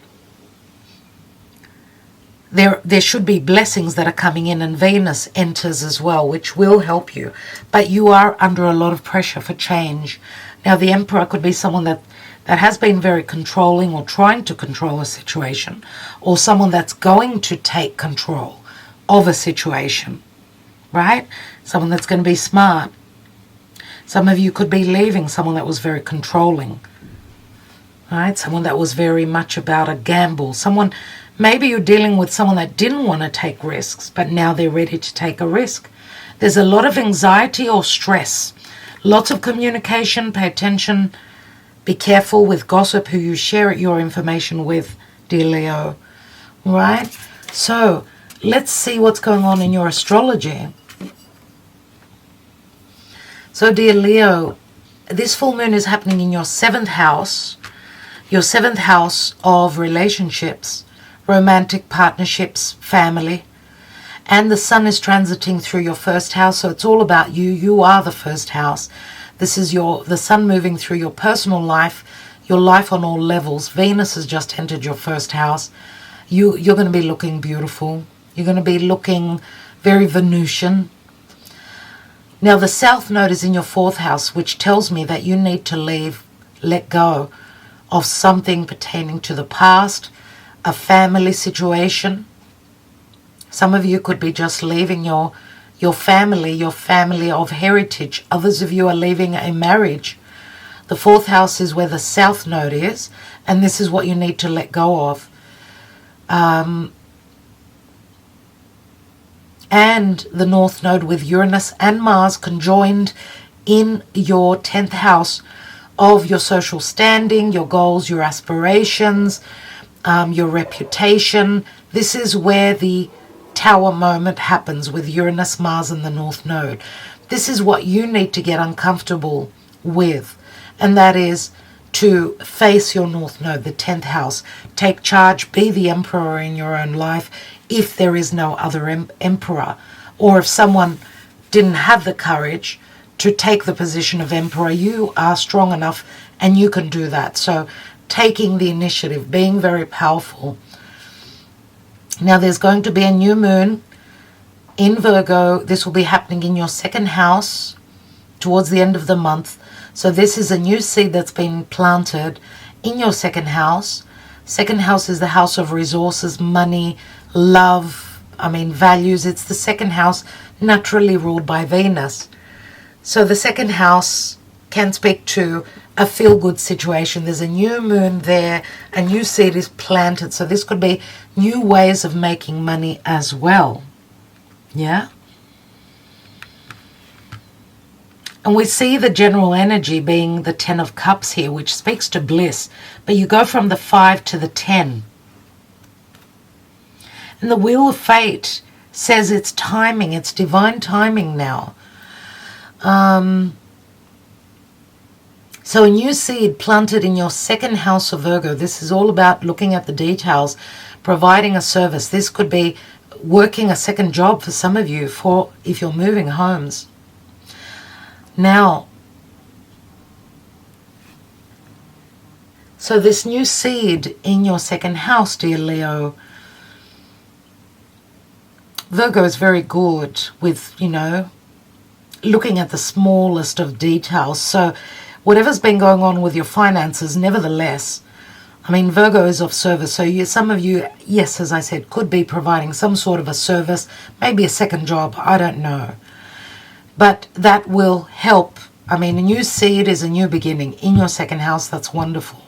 there should be blessings that are coming in, and Venus enters as well, which will help you. But you are under a lot of pressure for change. Now, the Emperor could be someone that has been very controlling or trying to control a situation, or someone that's going to take control of a situation, right? Someone that's going to be smart. Some of you could be leaving someone that was very controlling, right? Someone that was very much about a gamble. Someone, maybe you're dealing with someone that didn't want to take risks, but now they're ready to take a risk. There's a lot of anxiety or stress. Lots of communication. Pay attention. Be careful with gossip, who you share your information with, dear Leo. Right? So, let's see what's going on in your astrology. So, dear Leo, this full moon is happening in your 7th house. Your 7th house of relationships, romantic partnerships, family. And the sun is transiting through your 1st house, so it's all about you. You are the 1st house. This is the sun moving through your personal life, your life on all levels. Venus has just entered your 1st house. You're going to be looking beautiful. You're going to be looking very Venusian. Now, the South Node is in your 4th house, which tells me that you need to let go of something pertaining to the past, a family situation. Some of you could be just leaving your family of heritage. Others of you are leaving a marriage. The 4th house is where the South Node is, and this is what you need to let go of. And the North Node with Uranus and Mars conjoined in your 10th house of your social standing, your goals, your aspirations, your reputation. This is where the Tower moment happens with Uranus, Mars, and the North Node. This is what you need to get uncomfortable with, and that is to face your North Node, the 10th house. Take charge, be the emperor in your own life if there is no other emperor, or if someone didn't have the courage to take the position of emperor, you are strong enough and you can do that. So taking the initiative, being very powerful. Now, there's going to be a new moon in Virgo. This will be happening in your 2nd house towards the end of the month. So this is a new seed that's been planted in your 2nd house. 2nd house is the house of resources, money, love, values. It's the 2nd house naturally ruled by Venus. So the 2nd house can speak to a feel-good situation. There's a new moon there, a new seed is planted, so this could be new ways of making money as well. Yeah? And we see the general energy being the 10 of Cups here, which speaks to bliss. But you go from the 5 to the 10. And the Wheel of Fate says it's timing, it's divine timing now. So a new seed planted in your second house of Virgo. This is all about looking at the details, providing a service. This could be working a second job for some of you, for if you're moving homes. Now, so this new seed in your second house, dear Leo, Virgo is very good with, you know, looking at the smallest of details. So whatever's been going on with your finances, nevertheless, I mean, Virgo is of service. So some of you, yes, as I said, could be providing some sort of a service, maybe a second job, I don't know. But that will help. I mean, a new seed is a new beginning in your second house. That's wonderful.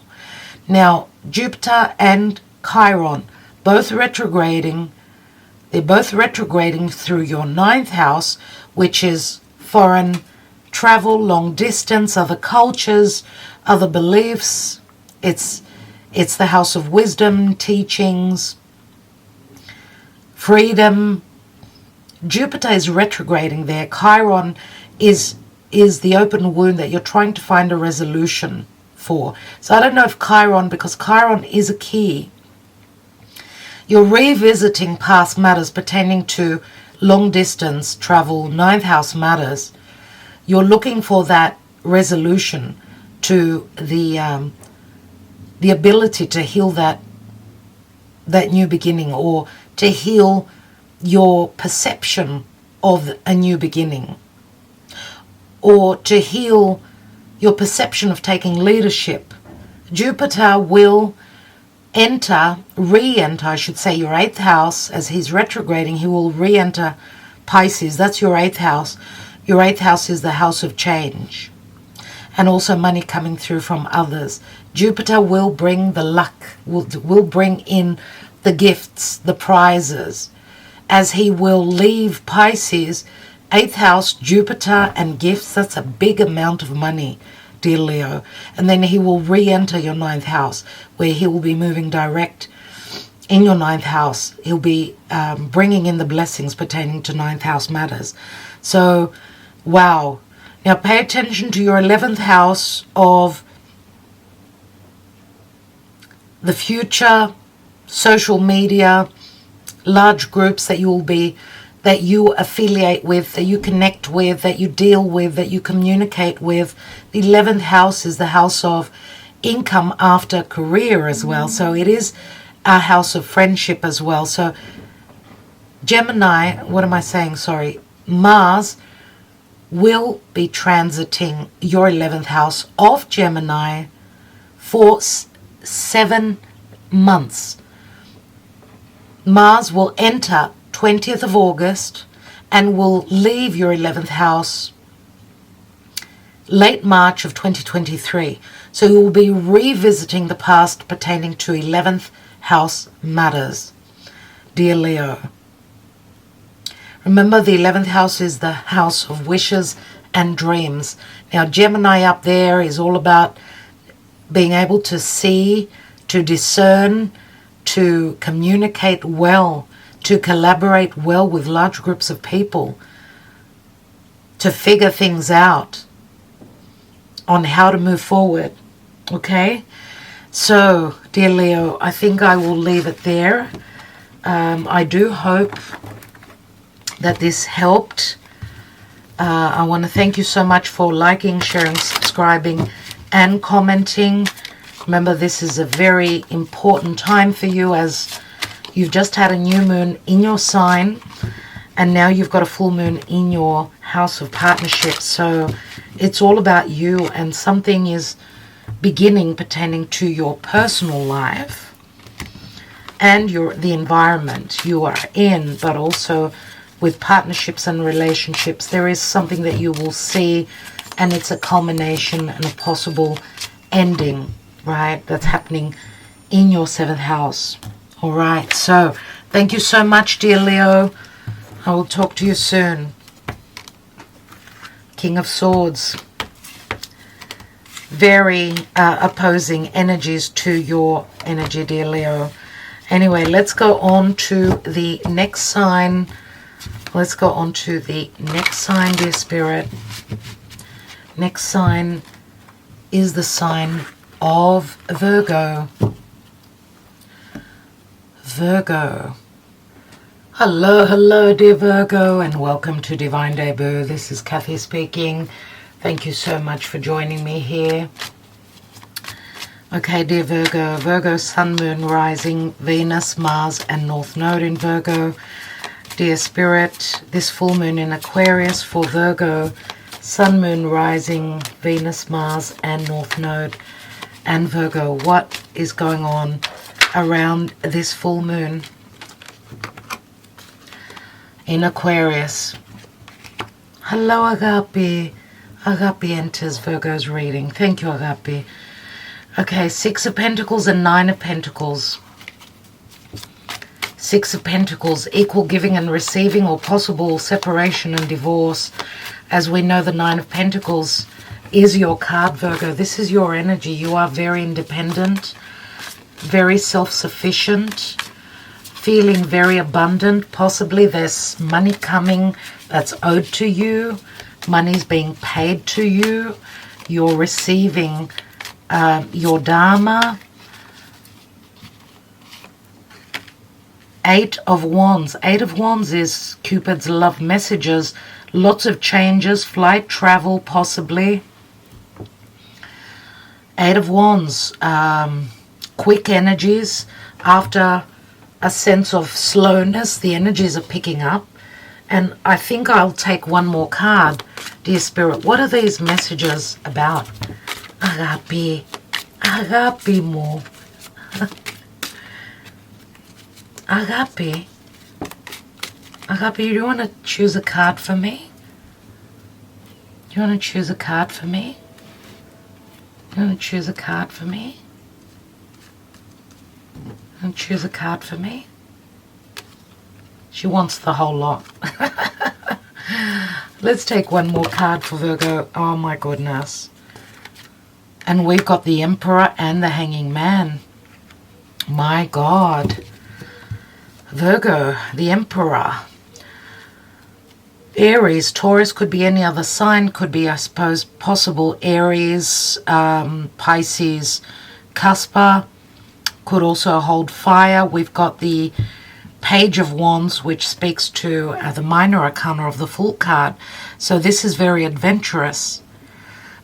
Now, Jupiter and Chiron, both retrograding. They're both retrograding through your 9th house, which is foreign travel, long distance, other cultures, other beliefs. It's the house of wisdom, teachings, freedom. Jupiter is retrograding there. Chiron is the open wound that you're trying to find a resolution for. So I don't know if Chiron, because Chiron is a key. You're revisiting past matters pertaining to long distance travel, 9th house matters. You're looking for that resolution to the ability to heal that new beginning, or to heal your perception of a new beginning, or to heal your perception of taking leadership. Jupiter will re-enter, I should say, your 8th house. As he's retrograding, he will re-enter Pisces. That's your 8th house. Your 8th house is the house of change, and also money coming through from others. Jupiter will bring the luck, will bring in the gifts, the prizes, as he will leave Pisces. 8th house, Jupiter and gifts, that's a big amount of money, dear Leo. And then he will re-enter your 9th house, where he will be moving direct in your 9th house. He'll be bringing in the blessings pertaining to 9th house matters. So, wow. Now pay attention to your 11th house of the future, social media, large groups that you affiliate with, that you connect with, that you deal with, that you communicate with. The 11th house is the house of income after career as well. So it is a house of friendship as well. So Gemini, Mars will be transiting your 11th house of Gemini for 7 months. Mars will enter 20th of August and will leave your 11th house late March of 2023. So you will be revisiting the past pertaining to 11th house matters, dear Leo. Remember, the 11th house is the house of wishes and dreams. Now, Gemini up there is all about being able to see, to discern, to communicate well, to collaborate well with large groups of people, to figure things out on how to move forward. Okay? So, dear Leo, I think I will leave it there. I do hope that this helped. I want to thank you so much for liking, sharing, subscribing, and commenting. Remember, this is a very important time for you, as you've just had a new moon in your sign, and now you've got a full moon in your house of partnership. So it's all about you, and something is beginning pertaining to your personal life and the environment you are in, but also with partnerships and relationships. There is something that you will see and it's a culmination and a possible ending, right? That's happening in your 7th house. All right, so thank you so much, dear Leo. I will talk to you soon. King of Swords. Very opposing energies to your energy, dear Leo. Anyway, let's go on to the next sign. Let's go on to the next sign, dear Spirit. Next sign is the sign of Virgo. Virgo. Hello, hello, dear Virgo, and welcome to Divine Debut. This is Kathy speaking. Thank you so much for joining me here. Okay, dear Virgo. Virgo, Sun, Moon, Rising, Venus, Mars, and North Node in Virgo. Dear Spirit, this full moon in Aquarius for Virgo, Sun, Moon, Rising, Venus, Mars, and North Node and Virgo. What is going on around this full moon in Aquarius? Hello, Agape. Agape enters Virgo's reading. Thank you, Agape. Okay, 6 of Pentacles and 9 of Pentacles. 6 of Pentacles, equal giving and receiving or possible separation and divorce. As we know, the 9 of Pentacles is your card, Virgo. This is your energy. You are very independent, very self-sufficient, feeling very abundant. Possibly there's money coming that's owed to you. Money's being paid to you. You're receiving your Dharma. 8 of Wands. 8 of Wands is Cupid's love messages. Lots of changes, flight, travel, possibly. 8 of Wands. Quick energies. After a sense of slowness, the energies are picking up. And I think I'll take one more card, dear Spirit. What are these messages about? Agape. Agape mo. Agape. Agape, do you want to choose a card for me? Do you want to choose a card for me? Do you want to choose a card for me? And choose a card for me? She wants the whole lot. Let's take one more card for Virgo. Oh my goodness. And we've got the Emperor and the Hanging Man. My God. Virgo, the Emperor. Aries, Taurus, could be any other sign. Could be, I suppose, possible Aries, Pisces, Casper. Could also hold fire. We've got the Page of Wands, which speaks to the minor arcana of the Fool card. So this is very adventurous.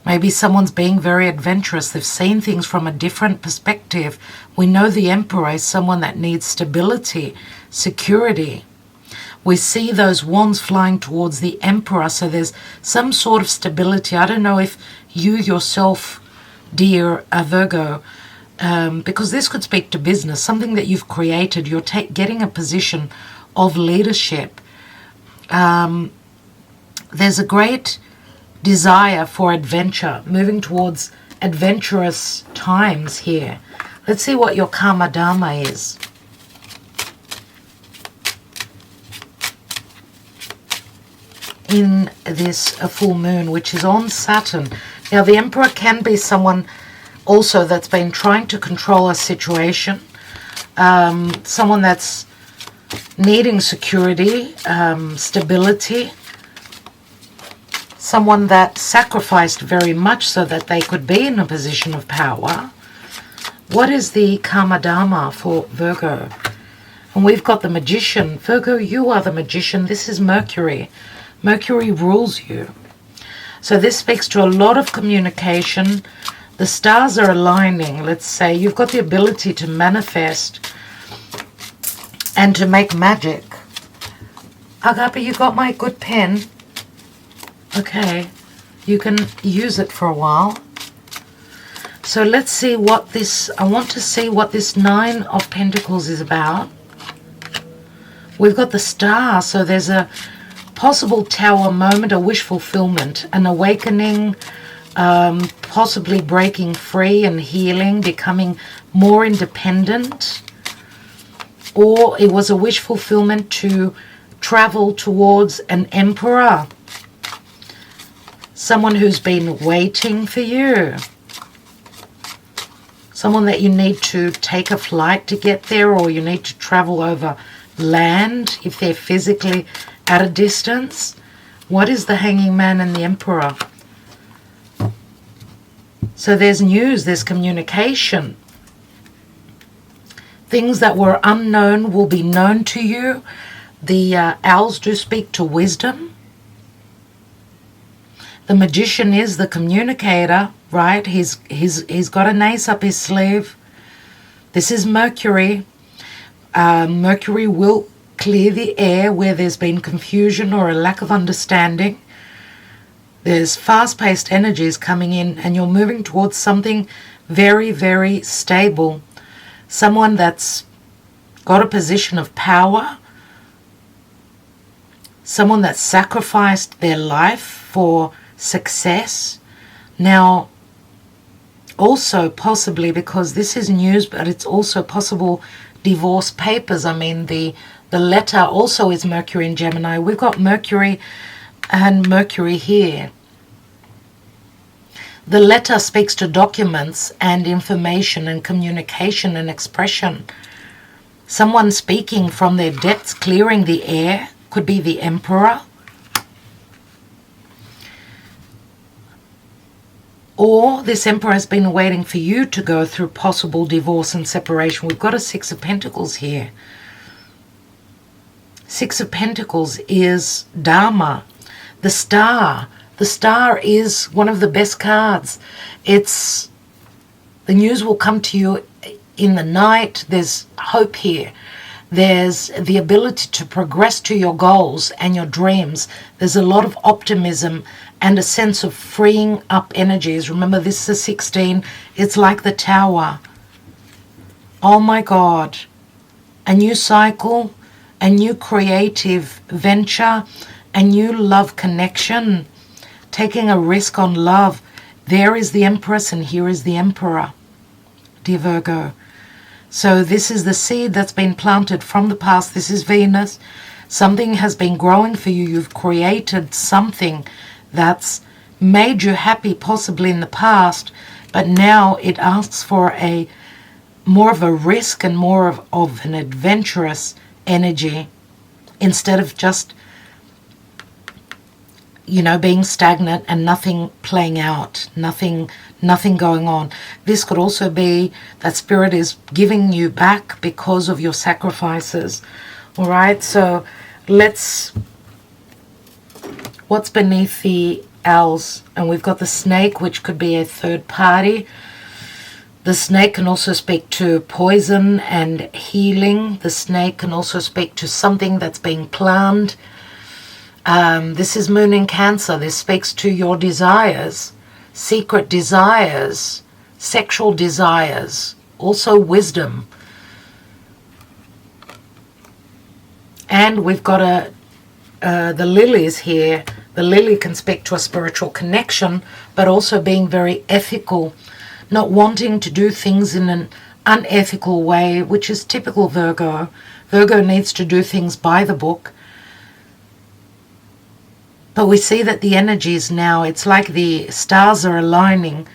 Maybe someone's being very adventurous. They've seen things from a different perspective. We know the Emperor is someone that needs stability, security. We see those wands flying towards the Emperor, so there's some sort of stability. I don't know if you yourself, dear Virgo, because this could speak to business, something that you've created. You're getting a position of leadership. There's a great desire for adventure, moving towards adventurous times here. Let's see what your Karma Dharma is. In this full moon, which is on Saturn. Now, the Emperor can be someone also that's been trying to control a situation, someone that's needing security, stability, someone that sacrificed very much so that they could be in a position of power. What is the Karma Dharma for Virgo? And we've got the Magician. Virgo, you are the Magician. This is Mercury. Mercury rules you. So this speaks to a lot of communication. The stars are aligning. Let's say you've got the ability to manifest and to make magic. Agape, you got my good pen? Okay, you can use it for a while. So let's see what this, I want to see what this 9 of Pentacles is about. We've got the star, so there's a possible Tower moment, a wish fulfillment, an awakening, possibly breaking free and healing, becoming more independent. Or it was a wish fulfillment to travel towards an emperor, someone who's been waiting for you, someone that you need to take a flight to get there, or you need to travel over land if they're physically at a distance. What is the Hanging Man and the Emperor? So there's news, there's communication. Things that were unknown will be known to you. The owls do speak to wisdom. The magician is the communicator, right? He's got an ace up his sleeve. This is Mercury. Mercury will clear the air where there's been confusion or a lack of understanding. There's fast-paced energies coming in, and you're moving towards something very, very stable. Someone that's got a position of power. Someone that sacrificed their life for success. Now, also possibly, because this is news, but it's also possible divorce papers. I mean, the letter also is Mercury in Gemini. We've got Mercury and Mercury here. The letter speaks to documents and information and communication and expression. Someone speaking from their depths, clearing the air, could be the Emperor. Or this Emperor has been waiting for you to go through possible divorce and separation. We've got a Six of Pentacles here. Six of Pentacles is Dharma, the star. The star is one of the best cards. The news will come to you in the night. There's hope here. There's the ability to progress to your goals and your dreams. There's a lot of optimism and a sense of freeing up energies. Remember, this is a 16. It's like the Tower. Oh my God. A new cycle, a new creative venture, a new love connection. Taking a risk on love. There is the Empress and here is the Emperor, dear Virgo. So this is the seed that's been planted from the past. This is Venus. Something has been growing for you. You've created something that's made you happy possibly in the past, but now it asks for more of a risk and more of an adventurous energy instead of just being stagnant and nothing playing out, nothing going on. This could also be that Spirit is giving you back because of your sacrifices. All right, so what's beneath the owls? And we've got the snake, which could be a third party. The snake can also speak to poison and healing. The snake can also speak to something that's being planned. This is Moon in Cancer. This speaks to your desires, secret desires, sexual desires, also wisdom. And we've got the lilies here. The lily can speak to a spiritual connection, but also being very ethical, not wanting to do things in an unethical way, which is typical Virgo. Virgo needs to do things by the book. But we see that the energies now, it's like the stars are aligning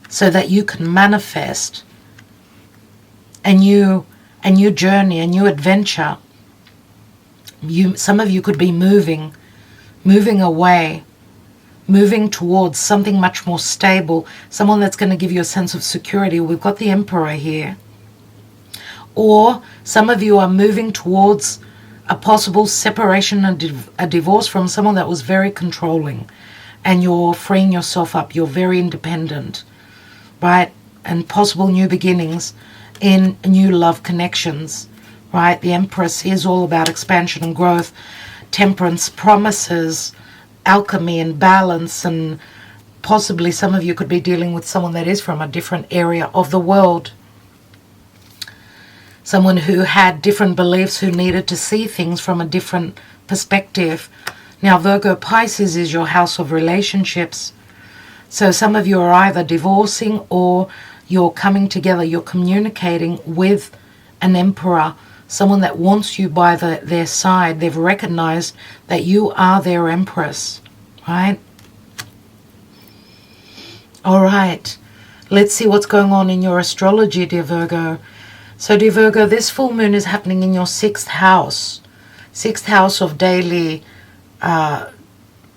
so that you can manifest a new journey, a new adventure. Some of you could be moving away, moving towards something much more stable, someone that's going to give you a sense of security. We've got the Emperor here. Or some of you are moving towards a possible separation and a divorce from someone that was very controlling, and you're freeing yourself up. You're very independent, right? And possible new beginnings in new love connections, right? The Empress is all about expansion and growth, temperance, promises, alchemy and balance, and possibly some of you could be dealing with someone that is from a different area of the world. someone who had different beliefs, who needed to see things from a different perspective. Now, Virgo Pisces is your house of relationships. So some of you are either divorcing or you're coming together, you're communicating with an emperor, someone that wants you by their side. They've recognized that you are their empress, right? All right, let's see what's going on in your astrology, dear Virgo. So, dear Virgo, this full moon is happening in your 6th house. 6th house of daily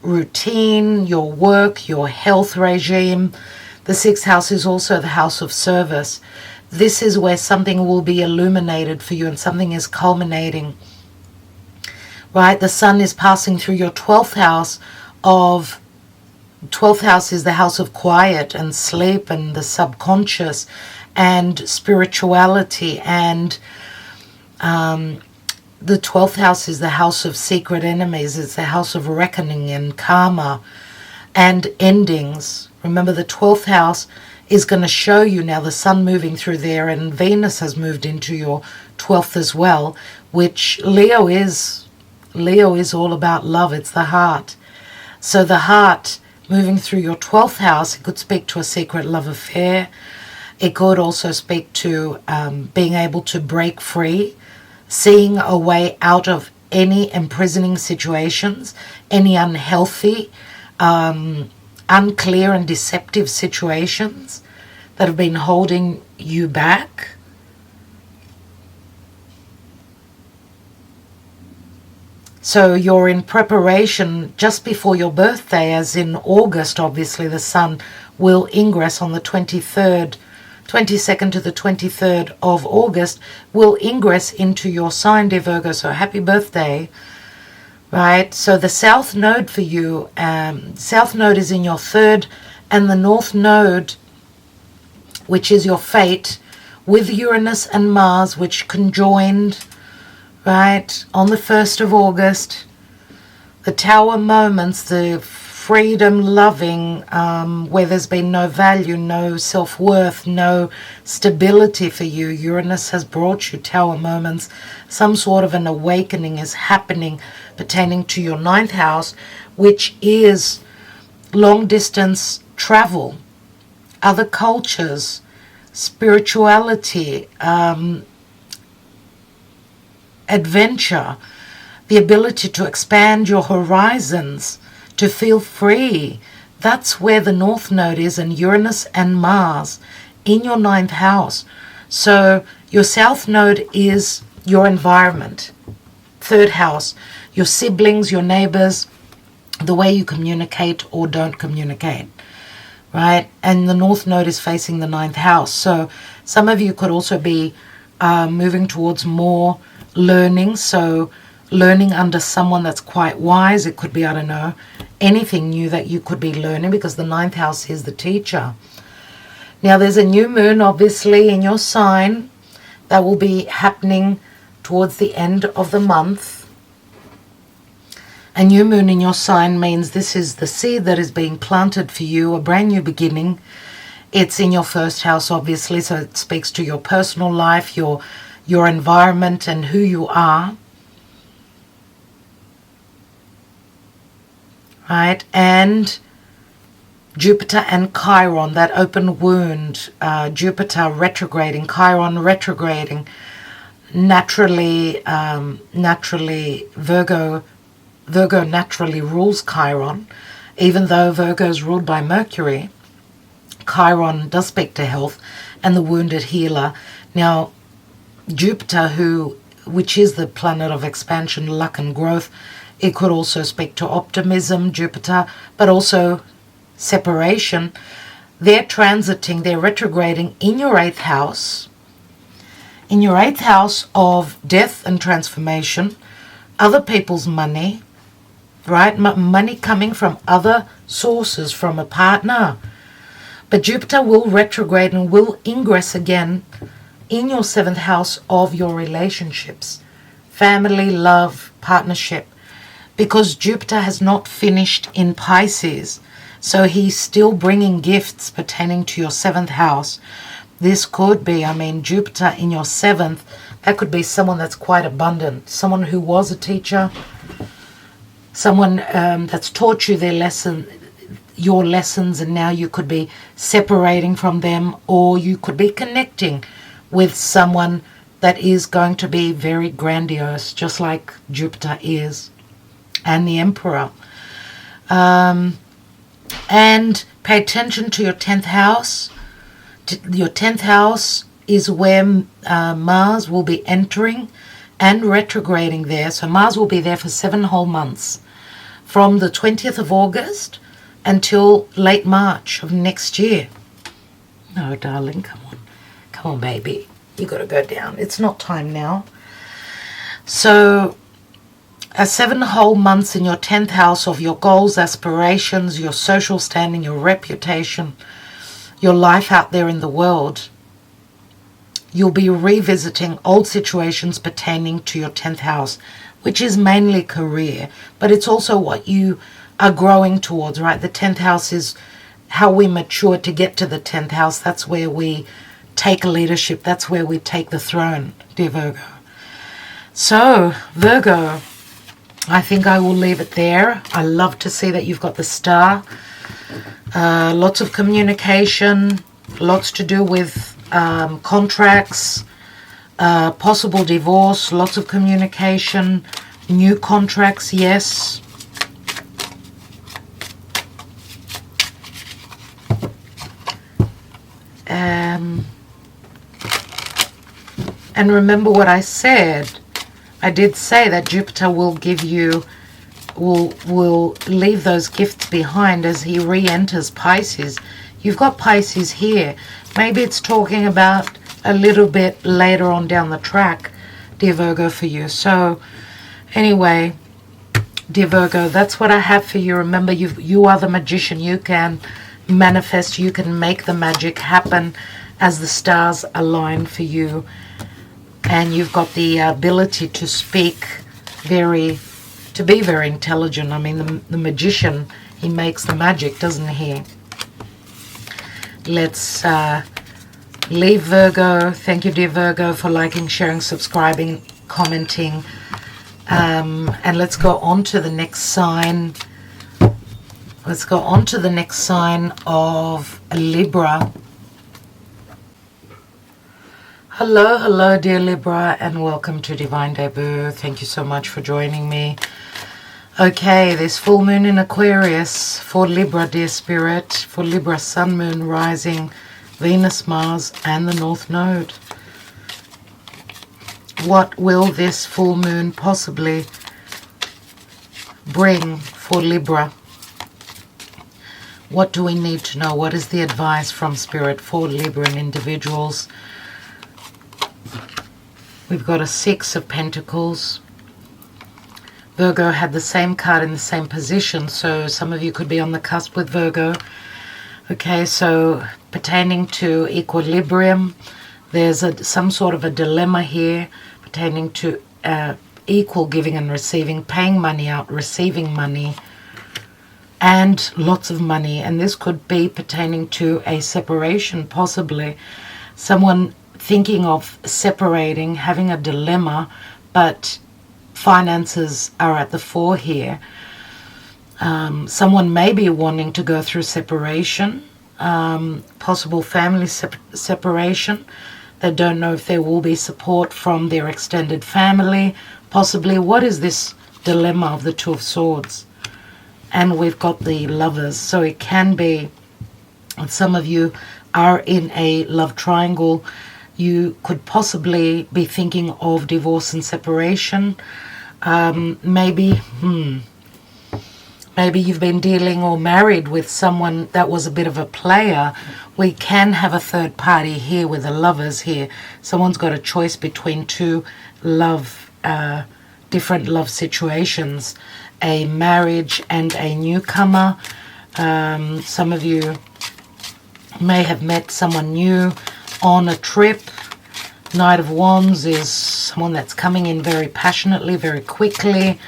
routine, your work, your health regime. The 6th house is also the house of service. This is where something will be illuminated for you and something is culminating. Right? The sun is passing through your 12th house of 12th house is the house of quiet and sleep and the subconscious and spirituality, and the 12th house is the house of secret enemies. It's the house of reckoning and karma and endings. Remember, the 12th house is going to show you now, the sun moving through there, and Venus has moved into your 12th as well, which Leo is all about love. It's the heart. So the heart moving through your 12th house, it could speak to a secret love affair. It could also speak to being able to break free, seeing a way out of any imprisoning situations, any unhealthy, unclear and deceptive situations that have been holding you back. So you're in preparation just before your birthday, as in August. Obviously the sun will ingress on the 22nd to the 23rd of August, will ingress into your sign, dear Virgo. So happy birthday, right? So the south node for you, south node is in your 3rd, and the north node, which is your fate, with Uranus and Mars, which conjoined, right, on the 1st of August. The tower moments, the freedom-loving, where there's been no value, no self-worth, no stability for you. Uranus has brought you tower moments. Some sort of an awakening is happening pertaining to your 9th house, which is long-distance travel, other cultures, spirituality, adventure, the ability to expand your horizons, to feel free. That's where the north node is, and Uranus and Mars in your 9th house. So your south node is your environment, 3rd house, your siblings, your neighbors, the way you communicate or don't communicate, right? And the north node is facing the 9th house. So some of you could also be moving towards more learning, so learning under someone that's quite wise. It could be, I don't know, anything new that you could be learning, because the 9th house is the teacher. Now there's a new moon obviously in your sign that will be happening towards the end of the month. A new moon in your sign means this is the seed that is being planted for you, a brand new beginning. It's in your 1st house obviously, so it speaks to your personal life, your environment and who you are, right? And Jupiter and Chiron, that open wound, Jupiter retrograding, Chiron retrograding, naturally Virgo naturally rules Chiron. Even though Virgo is ruled by Mercury, Chiron does speak to health and the wounded healer. Now Jupiter, which is the planet of expansion, luck and growth, it could also speak to optimism, Jupiter, but also separation. They're transiting, they're retrograding in your 8th house. In your 8th house of death and transformation, other people's money, right? Money coming from other sources, from a partner. But Jupiter will retrograde and will ingress again in your 7th house of your relationships, family, love, partnership, because Jupiter has not finished in Pisces. So he's still bringing gifts pertaining to your 7th house. This could be, Jupiter in your 7th, That could be someone that's quite abundant, someone who was a teacher, someone that's taught you your lessons, and now you could be separating from them, or you could be connecting with someone that is going to be very grandiose, just like Jupiter is, and the Emperor. And pay attention to your 10th house. Your 10th house is where Mars will be entering and retrograding there. So Mars will be there for 7 whole months, from the 20th of August until late March of next year. No, darling, come on. Come on, baby. You got to go down. It's not time now. So 7 whole months in your 10th house of your goals, aspirations, your social standing, your reputation, your life out there in the world. You'll be revisiting old situations pertaining to your 10th house, which is mainly career, but it's also what you are growing towards, right? The 10th house is how we mature to get to the 10th house. That's where we take leadership. That's where we take the throne, dear Virgo. So, Virgo, I think I will leave it there. I love to see that you've got the star. Lots of communication, lots to do with contracts, possible divorce, lots of communication, new contracts, yes. And remember what I said. I did say that Jupiter will give you, will leave those gifts behind as he re-enters Pisces. You've got Pisces here. Maybe it's talking about a little bit later on down the track, dear Virgo, for you. So anyway, dear Virgo, that's what I have for you. Remember, you are the magician. You can manifest, you can make the magic happen as the stars align for you. And you've got the ability to speak to be very intelligent. I mean, the magician, he makes the magic, doesn't he? Let's leave Virgo. Thank you, dear Virgo, for liking, sharing, subscribing, commenting. And let's go on to the next sign. Let's go on to the next sign of Libra. Hello, hello, dear Libra, and welcome to Divine Debut. Thank you so much for joining me. Okay, this full moon in Aquarius for Libra, dear Spirit, for Libra, Sun, Moon, Rising, Venus, Mars, and the North Node. What will this full moon possibly bring for Libra? What do we need to know? What is the advice from Spirit for Libran individuals? We've got a 6 of Pentacles. Virgo had the same card in the same position, so some of you could be on the cusp with Virgo. Okay, so pertaining to equilibrium, there's some sort of a dilemma here pertaining to equal giving and receiving, paying money out, receiving money, and lots of money. And this could be pertaining to a separation, possibly. Someone thinking of separating, having a dilemma, but finances are at the fore here. Someone may be wanting to go through separation, possible family separation. They don't know if there will be support from their extended family. Possibly, what is this dilemma of the Two of Swords? And we've got the Lovers. So it can be, some of you are in a love triangle. You could possibly be thinking of divorce and separation. Maybe you've been dealing or married with someone that was a bit of a player. We can have a third party here with the Lovers here. Someone's got a choice between two different love situations, a marriage and a newcomer. Some of you may have met someone new on a trip. Knight of Wands is someone that's coming in very passionately, very quickly.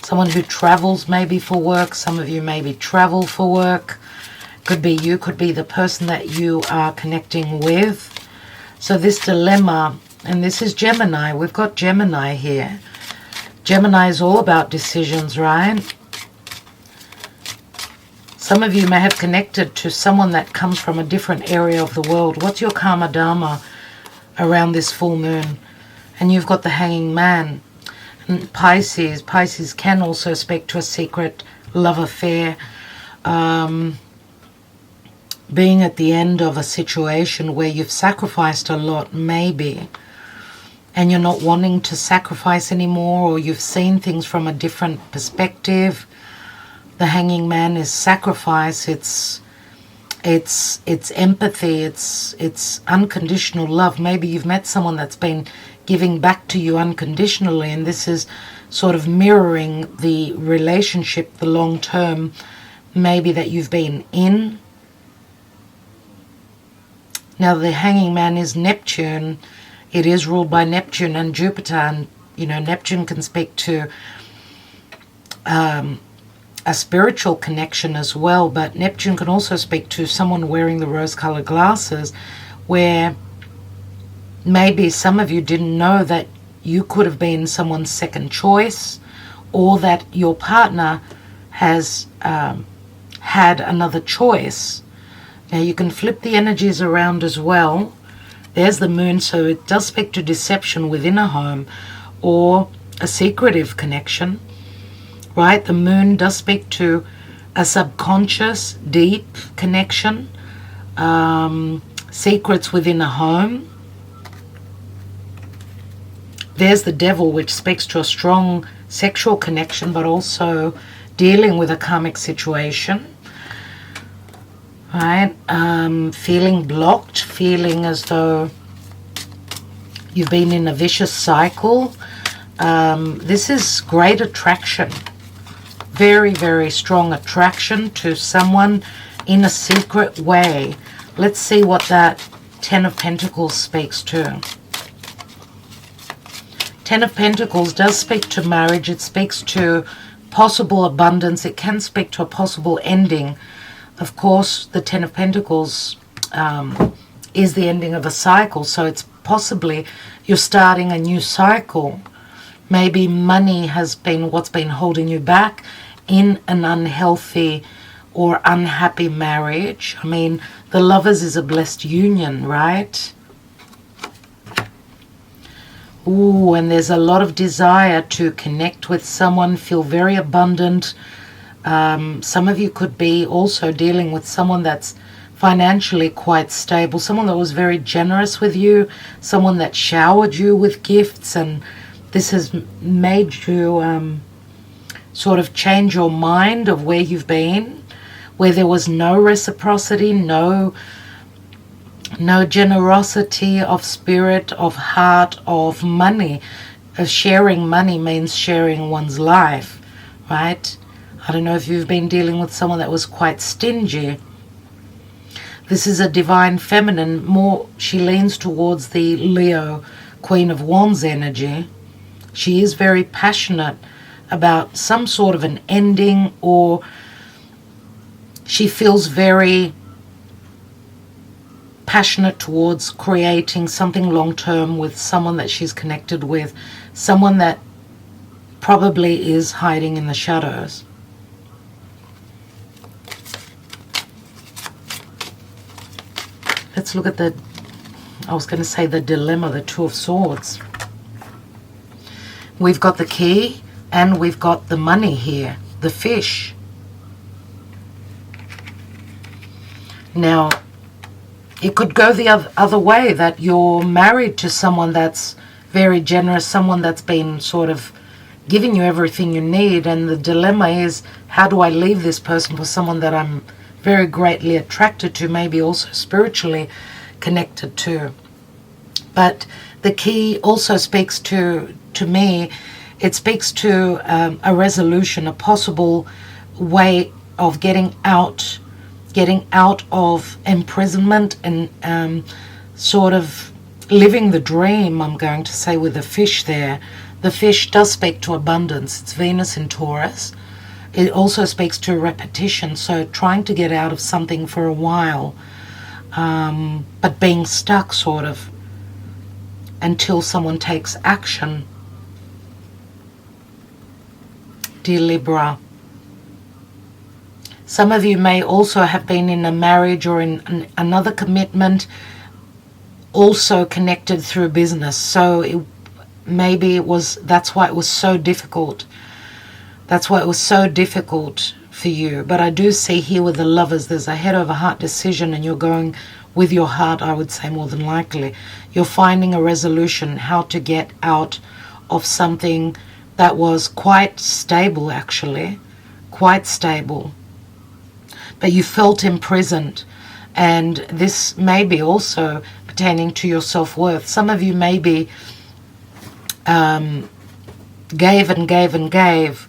Someone who travels maybe for work. Some of you maybe travel for work. Could be you, could be the person that you are connecting with. So this dilemma And this is Gemini. We've got Gemini here. Gemini is all about decisions, right? Some of you may have connected to someone that comes from a different area of the world. What's your karma dharma around this full moon? And you've got the Hanging Man. And Pisces. Pisces can also speak to a secret love affair. Being at the end of a situation where you've sacrificed a lot, maybe, and you're not wanting to sacrifice anymore, or you've seen things from a different perspective. The Hanging Man is sacrifice, it's empathy, it's unconditional love. Maybe you've met someone that's been giving back to you unconditionally, and this is sort of mirroring the relationship, the long term, maybe that you've been in. Now the Hanging Man is Neptune. It is ruled by Neptune and Jupiter, and you know, Neptune can speak to a spiritual connection as well, but Neptune can also speak to someone wearing the rose-colored glasses, where maybe some of you didn't know that you could have been someone's second choice, or that your partner has had another choice. Now you can flip the energies around as well. There's the moon, so it does speak to deception within a home or a secretive connection, right? The moon does speak to a subconscious, deep connection, secrets within a home. There's the Devil, which speaks to a strong sexual connection, but also dealing with a karmic situation. Right, feeling blocked, feeling as though you've been in a vicious cycle. This is great attraction, very, very strong attraction to someone in a secret way. Let's see what that Ten of Pentacles speaks to. Ten of Pentacles does speak to marriage. It speaks to possible abundance. It can speak to a possible ending. Of course, the Ten of Pentacles is the ending of a cycle, so it's possibly you're starting a new cycle. Maybe money has been what's been holding you back in an unhealthy or unhappy marriage. I mean, the Lovers is a blessed union, right? Ooh, and there's a lot of desire to connect with someone, feel very abundant. Some of you could be also dealing with someone that's financially quite stable, someone that was very generous with you, someone that showered you with gifts, and this has made you sort of change your mind of where you've been, where there was no reciprocity, no generosity of spirit, of heart, of money. Sharing money means sharing one's life, right? I don't know if you've been dealing with someone that was quite stingy. This is a divine feminine. More, she leans towards the Leo, Queen of Wands energy. She is very passionate about some sort of an ending, or she feels very passionate towards creating something long-term with someone that she's connected with, someone that probably is hiding in the shadows. Let's look at the, I was going to say the dilemma, the Two of Swords. We've got the key and we've got the money here, the fish. Now, it could go the other way, that you're married to someone that's very generous, someone that's been sort of giving you everything you need, and the dilemma is, how do I leave this person for someone that I'm very greatly attracted to, maybe also spiritually connected to? But the key also speaks to me, it speaks to a resolution, a possible way of getting out of imprisonment and sort of living the dream, I'm going to say, with the fish there. The fish does speak to abundance. It's Venus in Taurus. It also speaks to repetition, so trying to get out of something for a while, but being stuck sort of. until someone takes action. Dear Libra, some of you may also have been in a marriage or in another commitment, also connected through business. So that's why it was so difficult. That's why it was so difficult for you. But I do see here with the Lovers, there's a head over heart decision, and you're going with your heart, I would say, more than likely. You're finding a resolution how to get out of something that was quite stable, actually. Quite stable. But you felt imprisoned. And this may be also pertaining to your self-worth. Some of you maybe gave and gave and gave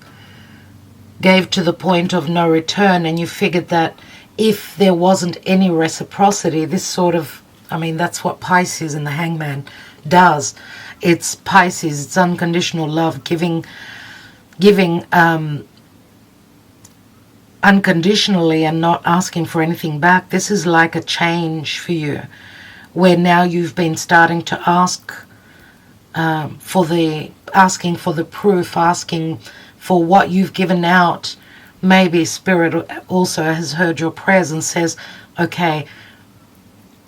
to the point of no return, and you figured that if there wasn't any reciprocity, this sort of, I mean, that's what Pisces and the Hangman does. It's Pisces, it's unconditional love, giving unconditionally and not asking for anything back. This is like a change for you, where now you've been starting to asking for the proof, asking for what you've given out. Maybe Spirit also has heard your prayers and says, okay,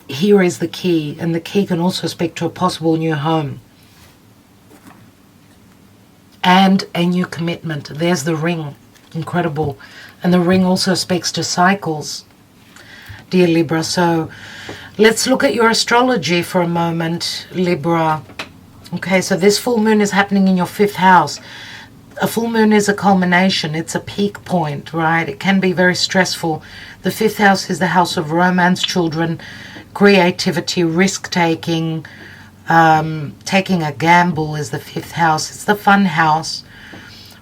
here is the key. And the key can also speak to a possible new home and a new commitment. There's the ring. Incredible. And the ring also speaks to cycles, dear Libra. So let's look at your astrology for a moment, Libra. Okay, so this full moon is happening in your 5th house. A full moon is a culmination. It's a peak point, right? It can be very stressful. The 5th house is the house of romance, children, creativity, risk-taking. Taking a gamble is the 5th house. It's the fun house,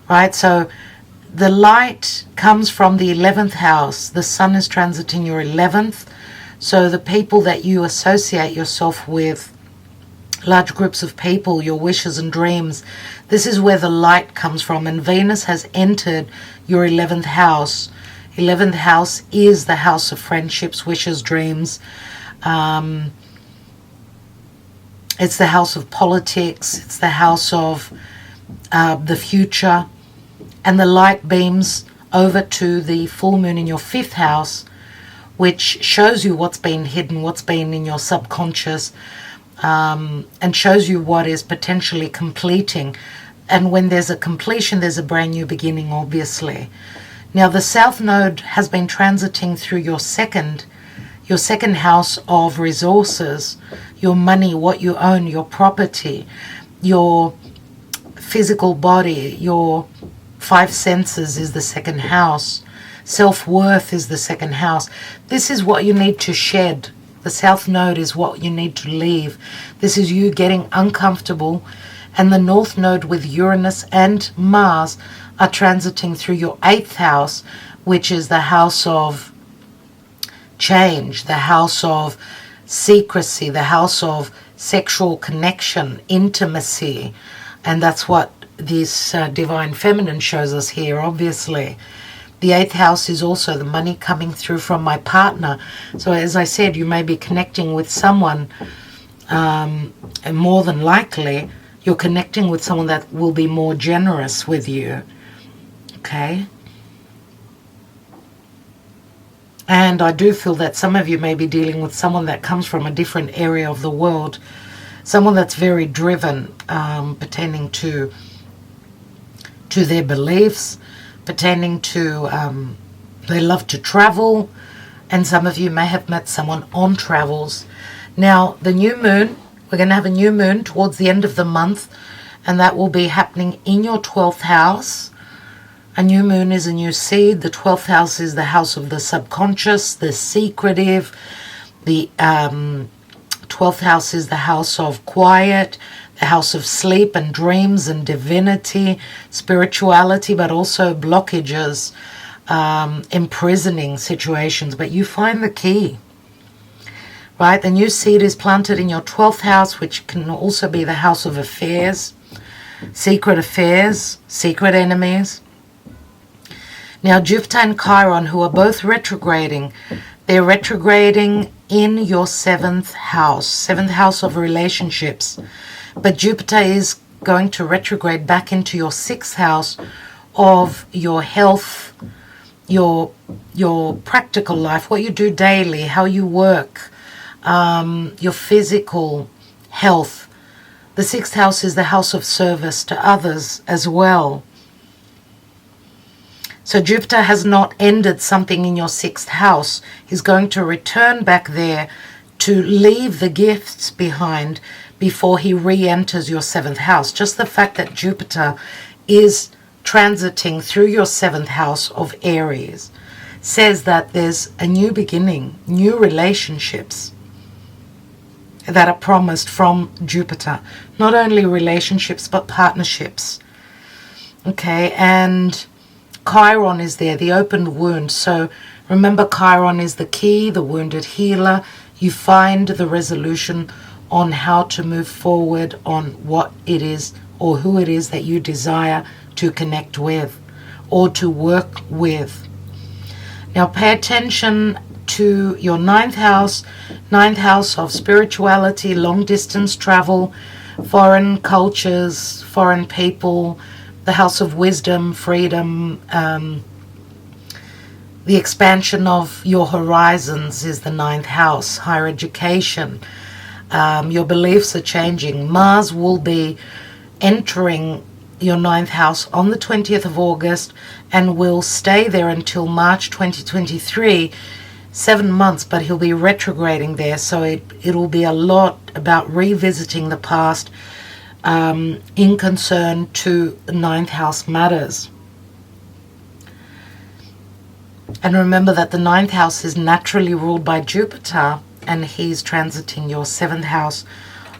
right? So the light comes from the 11th house. The sun is transiting your 11th. So the people that you associate yourself with, large groups of people, your wishes and dreams, this is where the light comes from. And Venus has entered your 11th house. 11th house is the house of friendships, wishes, dreams. It's the house of politics. It's the house of the future. And the light beams over to the full moon in your 5th house, which shows you what's been hidden, what's been in your subconscious, and shows you what is potentially completing. And when there's a completion, there's a brand new beginning, obviously. Now, the South Node has been transiting through your second house of resources, your money, what you own, your property, your physical body, your 5 senses is the 2nd house. Self-worth is the 2nd house. This is what you need to shed. The South Node is what you need to leave. This is you getting uncomfortable. And the North Node with Uranus and Mars are transiting through your 8th house, which is the house of change, the house of secrecy, the house of sexual connection, intimacy. And that's what this divine feminine shows us here, obviously. The 8th house is also the money coming through from my partner. So as I said, you may be connecting with someone, and more than likely, you're connecting with someone that will be more generous with you. Okay? And I do feel that some of you may be dealing with someone that comes from a different area of the world. Someone that's very driven, pertaining to their beliefs, pertaining to they love to travel, and some of you may have met someone on travels. Now, the new moon, we're going to have a new moon towards the end of the month, and that will be happening in your 12th house. A new moon is a new seed. The 12th house is the house of the subconscious, the secretive. The 12th house is the house of quiet, the house of sleep and dreams and divinity, spirituality, but also blockages, imprisoning situations. But you find the key, right? The new seed is planted in your 12th house, which can also be the house of affairs, secret enemies. Now, Jupiter and Chiron, who are both retrograding, they're retrograding in your 7th house of relationships. But Jupiter is going to retrograde back into your 6th house of your health, your practical life, what you do daily, how you work, your physical health. The 6th house is the house of service to others as well. So Jupiter has not ended something in your 6th house. He's going to return back there to leave the gifts behind before he re-enters your 7th house. Just the fact that Jupiter is transiting through your 7th house of Aries says that there's a new beginning, new relationships that are promised from Jupiter. Not only relationships, but partnerships. Okay, and Chiron is there, the open wound. So remember, Chiron is the key, the wounded healer. You find the resolution on how to move forward on what it is or who it is that you desire to connect with or to work with. Now pay attention to your 9th house of spirituality, long distance travel, foreign cultures, foreign people, the house of wisdom, freedom, the expansion of your horizons is the 9th house, higher education. Your beliefs are changing. Mars will be entering your 9th house on the 20th of August and will stay there until March 2023, 7 months, but he'll be retrograding there. So it'll be a lot about revisiting the past in concern to the 9th house matters. And remember that the 9th house is naturally ruled by Jupiter, and he's transiting your 7th house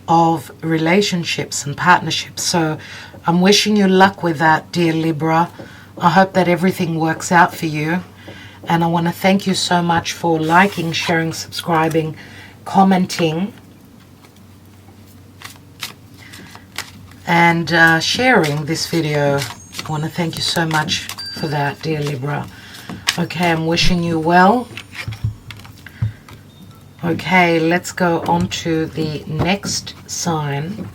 of relationships and partnerships. So I'm wishing you luck with that, dear Libra. I hope that everything works out for you. And I want to thank you so much for liking, sharing, subscribing, commenting, and sharing this video. I want to thank you so much for that, dear Libra. Okay, I'm wishing you well. Okay, let's go on to the next sign.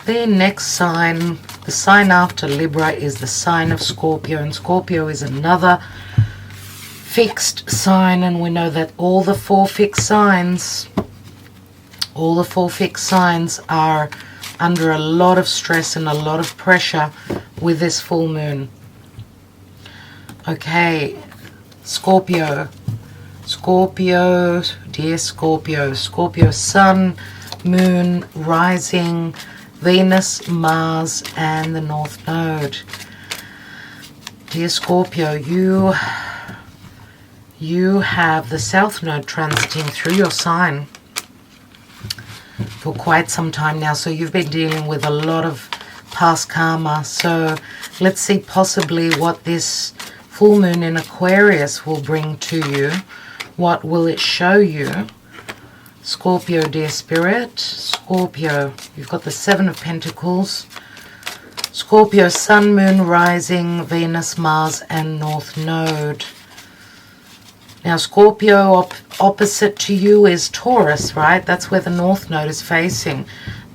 The next sign, the sign after Libra, is the sign of Scorpio, and Scorpio is another fixed sign, and we know that all the four fixed signs are under a lot of stress and a lot of pressure with this full moon. Okay, Scorpio, dear Scorpio, Sun, Moon, Rising, Venus, Mars, and the North Node. Dear Scorpio, you have the South Node transiting through your sign for quite some time now, so you've been dealing with a lot of past karma. So let's see possibly what this full moon in Aquarius will bring to you. What will it show you? Scorpio, dear Spirit. Scorpio, you've got the 7 of Pentacles. Scorpio, Sun, Moon, Rising, Venus, Mars, and North Node. Now, Scorpio, opposite to you is Taurus, right? That's where the North Node is facing.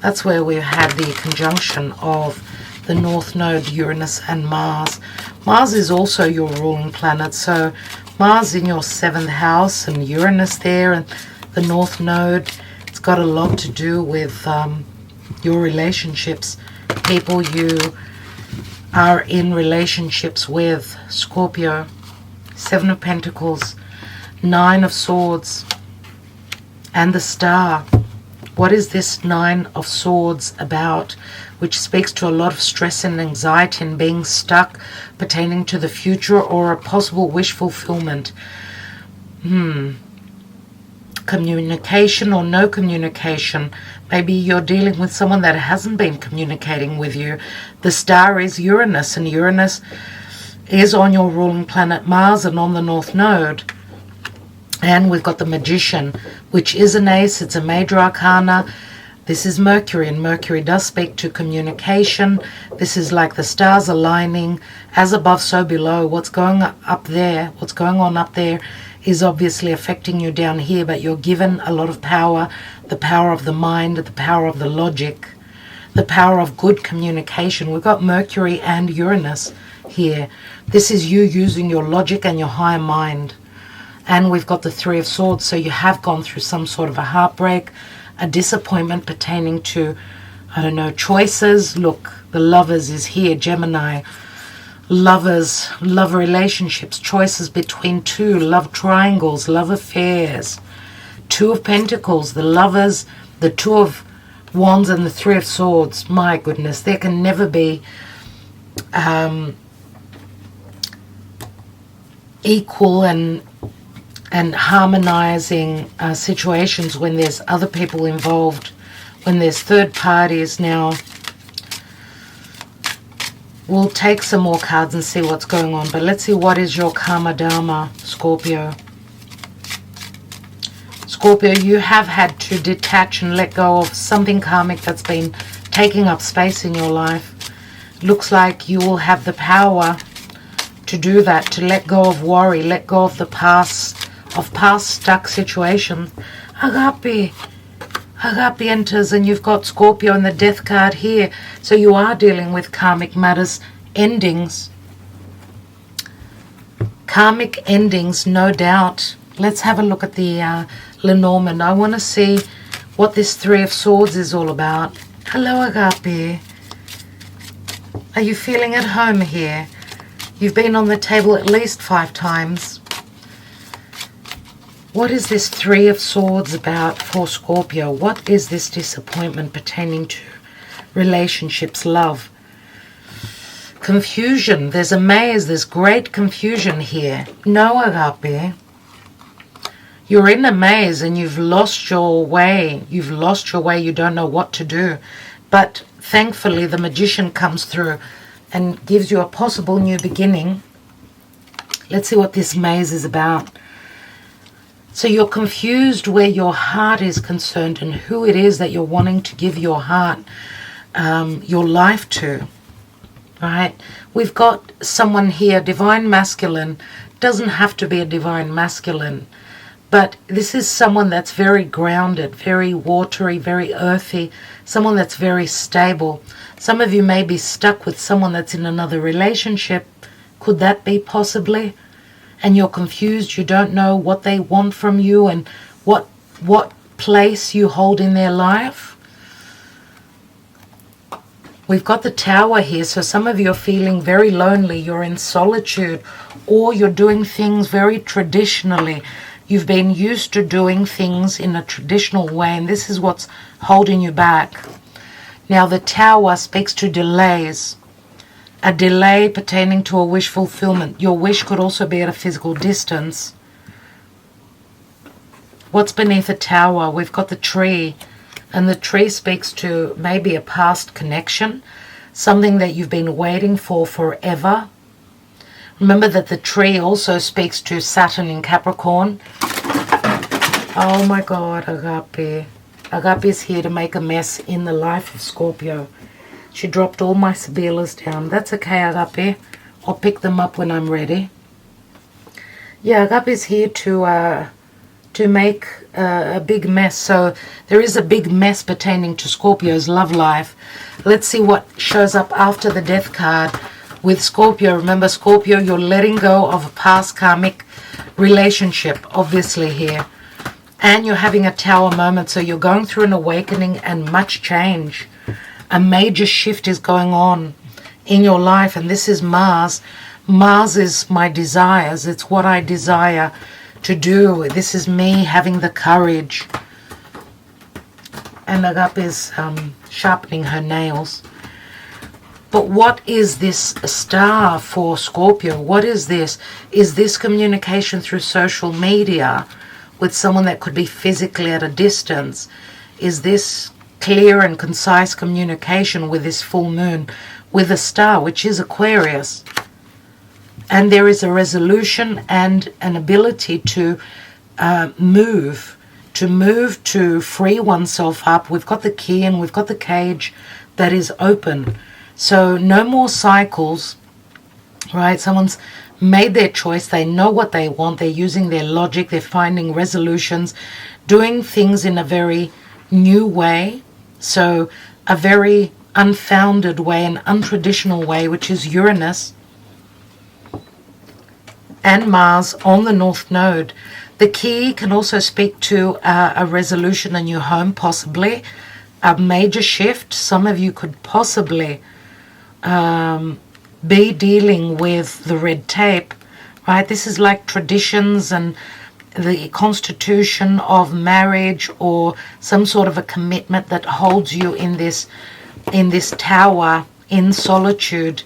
That's where we had the conjunction of the North Node, Uranus, and Mars. Mars is also your ruling planet, so Mars in your 7th house and Uranus there, and the North Node, it's got a lot to do with your relationships, people you are in relationships with. Scorpio, 7 of Pentacles, 9 of Swords, and the Star. What is this 9 of Swords about? Which speaks to a lot of stress and anxiety and being stuck pertaining to the future or a possible wish fulfillment. Communication or no communication. Maybe you're dealing with someone that hasn't been communicating with you. The Star is Uranus, and Uranus is on your ruling planet Mars and on the North Node. And we've got the Magician, which is an ace. It's a major arcana. This is Mercury, and Mercury does speak to communication. This is like the stars aligning, as above, so below. What's going up there, what's going on up there is obviously affecting you down here, but you're given a lot of power, the power of the mind, the power of the logic, the power of good communication. We've got Mercury and Uranus here. This is you using your logic and your higher mind. And we've got the Three of Swords, so you have gone through some sort of a heartbreak, a disappointment pertaining to, I don't know, choices. Look, the Lovers is here, Gemini. Lovers, love relationships, choices between two, love triangles, love affairs. Two of Pentacles, the Lovers, the Two of Wands, and the Three of Swords. My goodness, there can never be equal and harmonizing situations when there's other people involved, when there's third parties. Now, we'll take some more cards and see what's going on, but let's see what is your karma dharma, Scorpio. Scorpio, you have had to detach and let go of something karmic that's been taking up space in your life. Looks like you will have the power to do that, to let go of worry, let go of the past, of past stuck situations. Agape enters, and you've got Scorpio and the Death card here. So you are dealing with karmic matters, endings. Karmic endings, no doubt. Let's have a look at the Lenormand. I want to see what this Three of Swords is all about. Hello, Agape. Are you feeling at home here? You've been on the table at least 5 times. What is this Three of Swords about for Scorpio? What is this disappointment pertaining to relationships, love? Confusion. There's a maze. There's great confusion here. No, Agape. You're in a maze and you've lost your way. You've lost your way. You don't know what to do. But thankfully, the Magician comes through and gives you a possible new beginning. Let's see what this maze is about. So you're confused where your heart is concerned and who it is that you're wanting to give your heart, your life to, right? We've got someone here, divine masculine. Doesn't have to be a divine masculine, but this is someone that's very grounded, very watery, very earthy, someone that's very stable. Some of you may be stuck with someone that's in another relationship. Could that be possibly? And you're confused, you don't know what they want from you and what place you hold in their life. We've got the Tower here, so some of you are feeling very lonely, you're in solitude, or you're doing things very traditionally. You've been used to doing things in a traditional way, and this is what's holding you back. Now the Tower speaks to delays. A delay pertaining to a wish fulfillment. Your wish could also be at a physical distance. What's beneath a tower? We've got the tree. And the tree speaks to maybe a past connection. Something that you've been waiting for forever. Remember that the tree also speaks to Saturn in Capricorn. Oh my God, Agape. Agape is here to make a mess in the life of Scorpio. She dropped all my Sabilas down. That's okay, Agape. I'll pick them up when I'm ready. Yeah, Agape is here to make a big mess. So there is a big mess pertaining to Scorpio's love life. Let's see what shows up after the Death card with Scorpio. Remember, Scorpio, you're letting go of a past karmic relationship, obviously here. And you're having a Tower moment. So you're going through an awakening and much change. A major shift is going on in your life, and this is Mars. Mars is my desires. It's what I desire to do. This is me having the courage. And Agape is sharpening her nails. But what is this star for Scorpio? What is this? Is this communication through social media with someone that could be physically at a distance? Is this clear and concise communication with this full moon, with a star, which is Aquarius? And there is a resolution and an ability to move, to free oneself up. We've got the key and we've got the cage that is open. So no more cycles, right? Someone's made their choice. They know what they want. They're using their logic. They're finding resolutions, doing things in a very new way. So a very unfounded way, an untraditional way, which is Uranus and Mars on the North Node. The key can also speak to a resolution, a new home, possibly a major shift. Some of you could possibly be dealing with the red tape, right? This is like traditions and the constitution of marriage, or some sort of a commitment that holds you in this tower in solitude,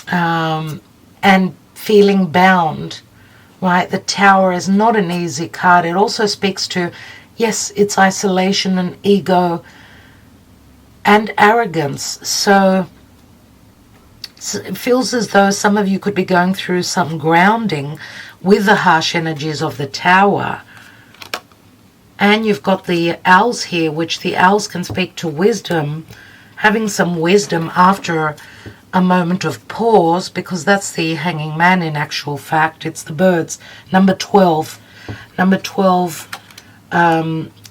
and feeling bound, right? The Tower is not an easy card. It also speaks to, yes, it's isolation and ego and arrogance. So it feels as though some of you could be going through some grounding with the harsh energies of the Tower. And you've got the owls here, which the owls can speak to wisdom, having some wisdom after a moment of pause, because that's the hanging man in actual fact. It's the birds. Number 12. Number 12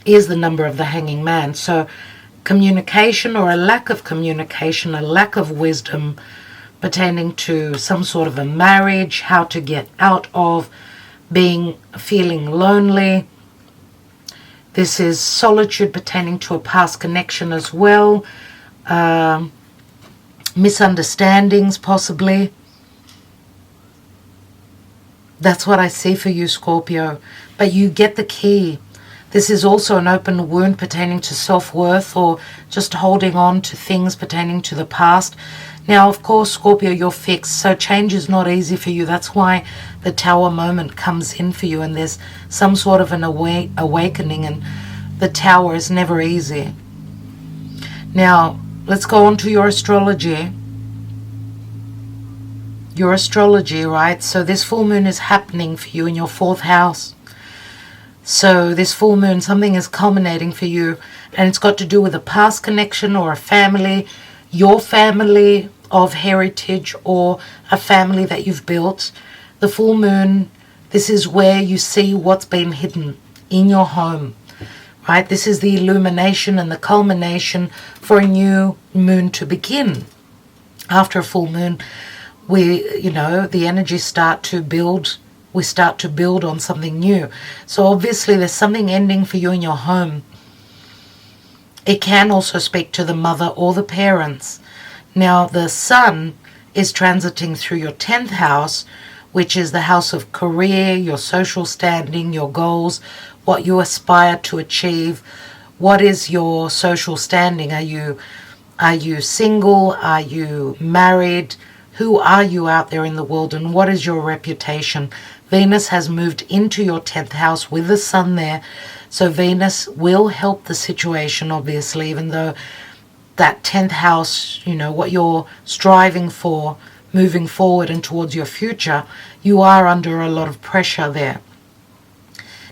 is the number of the hanging man. So communication, or a lack of communication, a lack of wisdom pertaining to some sort of a marriage, how to get out of feeling lonely. This is solitude pertaining to a past connection as well. Misunderstandings, possibly. That's what I see for you, Scorpio. But you get the key. This is also an open wound pertaining to self-worth, or just holding on to things pertaining to the past. Now, of course, Scorpio, you're fixed, so change is not easy for you. That's why the Tower moment comes in for you, and there's some sort of an awakening, and the Tower is never easy. Now, let's go on to your astrology. Your astrology, right? So this full moon is happening for you in your 4th house. So this full moon, something is culminating for you, and it's got to do with a past connection or a family, your family of heritage, or a family that you've built. The full moon, this is where you see what's been hidden in your home, right? This is the illumination and the culmination for a new moon to begin. After a full moon, the energies start to build. We start to build on something new. So obviously there's something ending for you in your home. It can also speak to the mother or the parents. Now the sun is transiting through your 10th house, which is the house of career, your social standing, your goals, what you aspire to achieve. What is your social standing? Are you single? Are you married? Who are you out there in the world, and what is your reputation? Venus has moved into your 10th house with the sun there. So Venus will help the situation, obviously, even though that 10th house, what you're striving for, moving forward and towards your future, you are under a lot of pressure there.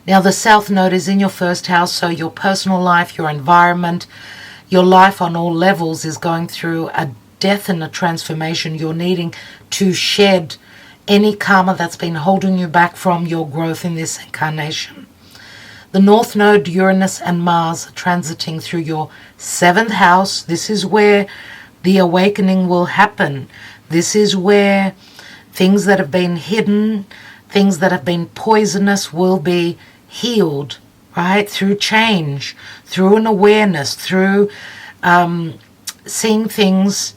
Now the South Node is in your 1st house, so your personal life, your environment, your life on all levels is going through a death and a transformation. You're needing to shed any karma that's been holding you back from your growth in this incarnation. The North Node, Uranus and Mars, are transiting through your 7th house. This is where the awakening will happen. This is where things that have been hidden, things that have been poisonous will be healed, right? Through change, through an awareness, through seeing things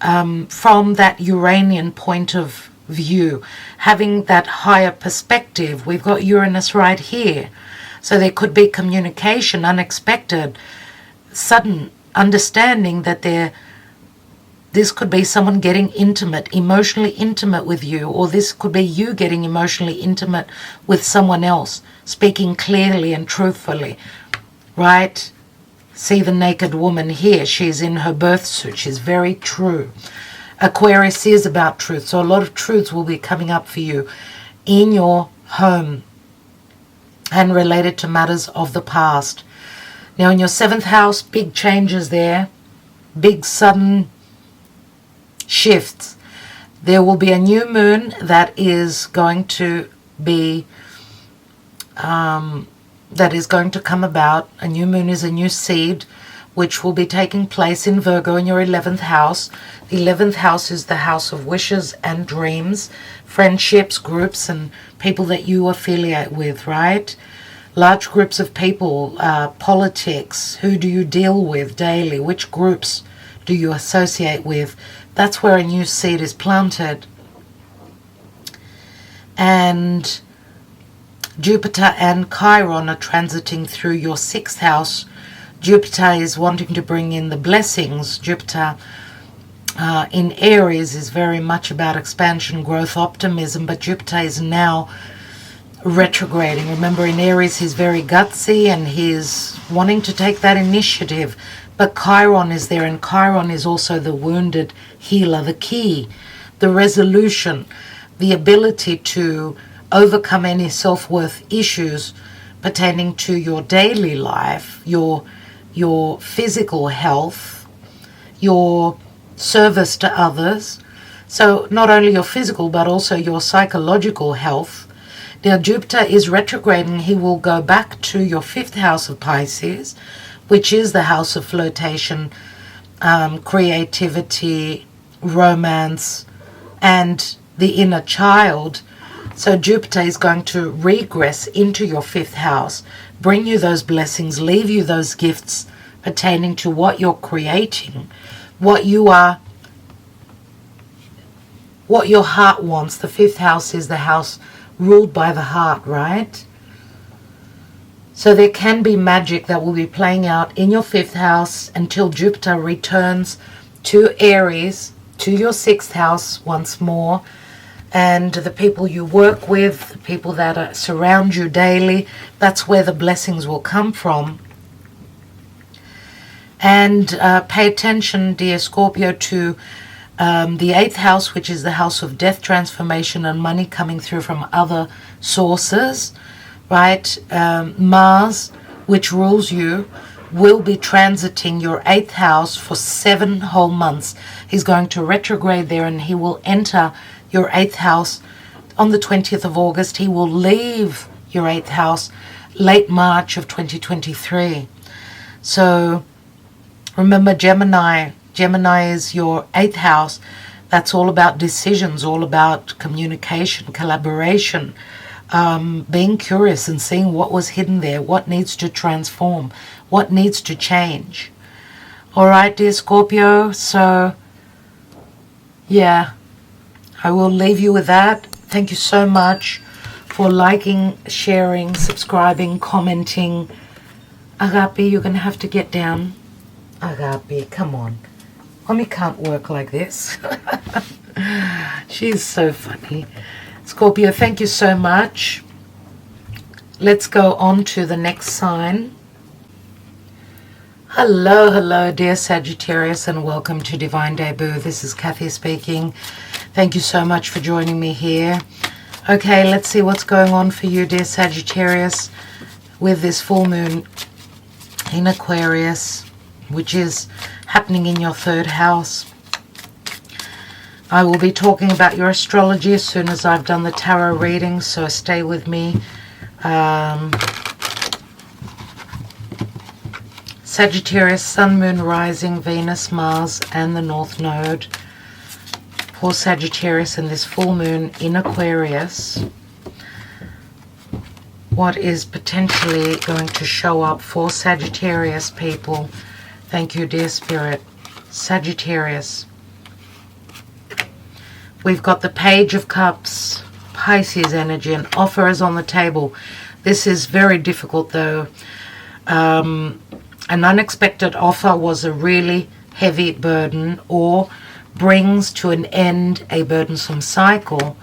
from that Uranian point of view, having that higher perspective. We've got Uranus right here. So there could be communication, unexpected, sudden understanding that this could be someone getting intimate, emotionally intimate with you, or this could be you getting emotionally intimate with someone else, speaking clearly and truthfully, right? See the naked woman here. She's in her birth suit. She's very true. Aquarius is about truth. So a lot of truths will be coming up for you in your home. and related to matters of the past. Now in your 7th house, big changes there, big sudden shifts. There will be a new moon that is going to be come about. A new moon is a new seed which will be taking place in Virgo in your 11th house. The 11th house is the house of wishes and dreams, friendships, groups, and people that you affiliate with, right? Large groups of people, politics, who do you deal with daily, which groups do you associate with? That's where a new seed is planted. And Jupiter and Chiron are transiting through your 6th house. Jupiter is wanting to bring in the blessings. Jupiter in Aries is very much about expansion, growth, optimism, but Jupiter is now retrograding. Remember, in Aries he's very gutsy and he's wanting to take that initiative. But Chiron is there, and Chiron is also the wounded healer, the key, the resolution, the ability to overcome any self-worth issues pertaining to your daily life, your physical health, your service to others. So not only your physical, but also your psychological health. Now Jupiter is retrograding. He will go back to your 5th house of Pisces, which is the house of flirtation, creativity, romance, and the inner child. So Jupiter is going to regress into your 5th house, bring you those blessings, leave you those gifts pertaining to what you're creating, what you are, what your heart wants. The 5th house is the house ruled by the heart, right? So there can be magic that will be playing out in your 5th house until Jupiter returns to Aries, to your 6th house once more. And the people you work with, the people that surround you daily, that's where the blessings will come from. And pay attention, dear Scorpio, to the 8th house, which is the house of death, transformation, and money coming through from other sources. Right? Mars, which rules you, will be transiting your 8th house for 7 whole months. He's going to retrograde there, and he will enter your 8th house on the 20th of August. He will leave your 8th house late March of 2023. So remember, Gemini is your 8th house. That's all about decisions, all about communication, collaboration, being curious and seeing what was hidden there, what needs to transform, what needs to change. All right, dear Scorpio, so yeah, I will leave you with that. Thank you so much for liking, sharing, subscribing, commenting. Agape, you're going to have to get down. Agape, come on. Mommy can't work like this. She's so funny. Scorpio, thank you so much. Let's go on to the next sign. Hello, dear Sagittarius, and welcome to Divine Debut. This is Kathy speaking. Thank you so much for joining me here. Okay, let's see what's going on for you, dear Sagittarius, with this full moon in Aquarius, which is happening in your 3rd house. I will be talking about your astrology as soon as I've done the tarot reading, so stay with me. Sagittarius, Sun, Moon, Rising, Venus, Mars, and the North Node. For Sagittarius and this full moon in Aquarius, what is potentially going to show up for Sagittarius people? Thank you, dear Spirit. Sagittarius. We've got the Page of Cups, Pisces energy, and offer is on the table. This is very difficult though. An unexpected offer was a really heavy burden, or brings to an end a burdensome cycle.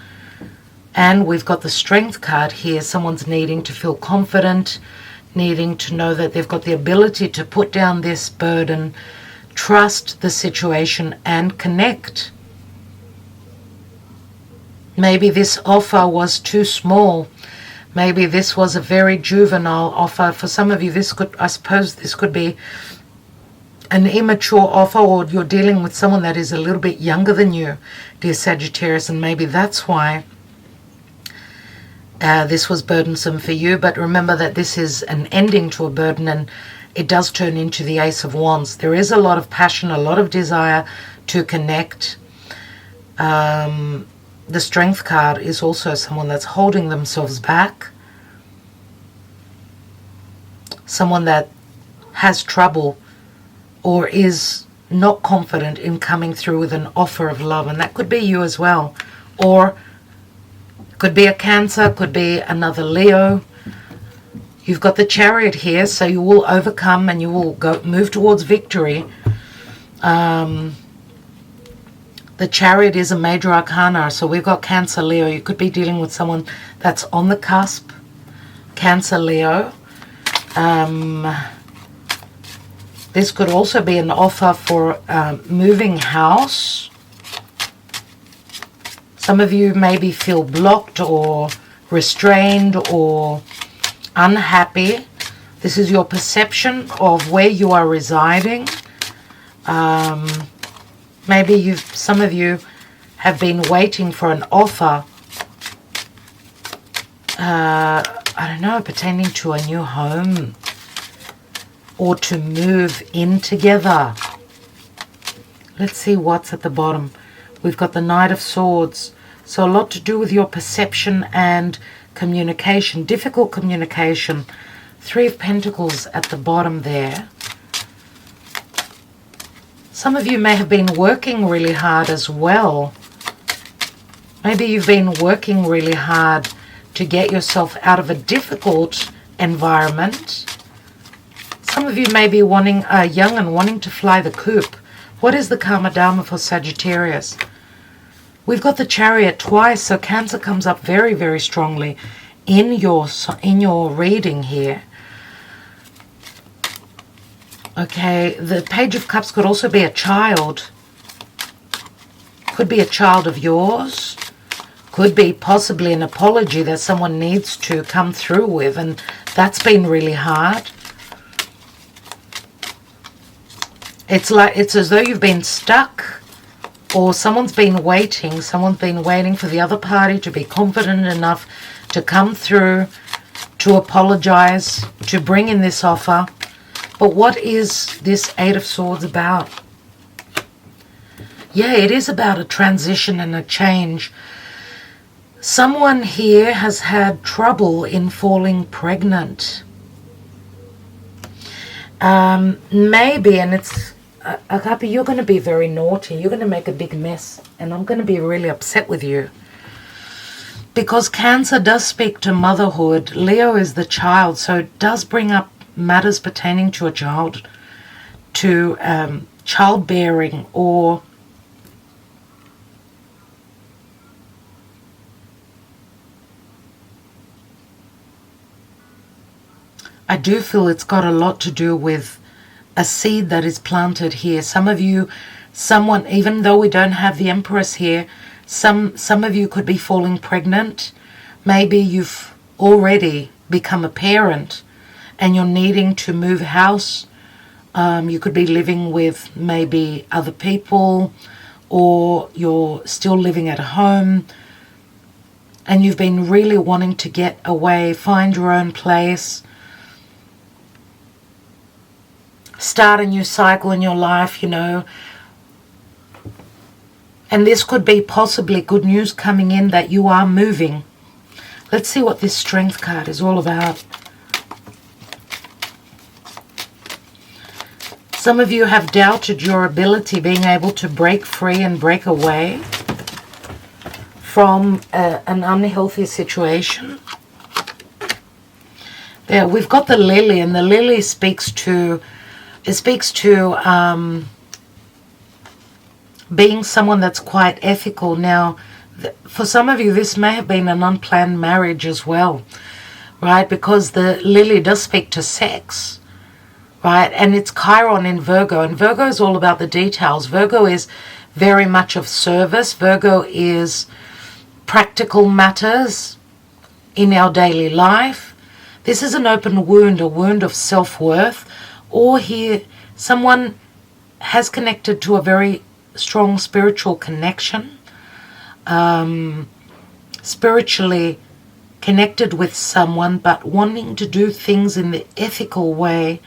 And we've got the Strength card here. Someone's needing to feel confident, needing to know that they've got the ability to put down this burden, trust the situation, and connect. Maybe this offer was too small. Maybe this was a very juvenile offer. For some of you, this could, I suppose this could be an immature offer, or you're dealing with someone that is a little bit younger than you, dear Sagittarius, and maybe that's why this was burdensome for you. But remember that this is an ending to a burden, and it does turn into the Ace of Wands. There is a lot of passion, a lot of desire to connect. The Strength card is also someone that's holding themselves back. Someone that has trouble or is not confident in coming through with an offer of love. And that could be you as well. Or could be a Cancer, could be another Leo. You've got the Chariot here, so you will overcome and you will move towards victory. The Chariot is a major arcana, so we've got Cancer, Leo. You could be dealing with someone that's on the cusp. Cancer, Leo. This could also be an offer for moving house. Some of you maybe feel blocked or restrained or unhappy. This is your perception of where you are residing. Maybe some of you have been waiting for an offer, I don't know, pertaining to a new home or to move in together. Let's see what's at the bottom. We've got the Knight of Swords. So a lot to do with your perception and communication, difficult communication. Three of Pentacles at the bottom there. Some of you may have been working really hard as well. Maybe you've been working really hard to get yourself out of a difficult environment. Some of you may be young and wanting to fly the coop. What is the Karma Dharma for Sagittarius? We've got the Chariot twice, so Cancer comes up very, very strongly in your reading here. Okay, the Page of Cups could also be a child. Could be a child of yours. Could be possibly an apology that someone needs to come through with, and that's been really hard. It's as though you've been stuck, or someone's been waiting for the other party to be confident enough to come through, to apologize, to bring in this offer. But what is this Eight of Swords about? Yeah, it is about a transition and a change. Someone here has had trouble in falling pregnant. Maybe, and it's, Agapi, you're going to be very naughty. You're going to make a big mess. And I'm going to be really upset with you. Because Cancer does speak to motherhood. Leo is the child, so it does bring up matters pertaining to a child, to childbearing, or I do feel it's got a lot to do with a seed that is planted here. Some of you, even though we don't have the Empress here, some of you could be falling pregnant. Maybe you've already become a parent and you're needing to move house. You could be living with maybe other people, or you're still living at home and you've been really wanting to get away, find your own place, start a new cycle in your life, you know. And this could be possibly good news coming in that you are moving. Let's see what this Strength card is all about. Some of you have doubted your ability, being able to break free and break away from an unhealthy situation. There, we've got the Lily, and the Lily speaks to being someone that's quite ethical. Now, for some of you, this may have been an unplanned marriage as well, right? Because the Lily does speak to sex. Right, and it's Chiron in Virgo, and Virgo is all about the details. Virgo is very much of service. Virgo is practical matters. in our daily life. This is an open wound, a wound of self-worth, or here someone has connected to a very strong spiritual connection, spiritually connected with someone, but wanting to do things in the ethical way.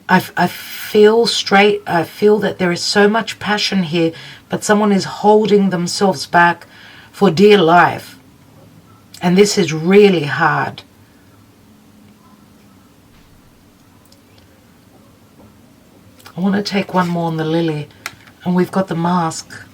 I feel that there is so much passion here, but someone is holding themselves back for dear life. And this is really hard. I want to take one more on the lily, and we've got the mask.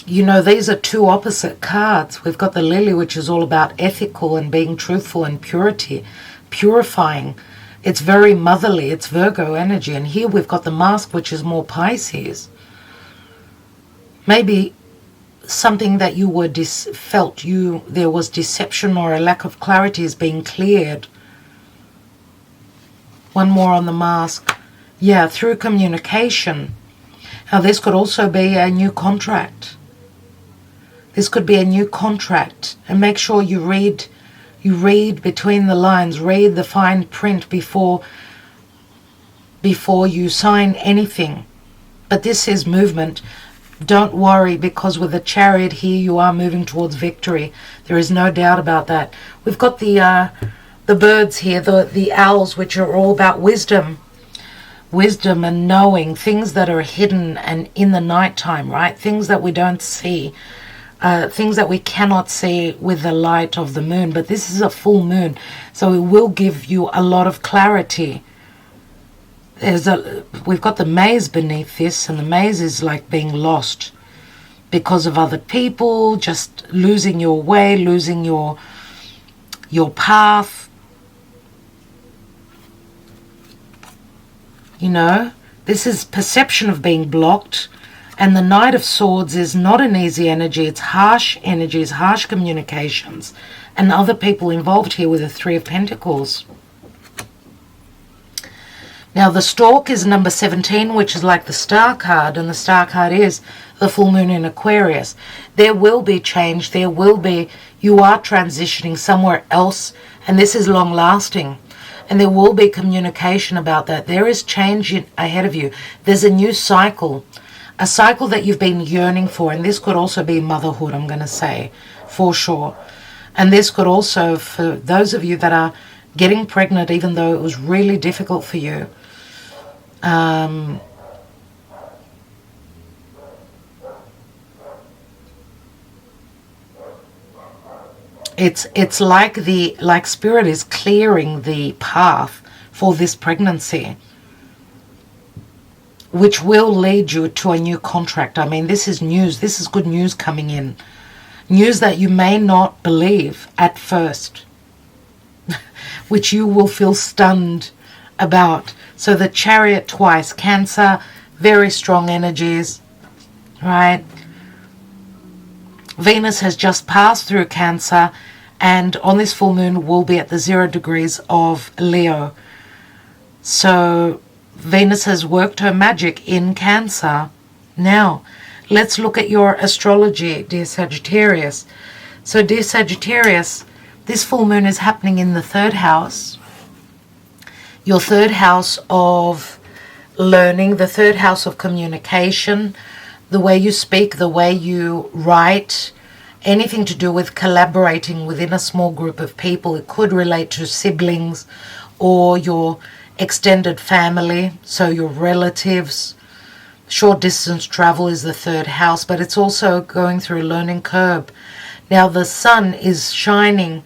You know, these are two opposite cards. We've got the lily, which is all about ethical and being truthful and purity, purifying. It's very motherly. It's Virgo energy. And here we've got the mask, which is more Pisces. Maybe something that you were there was deception or a lack of clarity is being cleared. One more on the mask. Yeah, through communication. Now this could also be a new contract. This could be a new contract, and make sure you read between the lines, read the fine print before you sign anything. But this is movement. Don't worry, because with the Chariot here, you are moving towards victory. There is no doubt about that. We've got the birds here, the owls, which are all about wisdom. Wisdom and knowing things that are hidden and in the nighttime, right? Things that we don't see. Things that we cannot see with the light of the moon. But this is a full moon, so it will give you a lot of clarity. We've got the maze beneath this, and the maze is like being lost because of other people, just losing your way, losing your path. You know, this is perception of being blocked. And the Knight of Swords is not an easy energy. It's harsh energies, harsh communications, and other people involved here with the Three of Pentacles. Now the Stork is number 17, which is like the Star card, and the Star card is the full moon in Aquarius. There will be change. You are transitioning somewhere else, and this is long lasting. And there will be communication about that. There is change ahead of you. There's a new cycle. A cycle that you've been yearning for, and this could also be motherhood, I'm going to say, for sure. And this could also, for those of you that are getting pregnant, even though it was really difficult for you, it's like Spirit is clearing the path for this pregnancy, which will lead you to a new contract. I mean, this is news. This is good news coming in. News that you may not believe at first, which you will feel stunned about. So the Chariot twice, Cancer, very strong energies, right? Venus has just passed through Cancer, and on this full moon will be at the 0 degrees of Leo. So Venus has worked her magic in Cancer. Now, let's look at your astrology, dear Sagittarius. So, dear Sagittarius, this full moon is happening in the 3rd house. Your 3rd house of learning, the 3rd house of communication, the way you speak, the way you write, anything to do with collaborating within a small group of people. It could relate to siblings or your extended family, so your relatives. Short distance travel is the 3rd house, but it's also going through a learning curve. Now the sun is shining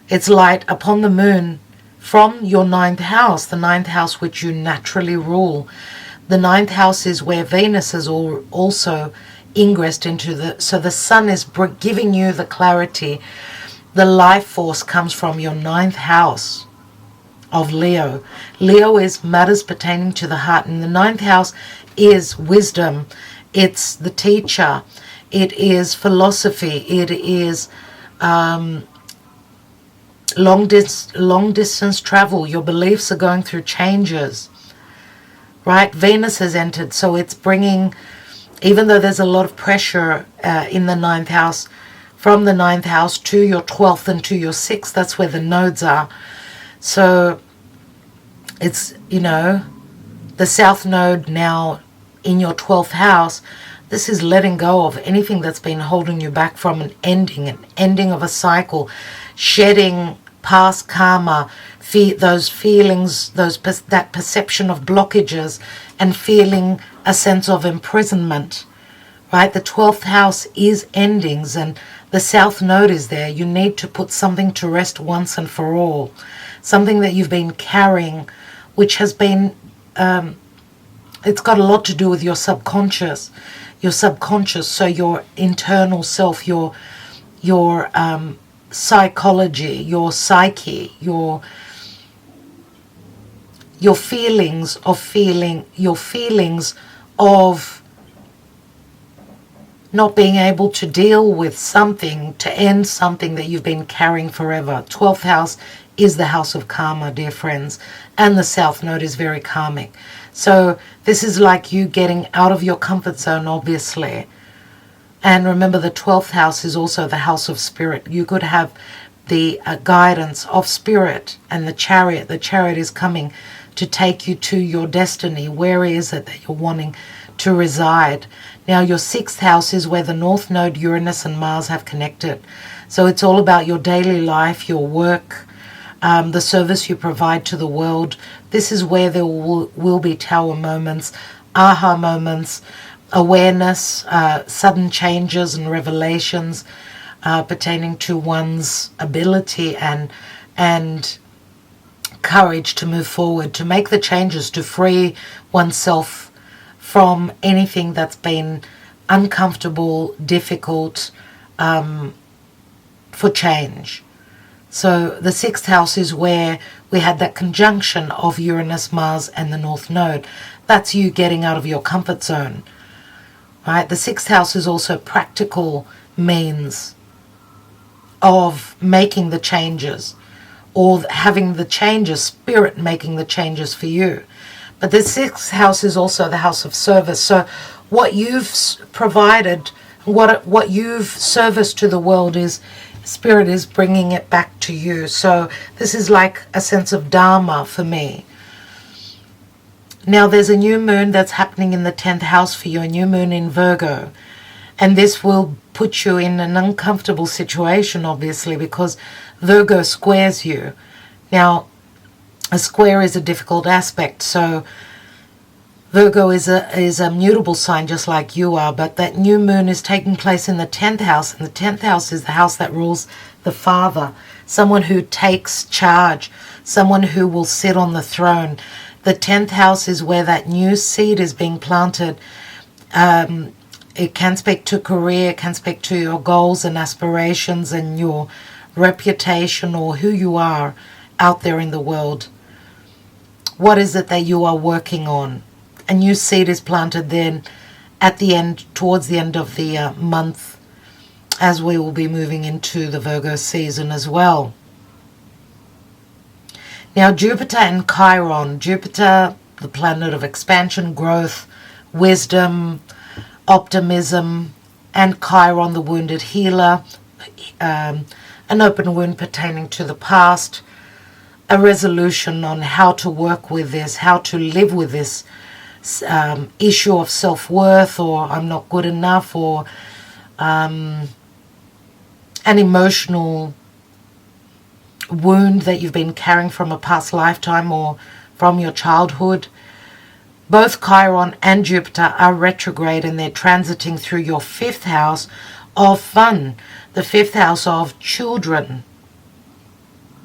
its light upon the moon from your 9th house, the 9th house which you naturally rule. The 9th house is where Venus has also ingressed into so the sun is giving you the clarity. The life force comes from your 9th house of Leo. Leo is matters pertaining to the heart, and the 9th house is wisdom. It's the teacher. It is philosophy. It is long distance travel. Your beliefs are going through changes, right? Venus has entered, so it's bringing even though there's a lot of pressure in the ninth house, from the ninth house to your 12th and to your 6th, that's where the nodes are. So it's, you know, the south node now in your 12th house. This is letting go of anything that's been holding you back from an ending of a cycle, shedding past karma, those feelings, that perception of blockages, and feeling a sense of imprisonment, right? The 12th house is endings, and the south node is there. You need to put something to rest once and for all, something that you've been carrying, which has been, it's got a lot to do with your subconscious, so your internal self, your psychology, your psyche, your feelings of not being able to deal with something, to end something that you've been carrying forever. 12th house is the house of karma, dear friends, and the south node is very karmic. So this is like you getting out of your comfort zone, obviously. And remember, the 12th house is also the house of spirit. You could have the guidance of spirit and the chariot. The chariot is coming to take you to your destiny. Where is it that you're wanting to reside? Now, your 6th house is where the north node, Uranus and Mars have connected. So it's all about your daily life, your work, the service you provide to the world. This is where there will be tower moments, aha moments, awareness, sudden changes and revelations pertaining to one's ability and courage to move forward, to make the changes, to free oneself from anything that's been uncomfortable, difficult, for change. So the 6th house is where we had that conjunction of Uranus, Mars, and the North Node. That's you getting out of your comfort zone, right? The 6th house is also practical means of making the changes, or having the changes, spirit making the changes for you. But the 6th house is also the house of service. So what you've provided, what you've serviced to the world, is spirit is bringing it back to you. So this is like a sense of dharma for me. Now there's a new moon that's happening in the 10th house for you, a new moon in Virgo. And this will put you in an uncomfortable situation, obviously, because Virgo squares you. Now, a square is a difficult aspect, so Virgo is a mutable sign just like you are, but that new moon is taking place in the 10th house, and the 10th house is the house that rules the father, someone who takes charge, someone who will sit on the throne. The 10th house is where that new seed is being planted. It can speak to career, it can speak to your goals and aspirations and your reputation, or who you are out there in the world. What is it that you are working on? A new seed is planted then at the end, towards the end of the month, as we will be moving into the Virgo season as well. Now Jupiter and Chiron, Jupiter, the planet of expansion, growth, wisdom, optimism, and Chiron, the wounded healer, an open wound pertaining to the past, a resolution on how to work with this, how to live with this issue of self-worth, or I'm not good enough, or an emotional wound that you've been carrying from a past lifetime or from your childhood. Both Chiron and Jupiter are retrograde, and they're transiting through your 5th house of fun, the 5th house of children,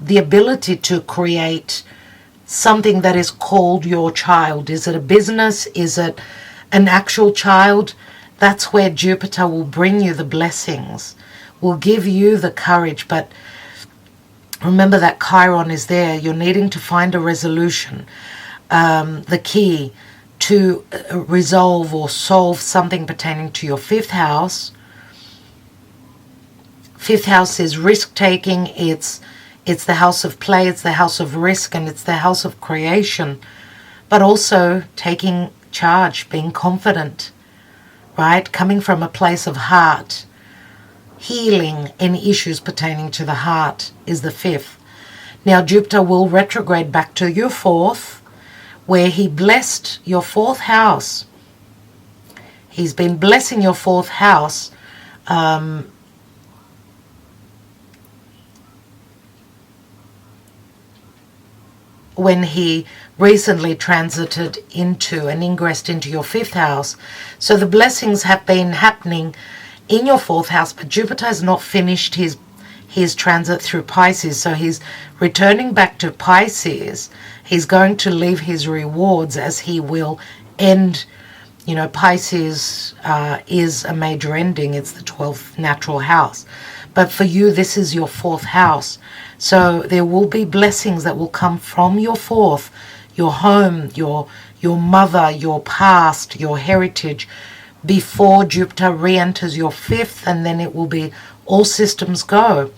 the ability to create something that is called your child. Is it a business? Is it an actual child? That's where Jupiter will bring you the blessings, will give you the courage. But remember that Chiron is there. You're needing to find a resolution, the key to resolve or solve something pertaining to your 5th house. 5th house is risk-taking. It's the house of play, it's the house of risk, and it's the house of creation, but also taking charge, being confident, right? Coming from a place of heart. Healing any issues pertaining to the heart is the 5th. Now Jupiter will retrograde back to your 4th, where he blessed your 4th house. He's been blessing your 4th house when he recently transited into and ingressed into your 5th house. So the blessings have been happening in your 4th house, but Jupiter has not finished his transit through Pisces, so he's returning back to Pisces. He's going to leave his rewards as he will end. You know, Pisces is a major ending. It's the 12th natural house. But for you, this is your 4th house. So there will be blessings that will come from your 4th, your home, your mother, your past, your heritage, before Jupiter re-enters your 5th, and then it will be all systems go.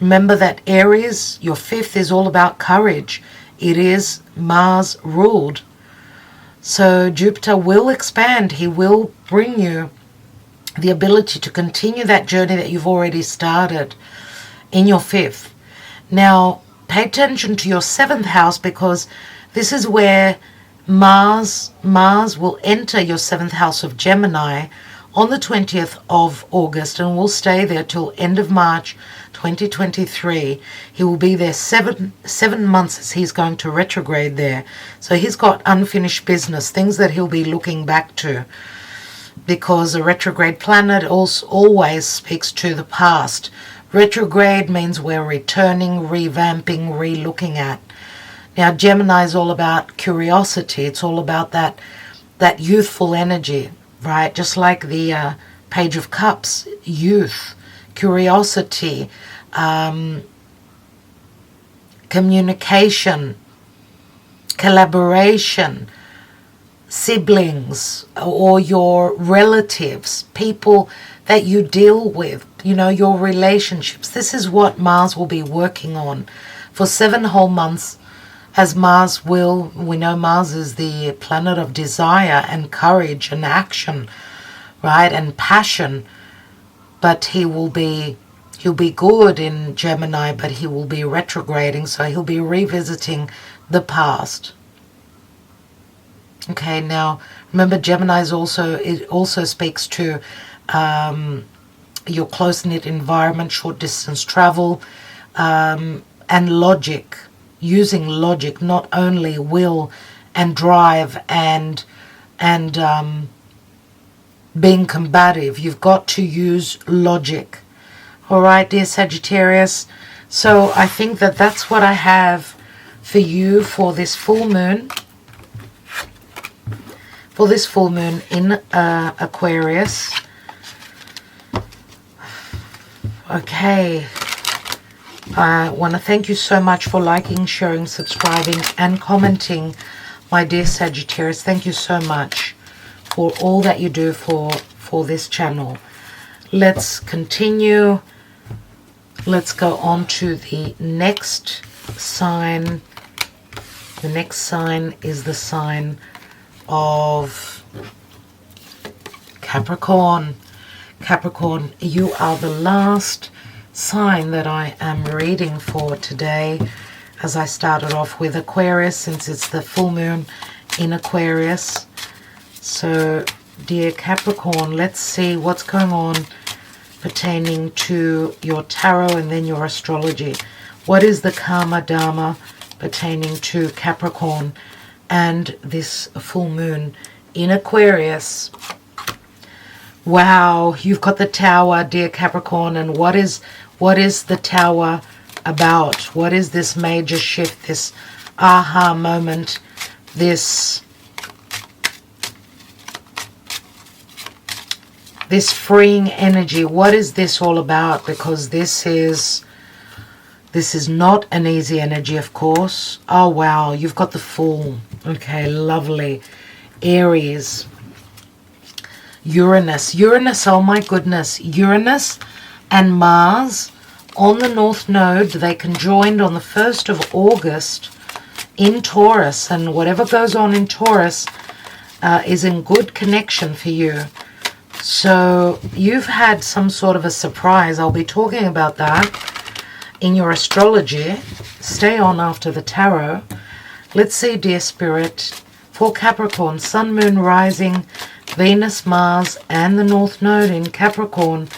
Remember that Aries, your 5th, is all about courage. It is Mars ruled. So Jupiter will expand. He will bring you the ability to continue that journey that you've already started in your 5th. Now, pay attention to your 7th house, because this is where Mars will enter your 7th house of Gemini on the 20th of August and will stay there till end of March 2023. He will be there seven months as he's going to retrograde there. So he's got unfinished business, things that he'll be looking back to, because a retrograde planet also always speaks to the past. Retrograde means we're returning, revamping, re-looking at. Now, Gemini is all about curiosity. It's all about that youthful energy, right? Just like the Page of Cups, youth, curiosity, communication, collaboration, siblings or your relatives, people that you deal with, you know, your relationships. This is what Mars will be working on for 7 whole months, as Mars will, we know Mars is the planet of desire and courage and action, right, and passion. But he'll be good in Gemini, but he will be retrograding, so he'll be revisiting the past. Okay, now remember, Gemini is it also speaks to your close-knit environment, short distance travel, and logic, using logic, not only will and drive and being combative. You've got to use logic. All right, dear Sagittarius. So I think that's what I have for you for this full moon. For this full moon in Aquarius. Okay. I want to thank you so much for liking, sharing, subscribing, and commenting, my dear Sagittarius. Thank you so much for all that you do for this channel. Let's continue. Let's go on to the next sign. The next sign is the sign of Capricorn. Capricorn, you are the last sign that I am reading for today, as I started off with Aquarius, since it's the full moon in Aquarius. So, dear Capricorn, let's see what's going on pertaining to your tarot and then your astrology. What is the karma dharma pertaining to Capricorn and this full moon in Aquarius? Wow, you've got the Tower, dear Capricorn, and what is the Tower about? What is this major shift, this aha moment, this freeing energy? What is this all about? Because this is not an easy energy, of course. Oh wow, you've got the Fool. Okay, lovely. Aries, Uranus, oh my goodness, Uranus and Mars on the North Node, they conjoined on the 1st of August in Taurus, and whatever goes on in Taurus is in good connection for you. So you've had some sort of a surprise. I'll be talking about that in your astrology. Stay on after the tarot. Let's see, dear Spirit, for Capricorn, Sun, Moon, Rising, Venus, Mars, and the North Node in Capricorn.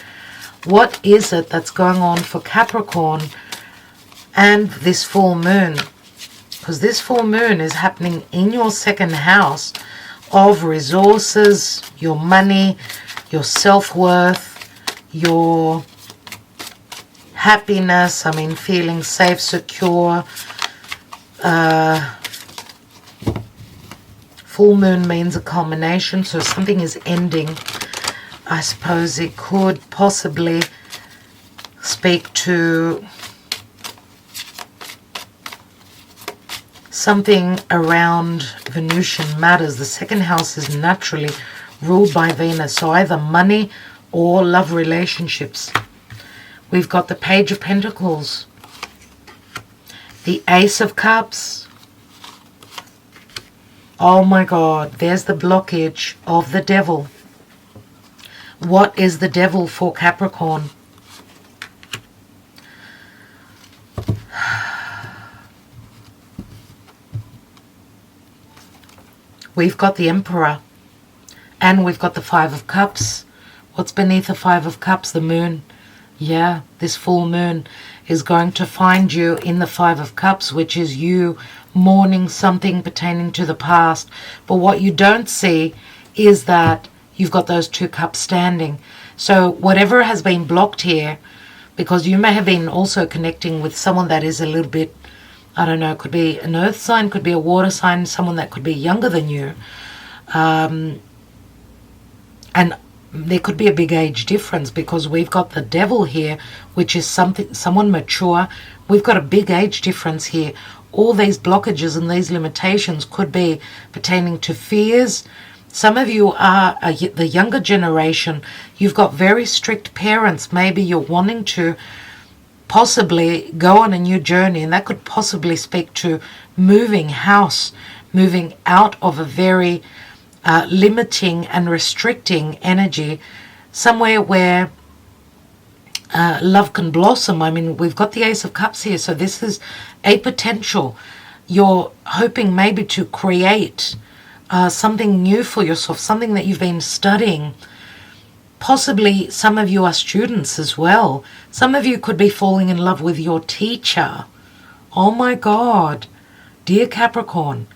What is it that's going on for Capricorn and this full moon? Because this full moon is happening in your second house of resources, your money, your self-worth, your happiness, feeling safe, secure. Full moon means a culmination, so something is ending. I suppose it could possibly speak to something around Venusian matters. The second house is naturally ruled by Venus, so either money or love relationships. We've got the Page of Pentacles, the Ace of Cups. Oh my God, there's the blockage of the devil. What is the devil for Capricorn? We've got the Emperor, and we've got the Five of Cups. What's beneath the Five of Cups? The moon. Yeah, this full moon is going to find you in the Five of Cups, which is you mourning something pertaining to the past. But what you don't see is that you've got those two cups standing. So whatever has been blocked here, because you may have been also connecting with someone that is a little bit, I don't know, could be an earth sign, could be a water sign, someone that could be younger than you. And there could be a big age difference, because we've got the devil here, which is someone mature. We've got a big age difference here. All these blockages and these limitations could be pertaining to fears. Some of you are the younger generation. You've got very strict parents. Maybe you're wanting to possibly go on a new journey, and that could possibly speak to moving house, moving out of a very limiting and restricting energy, somewhere where love can blossom. We've got the Ace of Cups here, so this is a potential. You're hoping maybe to create something new for yourself, something that you've been studying. Possibly some of you are students as well. Some of you could be falling in love with your teacher. Oh my God, dear Capricorn.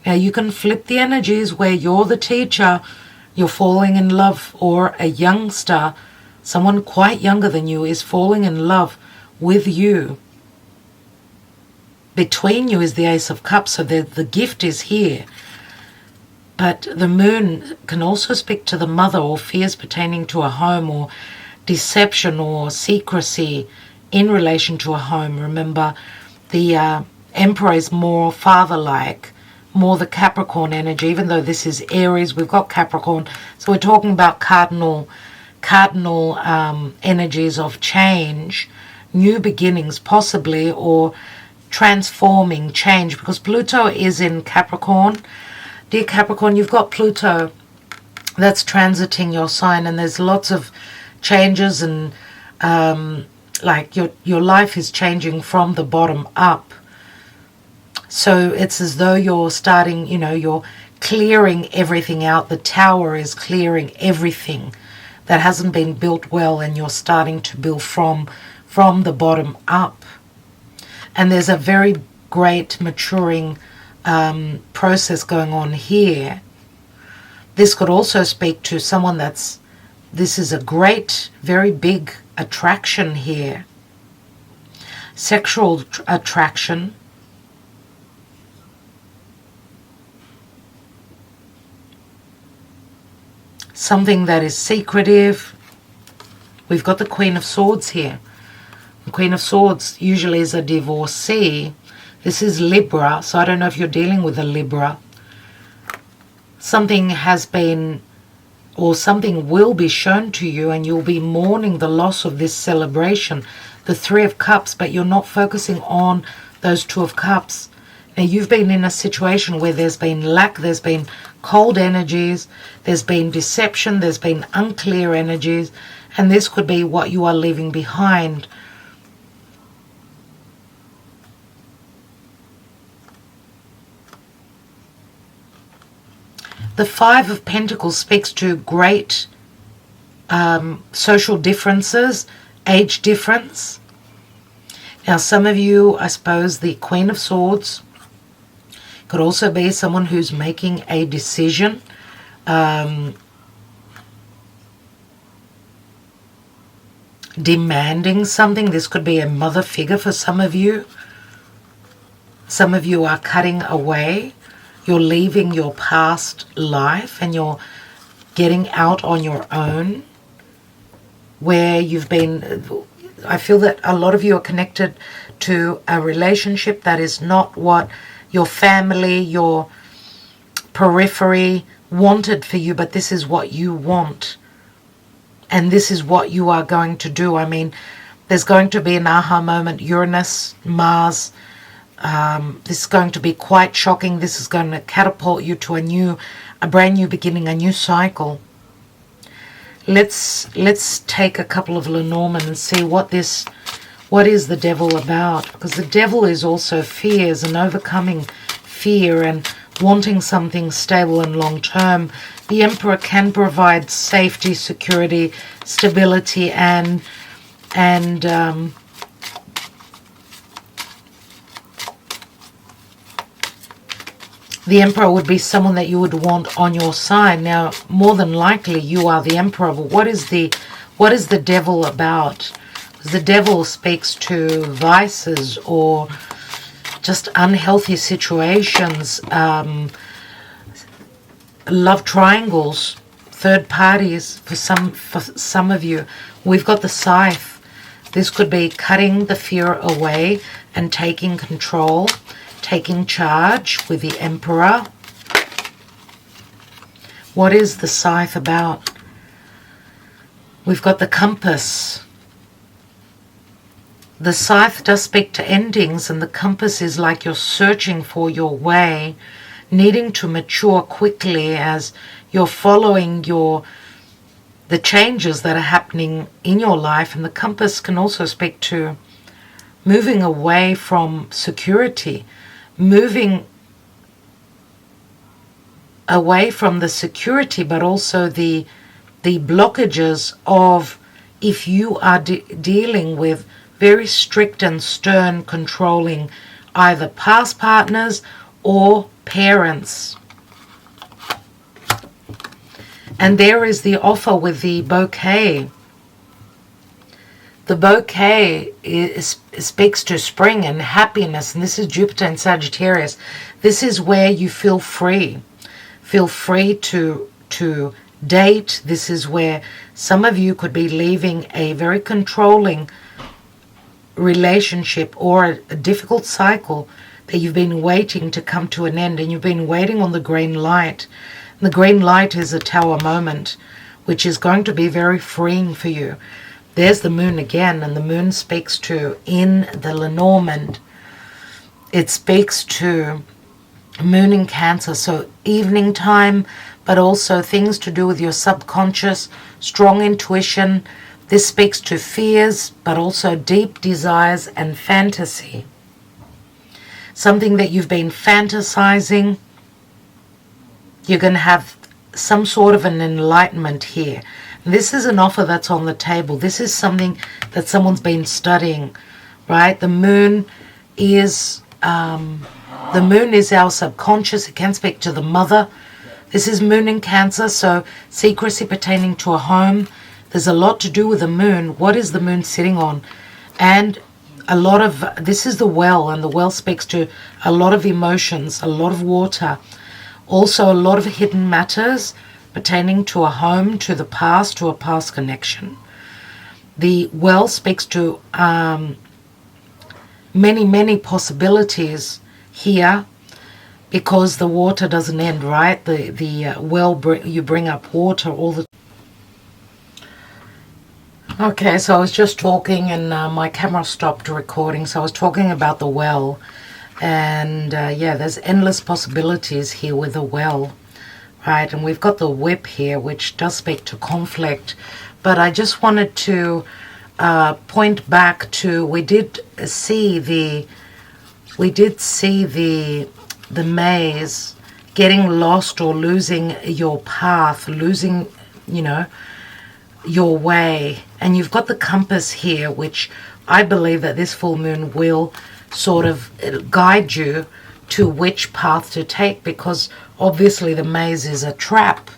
Now you can flip the energies where you're the teacher, you're falling in love, or a youngster, someone quite younger than you is falling in love with you. Between you is the Ace of Cups, so the gift is here. But the moon can also speak to the mother, or fears pertaining to a home, or deception or secrecy in relation to a home. Remember, the Emperor is more father-like, more the Capricorn energy. Even though this is Aries, we've got Capricorn. So we're talking about cardinal energies of change, new beginnings possibly, or transforming change, because Pluto is in Capricorn. Dear Capricorn, you've got Pluto that's transiting your sign, and there's lots of changes, and like your life is changing from the bottom up. So it's as though you're starting, you're clearing everything out. The tower is clearing everything that hasn't been built well, and you're starting to build from the bottom up. And there's a very great maturing process going on here. This could also speak to someone this is a great, very big attraction here. Sexual attraction. Something that is secretive. We've got the Queen of Swords here. The Queen of Swords usually is a divorcee. This is Libra, so I don't know if you're dealing with a Libra. Something has been, or something will be shown to you, and you'll be mourning the loss of this celebration. The Three of Cups, but you're not focusing on those Two of Cups. Now, you've been in a situation where there's been lack, there's been cold energies, there's been deception, there's been unclear energies, and this could be what you are leaving behind. The Five of Pentacles speaks to great social differences, age difference. Now, some of you, I suppose, the Queen of Swords could also be someone who's making a decision. Demanding something. This could be a mother figure for some of you. Some of you are cutting away. You're leaving your past life and you're getting out on your own, where you've been. I feel that a lot of you are connected to a relationship that is not what your family, your periphery wanted for you, but this is what you want. And this is what you are going to do. I mean, there's going to be an aha moment. Uranus, Mars. This is going to be quite shocking. This is going to catapult you to a brand new beginning, a new cycle. Let's take a couple of Lenormand and see what is the devil about. Because the devil is also fears and overcoming fear and wanting something stable and long term. The Emperor can provide safety, security, stability, and the Emperor would be someone that you would want on your side. Now, more than likely, you are the Emperor. But what is the devil about? The devil speaks to vices or just unhealthy situations, love triangles, third parties for some of you. We've got the Scythe. This could be cutting the fear away and taking control, taking charge with the Emperor. What is the Scythe about? We've got the Compass. The Scythe does speak to endings, and the Compass is like you're searching for your way, needing to mature quickly as you're following the changes that are happening in your life. And the Compass can also speak to moving away from security, moving away from the security, but also the blockages of if you are dealing with very strict and stern, controlling either past partners or parents. And there is the offer with the bouquet. The bouquet speaks to spring and happiness, and this is Jupiter and Sagittarius. This is where you feel free. Feel free to date. This is where some of you could be leaving a very controlling relationship or a difficult cycle that you've been waiting to come to an end, and you've been waiting on the green light. And the green light is a Tower moment, which is going to be very freeing for you. There's the moon again, and the moon speaks to, in the Lenormand, it speaks to moon in Cancer, so evening time, but also things to do with your subconscious, strong intuition. This speaks to fears, but also deep desires and fantasy. Something that you've been fantasizing, you're going to have some sort of an enlightenment here. This is an offer that's on the table. This is something that someone's been studying, right? The moon is our subconscious. It can speak to the mother. This is moon in Cancer, so secrecy pertaining to a home. There's a lot to do with the moon. What is the moon sitting on? And this is the well, and the well speaks to a lot of emotions, a lot of water. Also a lot of hidden matters pertaining to a home, to the past, to a past connection. The well speaks to many, many possibilities here, because the water doesn't end, right? The well, you bring up water all the. Okay, so I was just talking and my camera stopped recording, so I was talking about the well. And yeah, there's endless possibilities here with the well, right? And we've got the whip here, which does speak to conflict. But I just wanted to point back to, we did see the maze, getting lost or losing your path, losing, you know, your way. And you've got the compass here, which I believe that this full moon will sort of guide you to which path to take, because obviously the maze is a trap,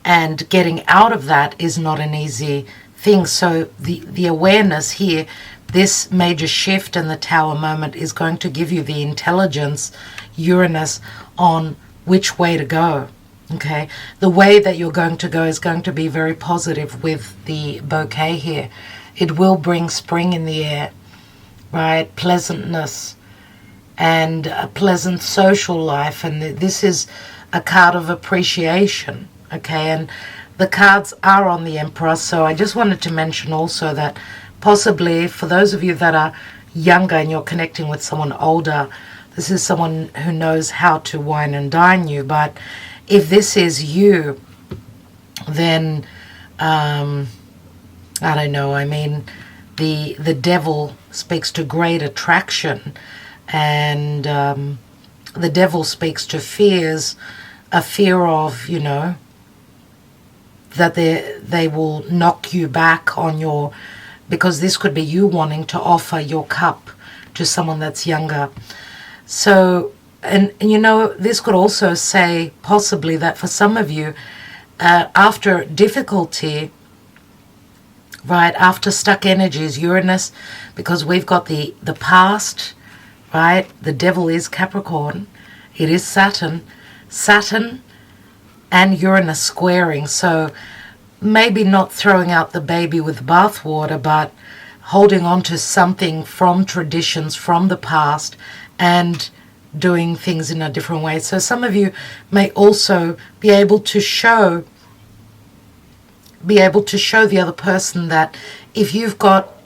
and getting out of that is not an easy thing. So the awareness here, this major shift in the Tower moment, is going to give you the intelligence, Uranus, on which way to go. Okay, the way that you're going to go is going to be very positive with the bouquet here. It will bring spring in the air, right? Pleasantness and a pleasant social life. And this is a card of appreciation, okay? And the cards are on the Emperor. So I just wanted to mention also that possibly for those of you that are younger and you're connecting with someone older, this is someone who knows how to wine and dine you. But if this is you, then I don't know, I mean, the devil speaks to great attraction, and the devil speaks to fears, a fear of, you know, that they will knock you back on your, because this could be you wanting to offer your cup to someone that's younger. So, and you know, this could also say possibly that for some of you, after difficulty, right, after stuck energies, Uranus, because we've got the past, right, the devil is Capricorn, it is Saturn and Uranus squaring. So maybe not throwing out the baby with bathwater, but holding on to something from traditions from the past and doing things in a different way. So some of you may also be able to show the other person that if you've got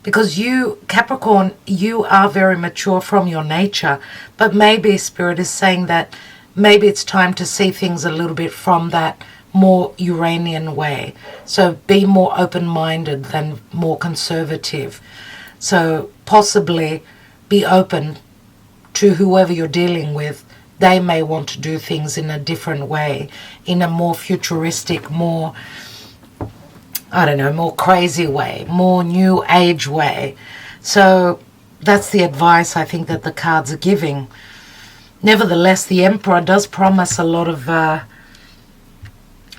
because you, Capricorn, you are very mature from your nature, but maybe Spirit is saying that maybe it's time to see things a little bit from that more Uranian way. So be more open-minded than more conservative. So possibly be open to whoever you're dealing with. They may want to do things in a different way, in a more futuristic, more, I don't know, more crazy way, more new age way. So that's the advice I think that the cards are giving. Nevertheless, the Emperor does promise a lot of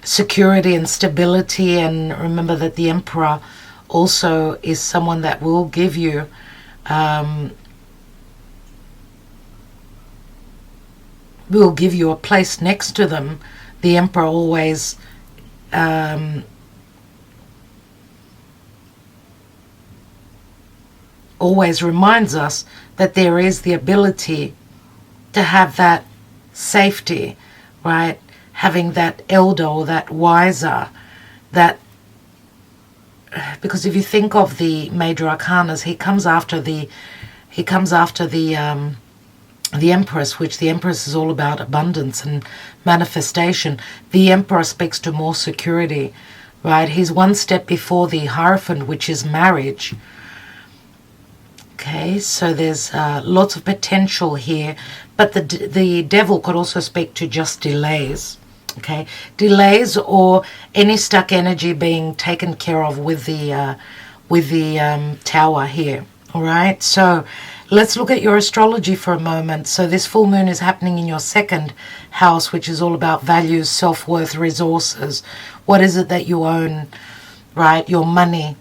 security and stability. And remember that the Emperor also is someone that will give you a place next to them. The Emperor always reminds us that there is the ability to have that safety, right? Having that elder or that wiser, that, because if you think of the major arcanas, he comes after the Empress, which the Empress is all about abundance and manifestation. The Emperor speaks to more security, right? He's one step before the Hierophant, which is marriage. Okay, so there's lots of potential here, but the devil could also speak to just delays. Okay, delays or any stuck energy being taken care of with the tower here. All right, so let's look at your astrology for a moment. So this full moon is happening in your second house, which is all about values, self-worth, resources. What is it that you own, right? Your money.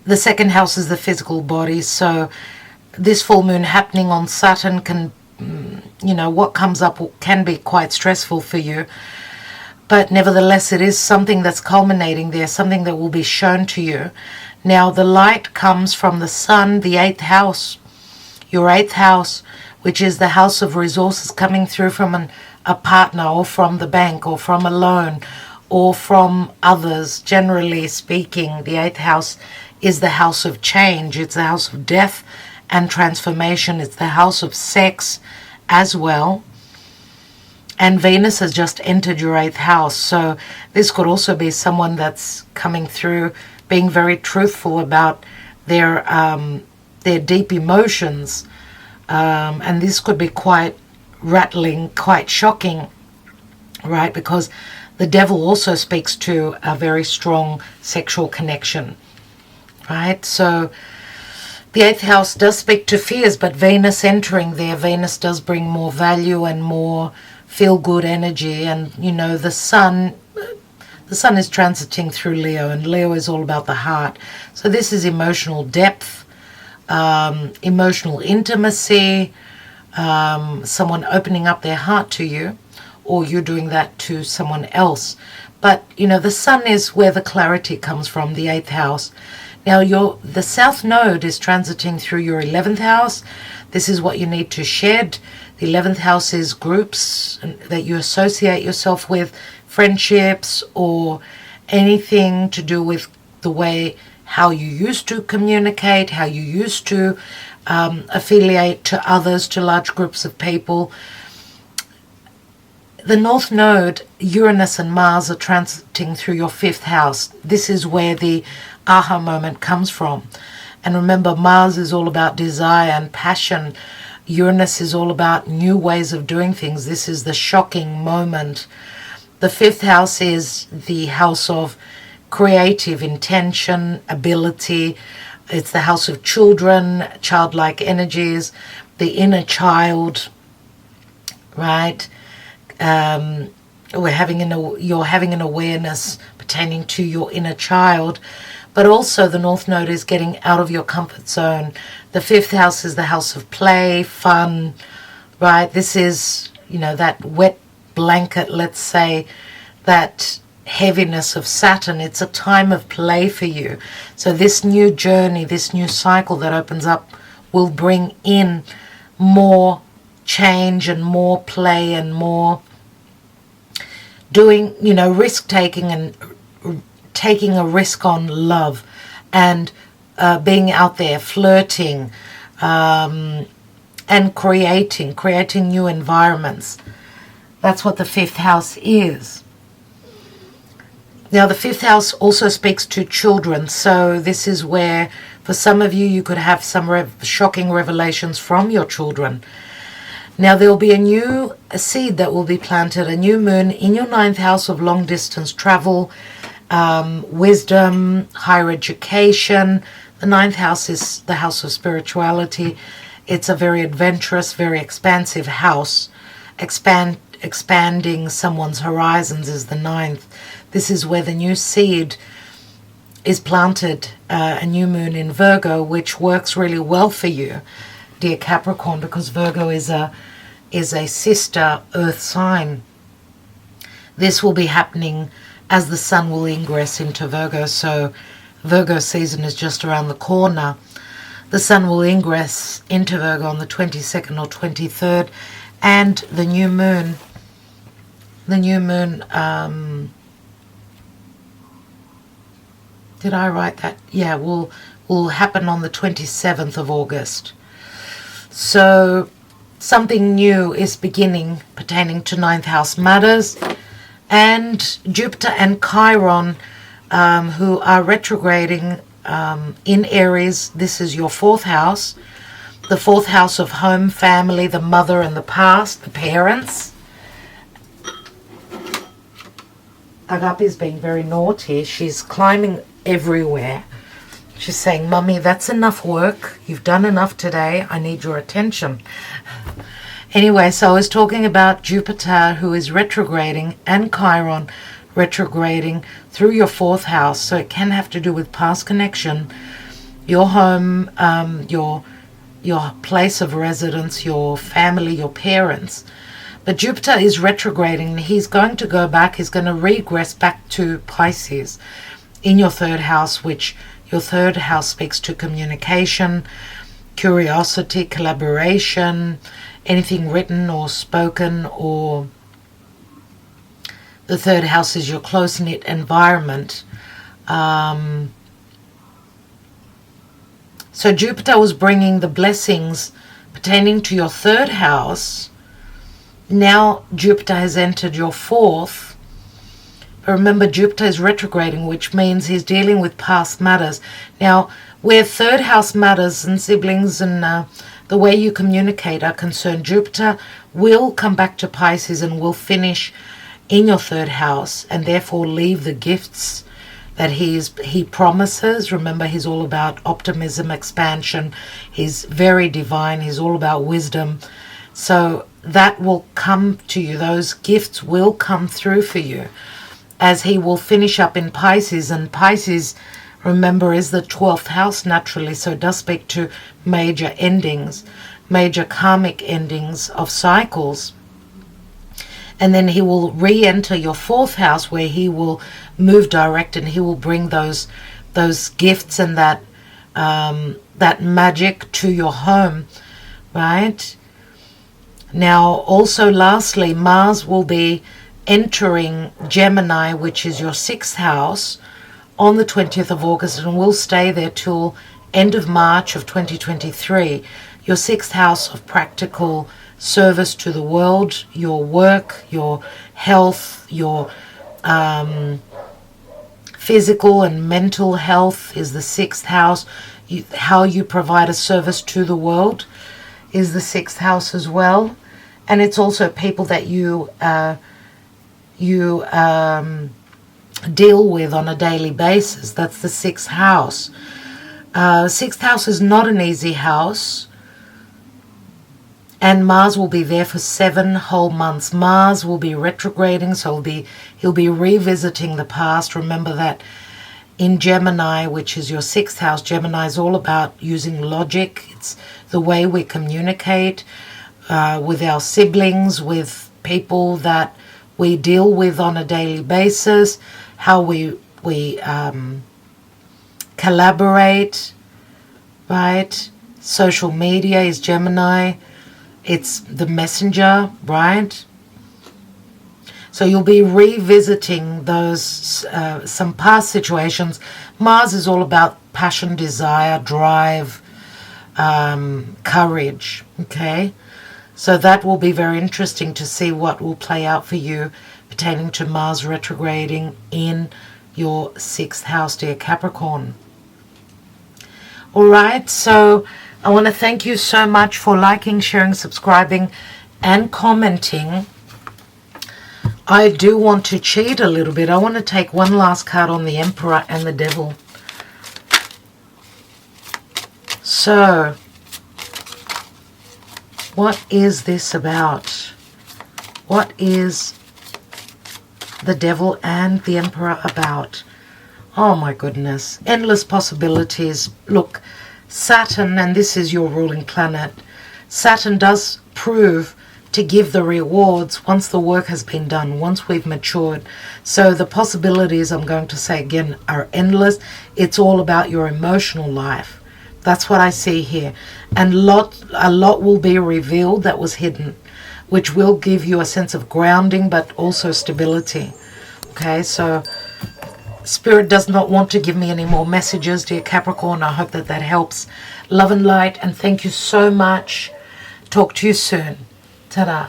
The second house is the physical body. So this full moon happening on Saturn can, you know, what comes up can be quite stressful for you. But nevertheless, it is something that's culminating there, something that will be shown to you. Now, the light comes from the sun, the 8th house, your 8th house, which is the house of resources coming through from a partner or from the bank or from a loan or from others. Generally speaking, the 8th house is the house of change. It's the house of death and transformation. It's the house of sex as well. And Venus has just entered your 8th house. So this could also be someone that's coming through being very truthful about their deep emotions. And this could be quite rattling, quite shocking, right? Because the devil also speaks to a very strong sexual connection, right? So the 8th house does speak to fears, but Venus entering there, Venus does bring more value and more feel-good energy. And, you know, the sun is transiting through Leo, and Leo is all about the heart. So this is emotional depth, emotional intimacy, someone opening up their heart to you, or you're doing that to someone else. But, you know, the sun is where the clarity comes from, the 8th house. Now, the South Node is transiting through your 11th house. This is what you need to shed. The 11th house is groups that you associate yourself with, friendships, or anything to do with the way how you used to communicate, how you used to affiliate to others, to large groups of people. The North Node, Uranus and Mars are transiting through your 5th house. This is where the aha moment comes from. And remember, Mars is all about desire and passion. Uranus is all about new ways of doing things. This is the shocking moment. The 5th house is the house of creative intention, ability. It's the house of children, childlike energies, the inner child, right? You're having an awareness pertaining to your inner child. But also the North Node is getting out of your comfort zone. The 5th house is the house of play, fun, right? This is, you know, that wet blanket, let's say, that heaviness of Saturn. It's a time of play for you. So this new journey, this new cycle that opens up will bring in more change and more play and more doing, you know, risk-taking and taking a risk on love and being out there, flirting, and creating new environments. That's what the 5th house is. Now, the 5th house also speaks to children. So this is where, for some of you, you could have some shocking revelations from your children. Now, there will be a seed that will be planted, a new moon in your 9th house of long distance travel, wisdom, higher education. The 9th house is the house of spirituality. It's a very adventurous, very expansive house. Expanding someone's horizons is the 9th. This is where the new seed is planted, a new moon in Virgo, which works really well for you, dear Capricorn, because Virgo is a sister earth sign. This will be happening as the sun will ingress into Virgo. So Virgo season is just around the corner. The sun will ingress into Virgo on the 22nd or 23rd, and the new moon did I write that? Yeah, will happen on the 27th of August. So something new is beginning pertaining to 9th house matters. And Jupiter and Chiron, who are retrograding in Aries, this is your 4th house. The 4th house of home, family, the mother and the past, the parents. Agapi's being very naughty. She's climbing everywhere. She's saying, Mummy, that's enough work. You've done enough today. I need your attention. Anyway, so I was talking about Jupiter, who is retrograding, and Chiron retrograding through your 4th house. So it can have to do with past connection, your home, your place of residence, your family, your parents. But Jupiter is retrograding. He's going to go back. He's going to regress back to Pisces in your 3rd house, which your 3rd house speaks to communication, curiosity, collaboration, anything written or spoken, or the 3rd house is your close-knit environment. So Jupiter was bringing the blessings pertaining to your third house. Now Jupiter has entered your fourth. But remember, Jupiter is retrograding, which means he's dealing with past matters. Now, where third house matters and siblings and the way you communicate are concerned, Jupiter will come back to Pisces and will finish in your third house, and therefore leave the gifts that he promises. Remember, he's all about optimism, expansion. He's very divine. He's all about wisdom. So that will come to you. Those gifts will come through for you as he will finish up in Pisces. And Pisces, remember, is the 12th house naturally, so it does speak to major endings, major karmic endings of cycles. And then he will re-enter your fourth house, where he will move direct, and he will bring those gifts and that magic to your home, right? Now, also lastly, Mars will be entering Gemini, which is your 6th house, on the 20th of August, and will stay there till end of March of 2023. Your 6th house of practical service to the world, your work, your health, your physical and mental health is the 6th house. How you provide a service to the world is the 6th house as well. And it's also people that you deal with on a daily basis. That's the 6th house. 6th house is not an easy house. And Mars will be there for 7 whole months. Mars will be retrograding, so he'll be revisiting the past. Remember that in Gemini, which is your 6th house, Gemini is all about using logic. It's the way we communicate with our siblings, with people that we deal with on a daily basis, how we collaborate, right? Social media is Gemini. It's the messenger, right? So you'll be revisiting those some past situations. Mars is all about passion, desire, drive, courage, okay? So that will be very interesting to see what will play out for you pertaining to Mars retrograding in your 6th house, dear Capricorn. All right, so I want to thank you so much for liking, sharing, subscribing, and commenting. I do want to cheat a little bit. I want to take one last card on the Emperor and the Devil. So, what is this about? What is the Devil and the Emperor about? Oh my goodness. Endless possibilities. Look, Saturn, and this is your ruling planet, Saturn does prove to give the rewards once the work has been done, once we've matured. So the possibilities, I'm going to say again, are endless. It's all about your emotional life. That's what I see here. And a lot will be revealed that was hidden, which will give you a sense of grounding, but also stability. Okay, so Spirit does not want to give me any more messages, dear Capricorn. I hope that helps. Love and light, and thank you so much. Talk to you soon. Ta-da.